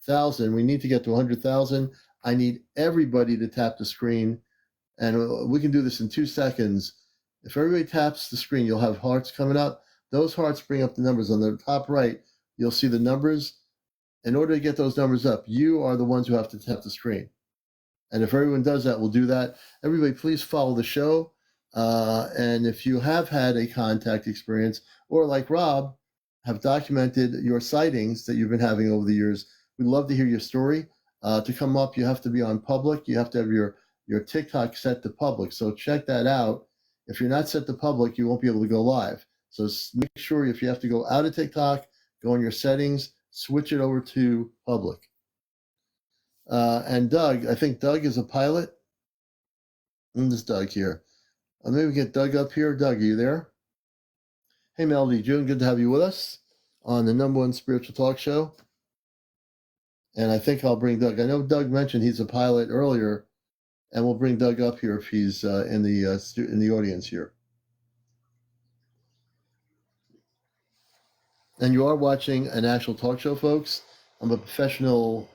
100,000. We need to get to 100,000. I need everybody to tap the screen, and we can do this in 2 seconds. If everybody taps the screen, you'll have hearts coming up. Those hearts bring up the numbers. On the top right, you'll see the numbers. In order to get those numbers up, you are the ones who have to tap the screen. And if everyone does that, we'll do that. Everybody, please follow the show. And if you have had a contact experience, or like Rob, have documented your sightings that you've been having over the years, we'd love to hear your story. To come up, you have to be on public. You have to have your TikTok set to public. So check that out. If you're not set to public, you won't be able to go live. So make sure if you have to go out of TikTok, go in your settings, switch it over to public. And Doug, I think Doug is a pilot. And this Doug here. Maybe we get Doug up here. Doug, are you there? Hey, Melody June, good to have you with us on the #1 spiritual talk show. And I think I'll bring Doug. I know Doug mentioned he's a pilot earlier, and we'll bring Doug up here if he's in the audience here. And you are watching an actual talk show, folks. I'm a professional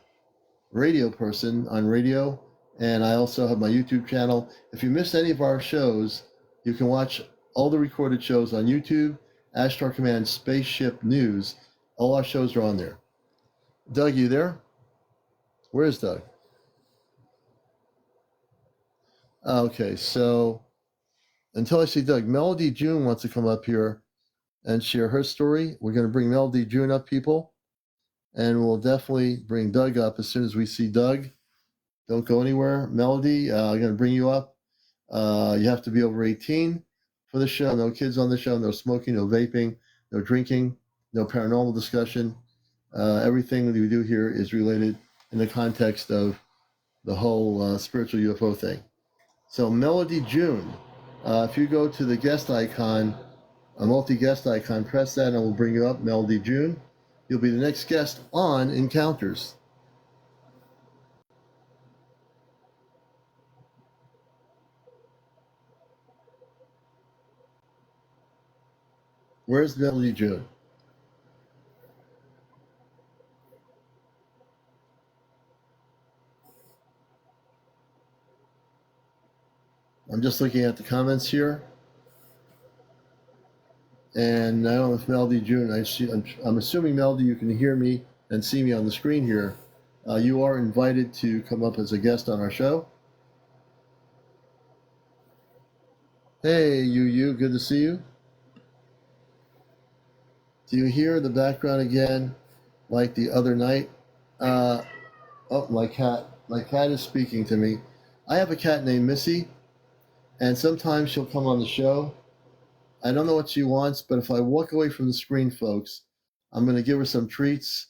radio person on radio, and I also have my YouTube channel. If you missed any of our shows, you can watch all the recorded shows on YouTube, Ashtar Command Spaceship News. All our shows are on there. Doug, you there? Where is Doug? Okay, so until I see Doug, Melody June wants to come up here and share her story. We're going to bring Melody June up, people, and we'll definitely bring Doug up as soon as we see Doug. Don't go anywhere. Melody, I'm going to bring you up. You have to be over 18 for the show. No kids on the show, no smoking, no vaping, no drinking, no paranormal discussion. Everything that we do here is related in the context of the whole spiritual UFO thing. So Melody June, if you go to the guest icon, a multi-guest icon, press that and we'll bring you up, Melody June. You'll be the next guest on Encounters. Where's Melody June? I'm just looking at the comments here. And I don't know if Melody June, I'm assuming, Melody, you can hear me and see me on the screen here. You are invited to come up as a guest on our show. Hey, you, good to see you. Do you hear the background again, like the other night? Oh, my cat is speaking to me. I have a cat named Missy, and sometimes she'll come on the show. I don't know what she wants, but if I walk away from the screen, folks, I'm going to give her some treats.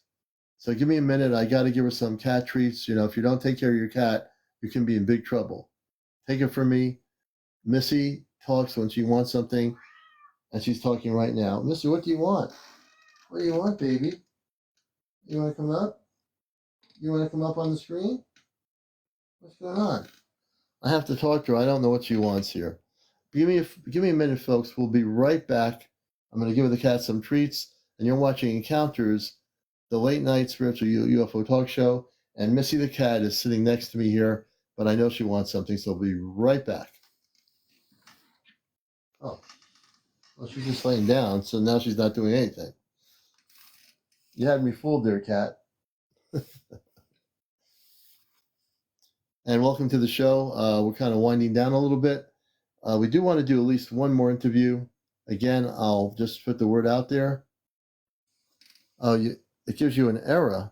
So give me a minute. I got to give her some cat treats. You know, if you don't take care of your cat, you can be in big trouble. Take it from me. Missy talks when she wants something, and she's talking right now. Missy, what do you want? What do you want, baby? You want to come up? You want to come up on the screen? What's going on? I have to talk to her. I don't know what she wants here. Give me a minute, folks. We'll be right back. I'm going to give the cat some treats, and you're watching Encounters, the late night spiritual UFO talk show. And Missy the cat is sitting next to me here, but I know she wants something, so we'll be right back. Oh, well, she's just laying down, so now she's not doing anything. You had me fooled there, cat. And welcome to the show. We're kind of winding down a little bit. We do want to do at least one more interview. Again, I'll just put the word out there. It gives you an error.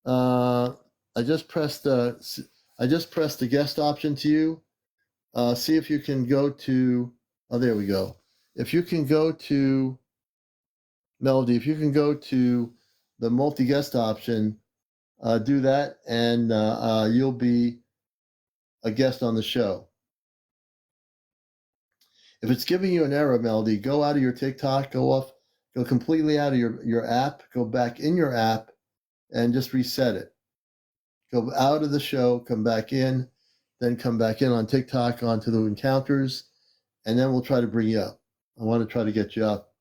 I just pressed the guest option to you. See if you can go to. Oh, there we go. If you can go to Melody, if you can go to the multi-guest option, do that, and you'll be a guest on the show. If it's giving you an error, Melody, go out of your TikTok, go completely out of your app, go back in your app, and just reset it. Go out of the show, come back in, then come back in on TikTok onto the Encounters, and then we'll try to bring you up. I want to try to get you up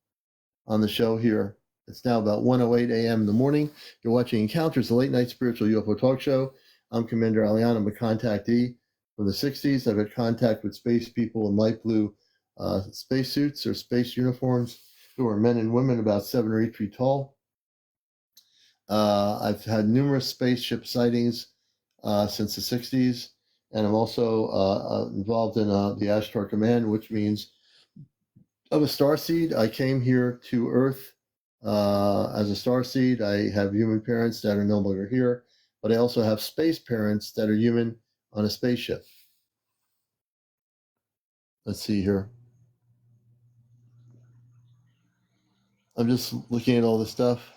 on the show here It's now about 1:08 a.m. in the morning. You're watching Encounters, the late night spiritual UFO talk show. I'm CmdrAleon. I'm a contactee from the 60s. I've had contact with space people in light blue spacesuits or space uniforms who are men and women about 7 or 8 feet tall. I've had numerous spaceship sightings since the 60s, and I'm also involved in the Ashtar Command, which means I'm a starseed. I came here to Earth as a starseed. I have human parents that are no longer here, but I also have space parents that are human on a spaceship. Let's see here. I'm just looking at all this stuff.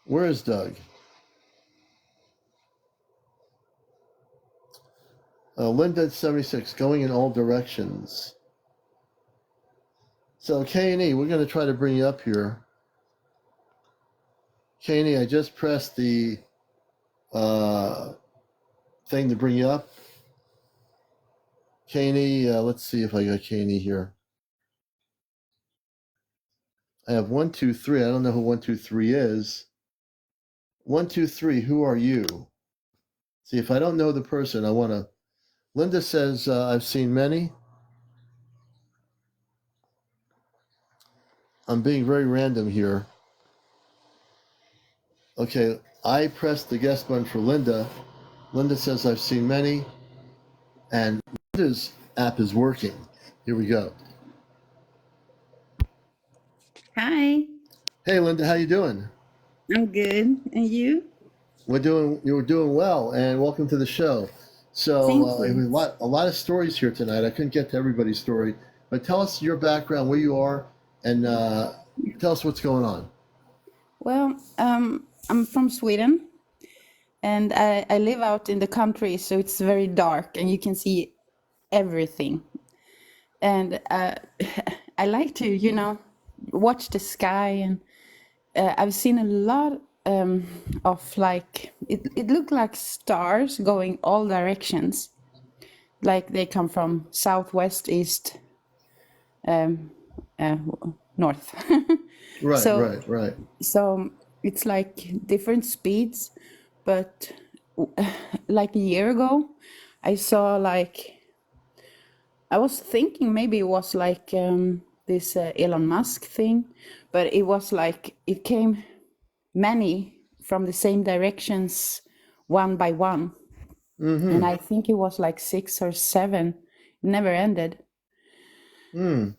Where is Doug? Linda 76, going in all directions. So K&E, we're going to try to bring you up here. K&E, I just pressed the thing to bring you up. K&E, let's see if I got K&E here. I have 1, 2, 3. I don't know who 1, 2, 3 is. 1, 2, 3, who are you? See, if I don't know the person, I want to... Linda says, I've seen many. I'm being very random here. Okay, I pressed the guest button for Linda. Linda says, I've seen many. And Linda's app is working. Here we go. Hi, Hey, Linda, how you doing? I'm good. And you? You're doing well, and welcome to the show. So Thank it was you. a lot of stories here tonight. I couldn't get to everybody's story, but tell us your background, where you are, and tell us what's going on. Well, I'm from Sweden, and I live out in the country, so it's very dark, and you can see everything. And I like to, watch the sky, and I've seen a lot of like it looked like stars going all directions, like they come from southwest, east, north. So Right. so it's like different speeds, but like a year ago I saw like I was thinking maybe it was like this Elon Musk thing, but it was like it came many from the same directions, one by one. And I think it was like 6 or 7. It never ended. And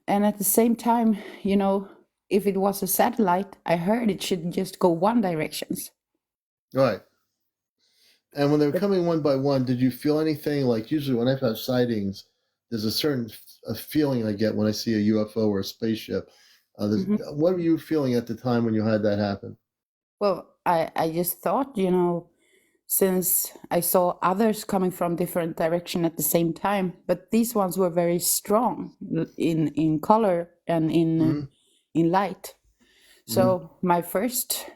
at the same time, if it was a satellite, I heard it should just go one directions. Right. And when they're But coming one by one, did you feel anything? Like usually when I've had sightings, there's a certain feeling I get when I see a UFO or a spaceship. What were you feeling at the time when you had that happen? well, I just thought, since I saw others coming from different direction at the same time, but these ones were very strong in color and in light. So my first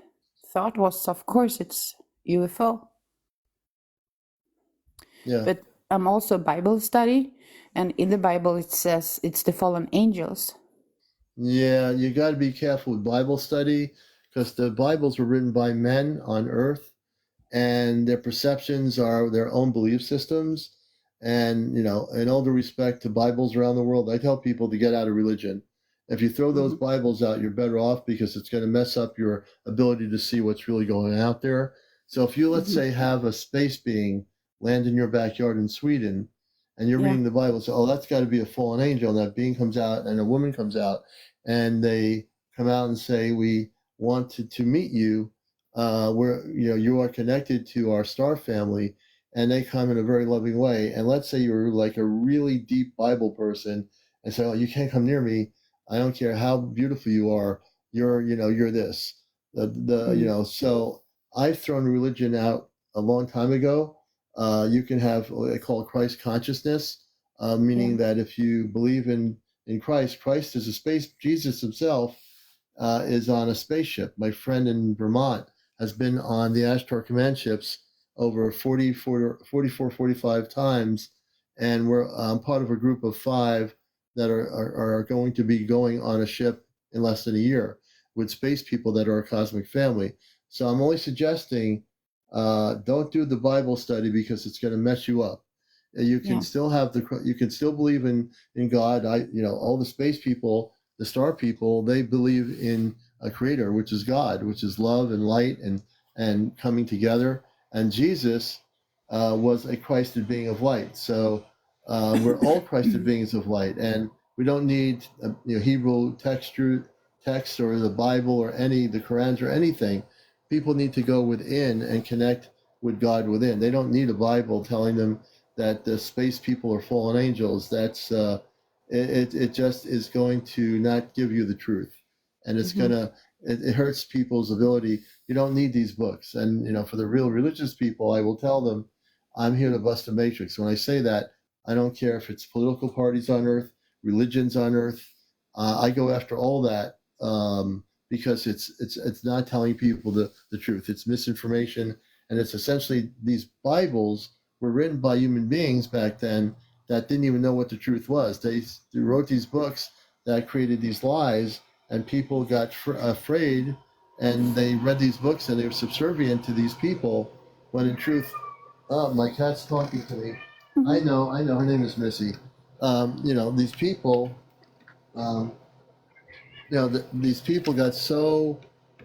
thought was, of course, it's UFO. Yeah. But I'm also Bible study, and in the Bible it says it's the fallen angels. Yeah, you got to be careful with Bible study because the Bibles were written by men on earth and their perceptions are their own belief systems. And, in all due respect to Bibles around the world, I tell people to get out of religion. If you throw those Bibles out, you're better off because it's going to mess up your ability to see what's really going out there. So if you, let's say, have a space being land in your backyard in Sweden, and you're reading the Bible, so, oh, that's got to be a fallen angel. And that being comes out and a woman comes out and they come out and say, we want to meet you. You are connected to our star family, and they come in a very loving way. And let's say you're like a really deep Bible person and say, oh, you can't come near me. I don't care how beautiful you are. You're this. So I've thrown religion out a long time ago. You can have what they call Christ consciousness, meaning that if you believe in Christ is a space, Jesus himself is on a spaceship. My friend in Vermont has been on the Ashtar Command ships over 44, 45 times, and we're part of a group of 5 that are going to be going on a ship in less than a year with space people that are a cosmic family. So I'm only suggesting don't do the Bible study because it's going to mess you up. You can still you can still believe in God. All the space people, the star people, they believe in a creator, which is God, which is love and light and coming together. And Jesus was a Christed being of light. So we're all Christed beings of light, and we don't need Hebrew text or the Bible or the Qurans or anything. People need to go within and connect with God within. They don't need a Bible telling them that the space people are fallen angels. That's it just is going to not give you the truth, and it's it hurts people's ability. You don't need these books. And for the real religious people, I will tell them, I'm here to bust the matrix. When I say that, I don't care if it's political parties on earth, religions on earth. I go after all that because it's not telling people the truth. It's misinformation, and it's essentially these Bibles were written by human beings back then that didn't even know what the truth was. They wrote these books that created these lies, and people got afraid, and they read these books and they were subservient to these people, when in truth, oh, my cat's talking to me. I know, her name is Missy. These people, these people got so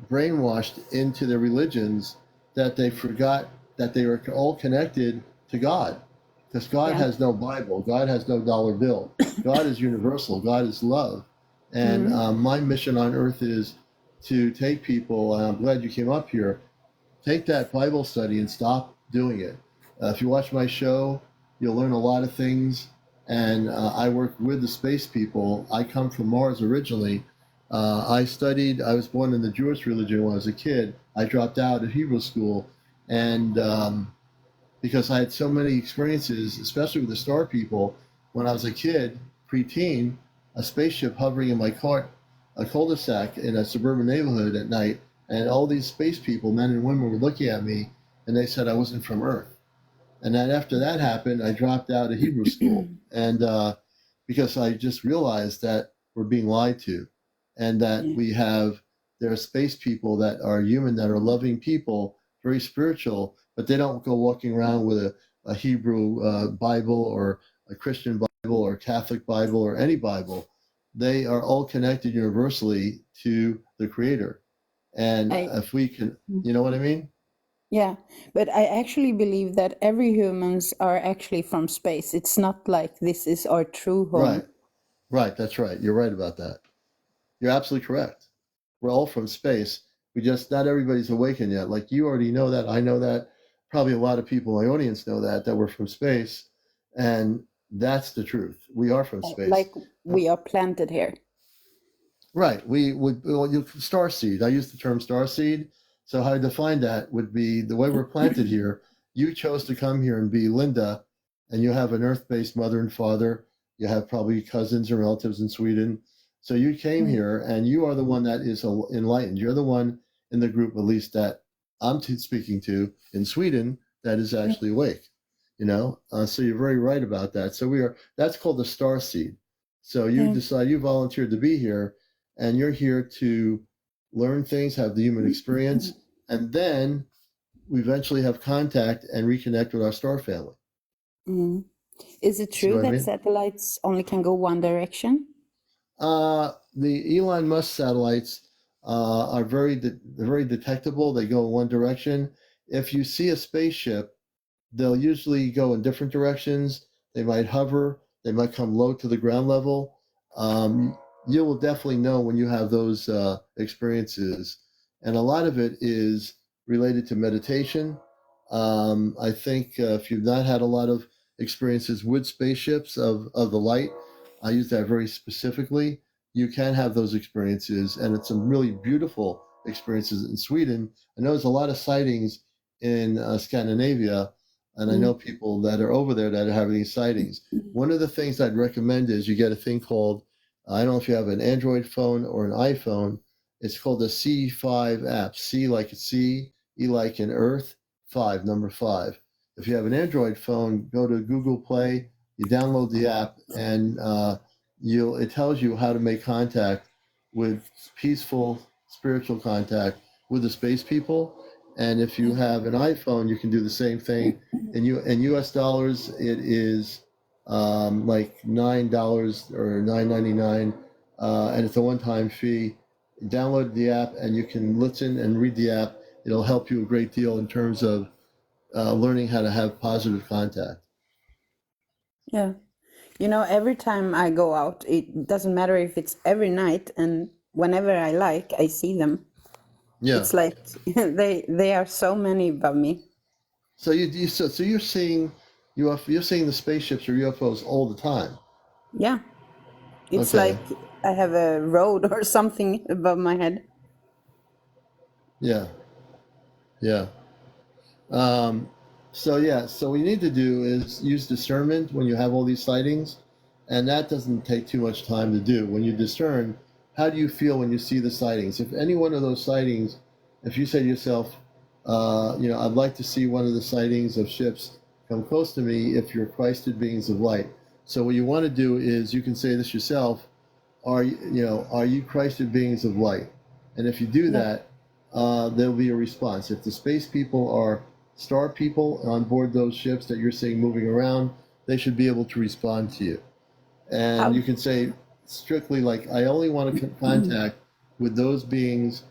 brainwashed into their religions that they forgot that they were all connected to God. Because God has no Bible. God has no dollar bill. God is universal. God is love. And my mission on earth is to take people, and I'm glad you came up here, take that Bible study and stop doing it. If you watch my show, you'll learn a lot of things. And I work with the space people. I come from Mars originally. I was born in the Jewish religion when I was a kid. I dropped out of Hebrew school. And because I had so many experiences, especially with the star people, when I was a kid, preteen, a spaceship hovering in my a cul-de-sac in a suburban neighborhood at night, and all these space people, men and women, were looking at me, and they said I wasn't from Earth. And then after that happened, I dropped out of Hebrew school, and because I just realized that we're being lied to, and that there are space people that are human, that are loving people, very spiritual, but they don't go walking around with a Hebrew Bible or a Christian Bible or Catholic Bible or any Bible. They are all connected universally to the Creator. And if we can, you know what I mean? Yeah, but I actually believe that every humans are actually from space. It's not like this is our true home. Right, that's right. You're right about that. You're absolutely correct. We're all from space. Not everybody's awakened yet. Like, you already know that. I know that. Probably a lot of people in my audience know that we're from space. And that's the truth. We are from space. Like we are planted here. Right. Starseed. I use the term starseed. So how I define that would be the way we're planted here. You chose to come here and be Linda, and you have an Earth-based mother and father. You have probably cousins and relatives in Sweden. So you came here, and you are the one that is enlightened. You're the one in the group, at least that I'm speaking to in Sweden, that is actually awake. So you're very right about that. So that's called the star seed. So you volunteered to be here, and you're here to learn things, have the human experience, and then we eventually have contact and reconnect with our star family. Is it true that satellites only can go one direction? The Elon Musk satellites are very detectable. They go in one direction. If you see a spaceship, they'll usually go in different directions. They might hover. They might come low to the ground level. You will definitely know when you have those experiences. And a lot of it is related to meditation. I think if you've not had a lot of experiences with spaceships of the light, I use that very specifically, you can have those experiences. And it's some really beautiful experiences in Sweden. I know there's a lot of sightings in Scandinavia, and I know people that are over there that are having these sightings. One of the things I'd recommend is you get a thing called, I don't know if you have an Android phone or an iPhone, it's called the C5 app. C like a sea, E like in Earth, 5, number 5. If you have an Android phone, go to Google Play, you download the app, and it tells you how to make contact with peaceful spiritual contact with the space people. And if you have an iPhone, you can do the same thing. In US dollars, it is like $9 or $9.99, and it's a one-time fee. Download the app, and you can listen and read the app. It'll help you a great deal in terms of learning how to have positive contact. Yeah. You know, every time I go out, it doesn't matter if it's every night, and whenever I like, I see them. Yeah. It's like they are so many above me. So so you're seeing you're seeing the spaceships or UFOs all the time. Yeah. It's Okay. like I have a road or something above my head. Yeah. Yeah. So what you need to do is use discernment when you have all these sightings, and that doesn't take too much time to do. When you discern, how do you feel when you see the sightings? If any one of those sightings, if you say to yourself, I'd like to see one of the sightings of ships come close to me, if you're Christed beings of light. So what you want to do is you can say this yourself, are you Christed beings of light? And if you do that, there'll be a response. If the space people are star people on board those ships that you're seeing moving around, they should be able to respond to you. And you can say strictly, like, I only want to contact with those beings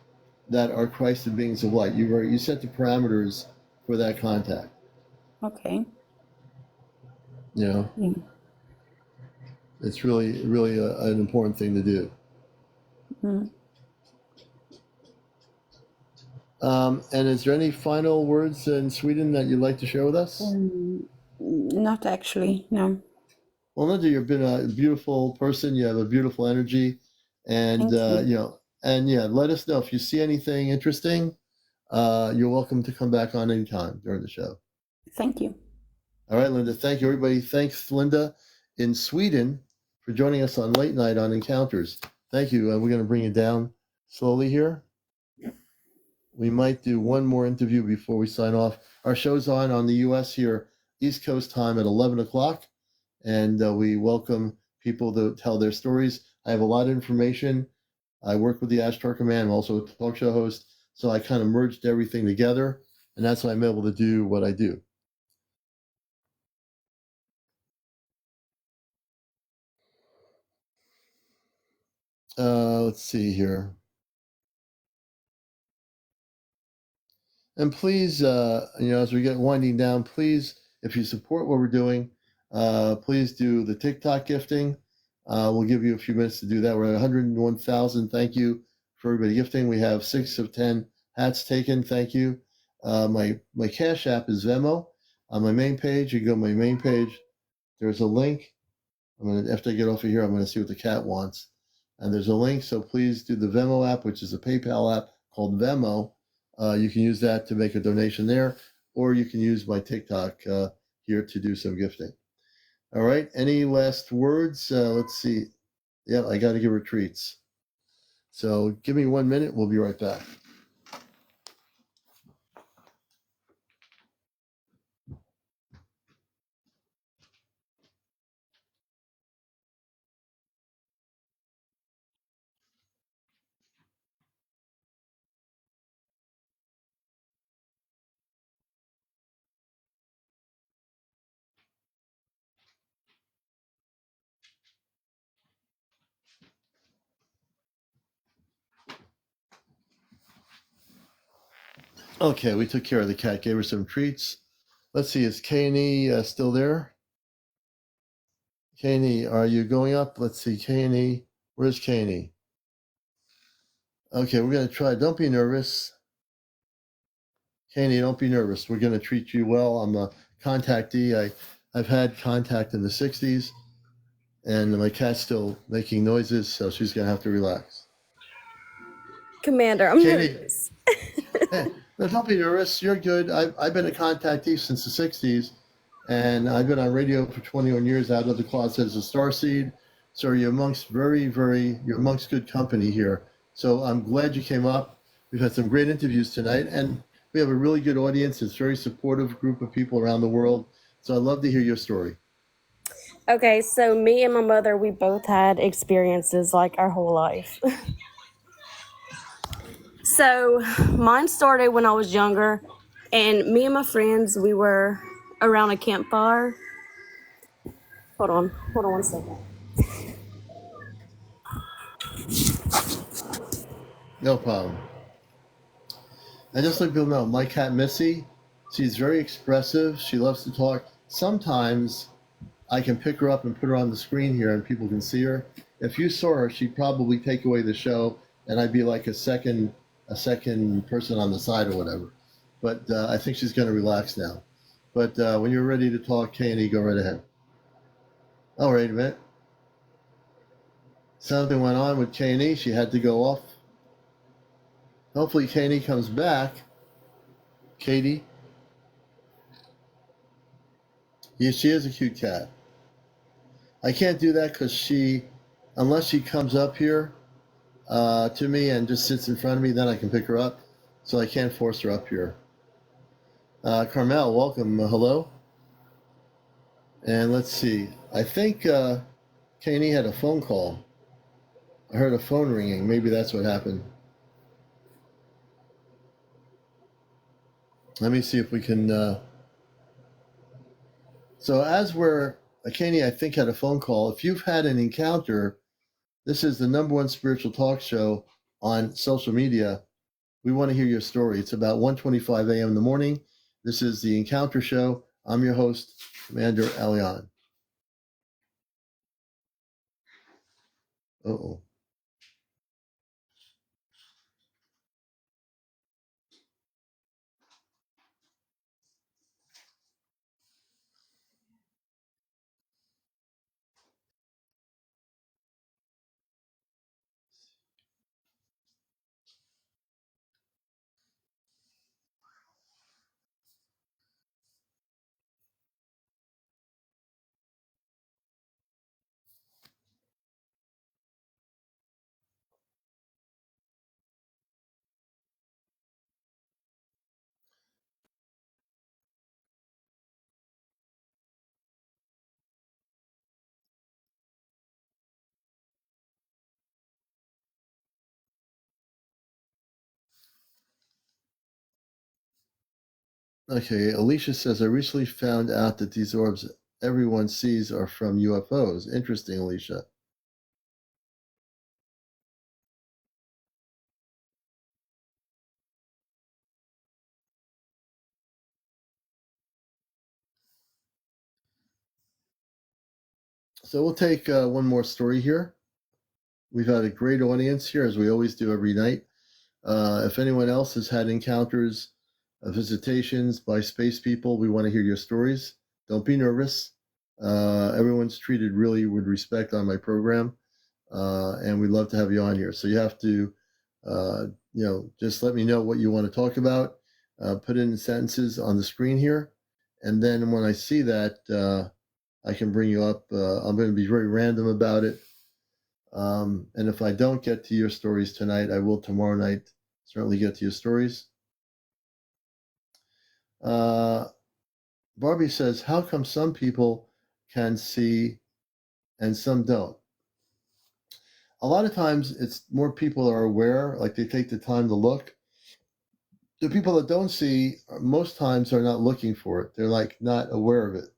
that are Christed beings of light. You set the parameters for that contact. Okay. Yeah. It's really, really an important thing to do. And is there any final words in Sweden that you'd like to share with us? Not actually, no. Well, Linda, you've been a beautiful person. You have a beautiful energy, and let us know if you see anything interesting. You're welcome to come back on anytime during the show. Thank you. All right, Linda. Thank you, everybody. Thanks, Linda, in Sweden, for joining us on Late Night on Encounters. Thank you. We're going to bring it down slowly here. We might do one more interview before we sign off. Our show's on the U.S. here, East Coast time at 11 o'clock, and we welcome people to tell their stories. I have a lot of information. I work with the Ashtar Command. I'm also a talk show host, so I kind of merged everything together, and that's why I'm able to do what I do. Let's see here. And please, as we get winding down, please, if you support what we're doing, please do the TikTok gifting. We'll give you a few minutes to do that. We're at 101,000. Thank you for everybody gifting. We have 6 of 10 hats taken. Thank you. My Cash App is Venmo. On my main page, you go to my main page. There's a link. After I get off of here, I'm going to see what the cat wants. And there's a link, so please do the Venmo app, which is a PayPal app called Venmo. You can use that to make a donation there, or you can use my TikTok here to do some gifting. All right, any last words? Let's see. Yeah, I got to give her treats. So give me 1 minute. We'll be right back. Okay, we took care of the cat, gave her some treats. Let's see, is K&E still there? K&E, are you going up? Let's see, K&E. Where's K&E? Okay, we're going to try. Don't be nervous. K&E, don't be nervous. We're going to treat you well. I'm a contactee. I've had contact in the 60s, and my cat's still making noises, so she's going to have to relax. Commander, I'm K&E. nervous. Hey, no, don't be nervous. You're good. I've been a contactee since the 60s, and I've been on radio for 21 years out of the closet as a starseed. So you're amongst you're amongst good company here. So I'm glad you came up. We've had some great interviews tonight, and we have a really good audience. It's a very supportive group of people around the world. So I'd love to hear your story. Okay, so me and my mother, we both had experiences like our whole life. So mine started when I was younger, and me and my friends, we were around a campfire. Hold on 1 second. No problem. And just let people know, my cat Missy, she's very expressive. She loves to talk. Sometimes I can pick her up and put her on the screen here and people can see her. If you saw her, she'd probably take away the show and I'd be like a second person on the side or whatever. But I think she's going to relax now. But when you're ready to talk, K&E, go right ahead. All right, a minute. Something went on with K&E. She had to go off. Hopefully K&E comes back. Katie. Yeah, she is a cute cat. I can't do that because unless she comes up here to me and just sits in front of me, then I can pick her up. So I can't force her up here. Carmel, welcome. Hello. And let's see. I think K&E had a phone call. I heard a phone ringing. Maybe that's what happened. Let me see if we can. So as we're, K&E, I think, had a phone call. If you've had an encounter, this is the #1 spiritual talk show on social media. We want to hear your story. It's about 1:25 a.m. in the morning. This is the Encounter Show. I'm your host, CmdrAleon. Uh-oh. Okay, Alicia says, I recently found out that these orbs everyone sees are from UFOs. Interesting, Alicia. So we'll take one more story here. We've had a great audience here, as we always do every night. If anyone else has had encounters, visitations by space people, we want to hear your stories. Don't be nervous. Everyone's treated really with respect on my program, and we'd love to have you on here. So you have to, just let me know what you want to talk about. Put in sentences on the screen here, and then when I see that, I can bring you up. I'm going to be very random about it. And if I don't get to your stories tonight, I will tomorrow night certainly get to your stories. Barbie says, how come some people can see and some don't? A lot of times it's more people are aware, like they take the time to look. The people that don't see, most times are not looking for it. They're like not aware of it.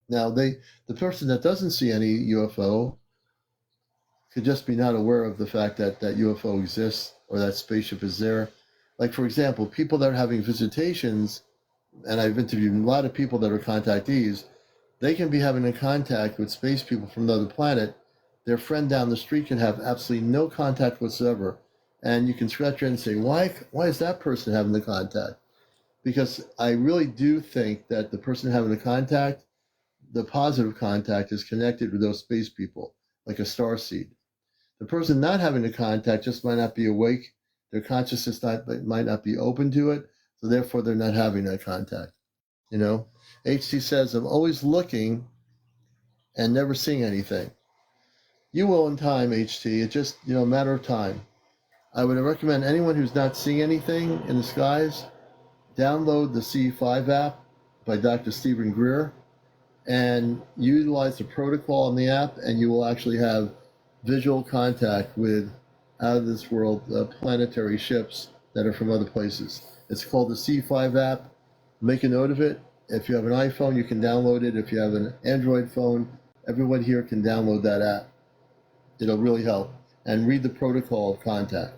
Now the person that doesn't see any UFO could just be not aware of the fact that that UFO exists or that spaceship is there. Like, for example, people that are having visitations, and I've interviewed a lot of people that are contactees, they can be having a contact with space people from another planet. Their friend down the street can have absolutely no contact whatsoever. And you can scratch your head and say, why is that person having the contact? Because I really do think that the person having the contact, the positive contact, is connected with those space people, like a star seed. The person not having the contact just might not be awake. Their consciousness might not be open to it. So therefore, they're not having that contact. HT says, I'm always looking and never seeing anything. You will in time, HT. It's just, a matter of time. I would recommend anyone who's not seeing anything in the skies, download the C5 app by Dr. Stephen Greer and utilize the protocol in the app, and you will actually have visual contact with out of this world planetary ships that are from other places. It's called the C5 app. Make a note of it. If you have an iPhone, you can download it. If you have an Android phone, everyone here can download that app. It'll really help. And read the protocol of contact.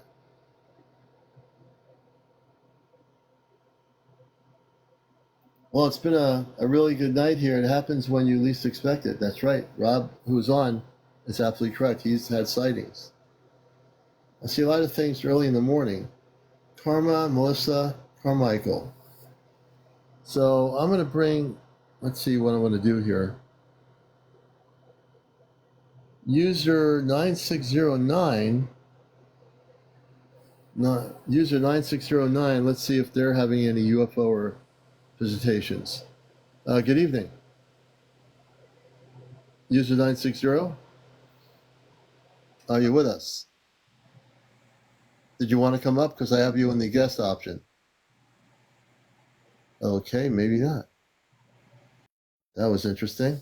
Well, it's been a really good night here. It happens when you least expect it. That's right. Rob, who's on, is absolutely correct. He's had sightings. I see a lot of things early in the morning. Karma, Melissa, Carmichael. So I'm going to bring, let's see what I'm going to do here. User 9609, user 9609, let's see if they're having any UFO or visitations. Good evening. User 960, are you with us? Did you want to come up? Because I have you in the guest option. Okay, maybe not. That was interesting.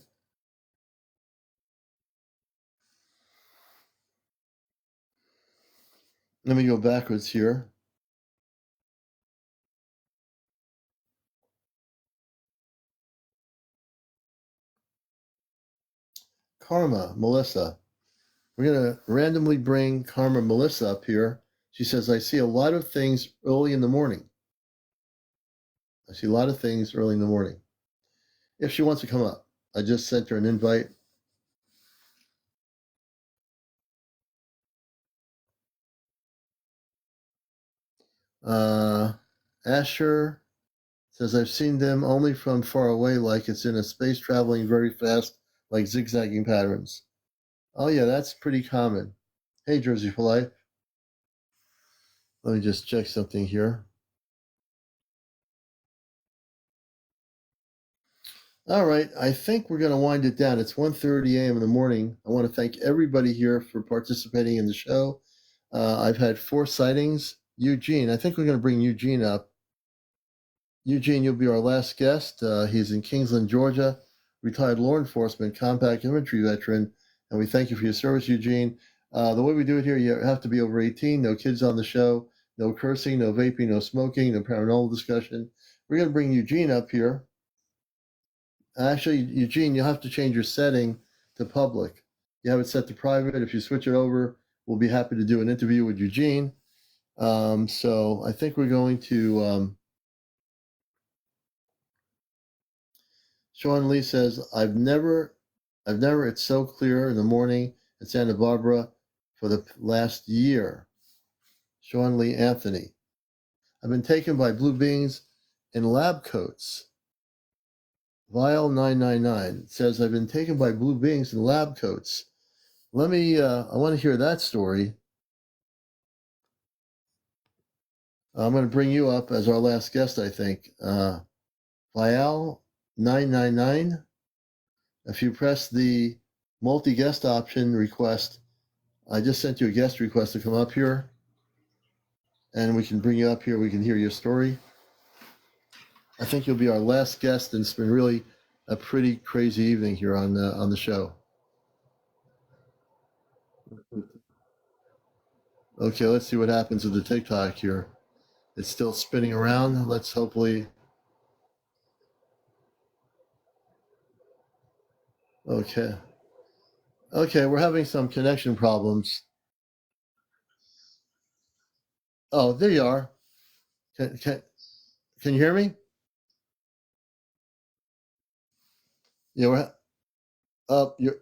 Let me go backwards here. Karma, Melissa. We're going to randomly bring Karma Melissa up here. She says, I see a lot of things early in the morning. I see a lot of things early in the morning. If she wants to come up, I just sent her an invite. Asher says, I've seen them only from far away, like it's in a space traveling very fast, like zigzagging patterns. Oh, yeah, that's pretty common. Hey, Jersey for Life. Let me just check something here. All right, I think we're going to wind it down. It's 1:30 a.m. in the morning. I want to thank everybody here for participating in the show. I've had 4 sightings. Eugene, I think we're going to bring Eugene up. Eugene, you'll be our last guest. He's in Kingsland, Georgia, retired law enforcement, compact infantry veteran, and we thank you for your service, Eugene. The way we do it here, you have to be over 18, no kids on the show, no cursing, no vaping, no smoking, no paranormal discussion. We're going to bring Eugene up here. Actually, Eugene, you'll have to change your setting to public. You have it set to private. If you switch it over, we'll be happy to do an interview with Eugene. So I think we're going to... Sean Lee says, I've never, it's so clear in the morning in Santa Barbara for the last year. Sean Lee Anthony. I've been taken by blue beings in lab coats. Vial 999 says, I've been taken by blue beings in lab coats. Let me, I want to hear that story. I'm going to bring you up as our last guest, I think. Vial 999. If you press the multi-guest option request, I just sent you a guest request to come up here, and we can bring you up here. We can hear your story. I think you'll be our last guest, and it's been really a pretty crazy evening here on the show. Okay, let's see what happens with the TikTok here. It's still spinning around. Let's hopefully... Okay. Okay, we're having some connection problems. Oh, there you are. Can you hear me? Yeah, we're you're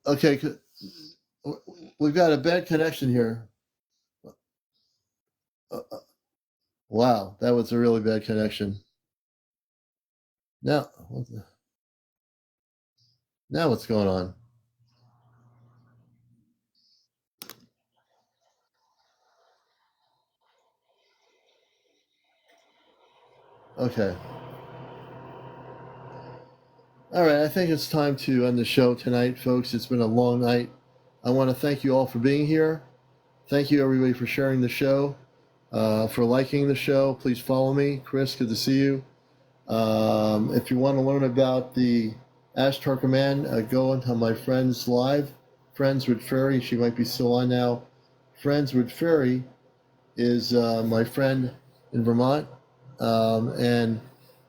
okay. We've got a bad connection here. Wow, that was a really bad connection. Now what's going on? Okay. All right, I think it's time to end the show tonight, folks. It's been a long night. I want to thank you all for being here. Thank you, everybody, for sharing the show, for liking the show. Please follow me. Chris, good to see you. If you want to learn about the Ashtar Command, go into my friend's live Friends with Furry. She might be still on now. Friends with Furry is my friend in Vermont. And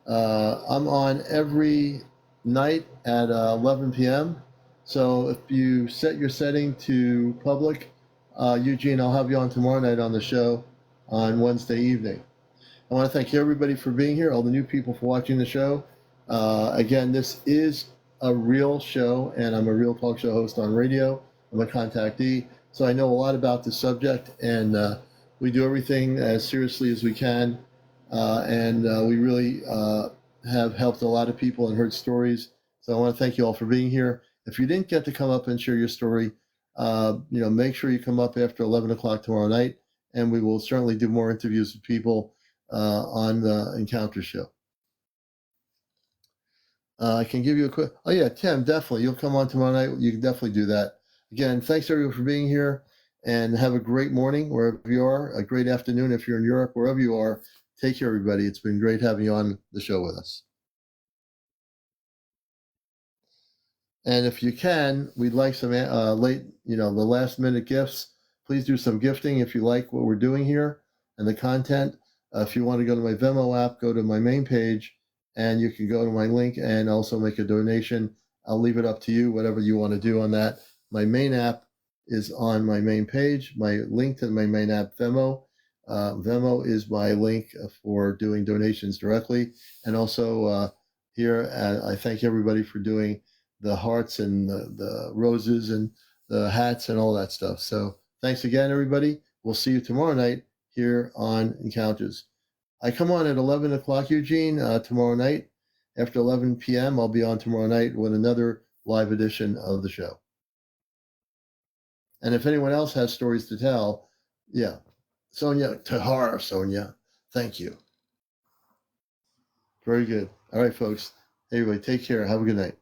I'm on every night at 11 p.m. So if you set your setting to public, Eugene, I'll have you on tomorrow night on the show on Wednesday evening. I want to thank everybody for being here, all the new people for watching the show. Again, this is a real show, and I'm a real talk show host on radio. I'm a contactee, so I know a lot about the subject, and we do everything as seriously as we can. And we really have helped a lot of people and heard stories. So I want to thank you all for being here. If you didn't get to come up and share your story, make sure you come up after 11 o'clock tomorrow night, and we will certainly do more interviews with people on the Encounter show. I can give you a quick. Oh yeah, Tim, definitely. You'll come on tomorrow night. You can definitely do that. Again, thanks everyone for being here, and have a great morning wherever you are. A great afternoon if you're in Europe, wherever you are. Take care, everybody. It's been great having you on the show with us. And if you can, we'd like some the last minute gifts. Please do some gifting if you like what we're doing here and the content. If you want to go to my Venmo app, go to my main page, and you can go to my link and also make a donation. I'll leave it up to you, whatever you want to do on that. My main app is on my main page. My link to my main app, Venmo. Venmo is my link for doing donations directly. And also here, I thank everybody for doing the hearts and the roses and the hats and all that stuff. So thanks again, everybody. We'll see you tomorrow night here on Encounters. I come on at 11 o'clock, Eugene, tomorrow night. After 11 p.m., I'll be on tomorrow night with another live edition of the show. And if anyone else has stories to tell, yeah. Sonia, Tahar, Sonia, thank you. Very good. All right, folks. Anyway, take care. Have a good night.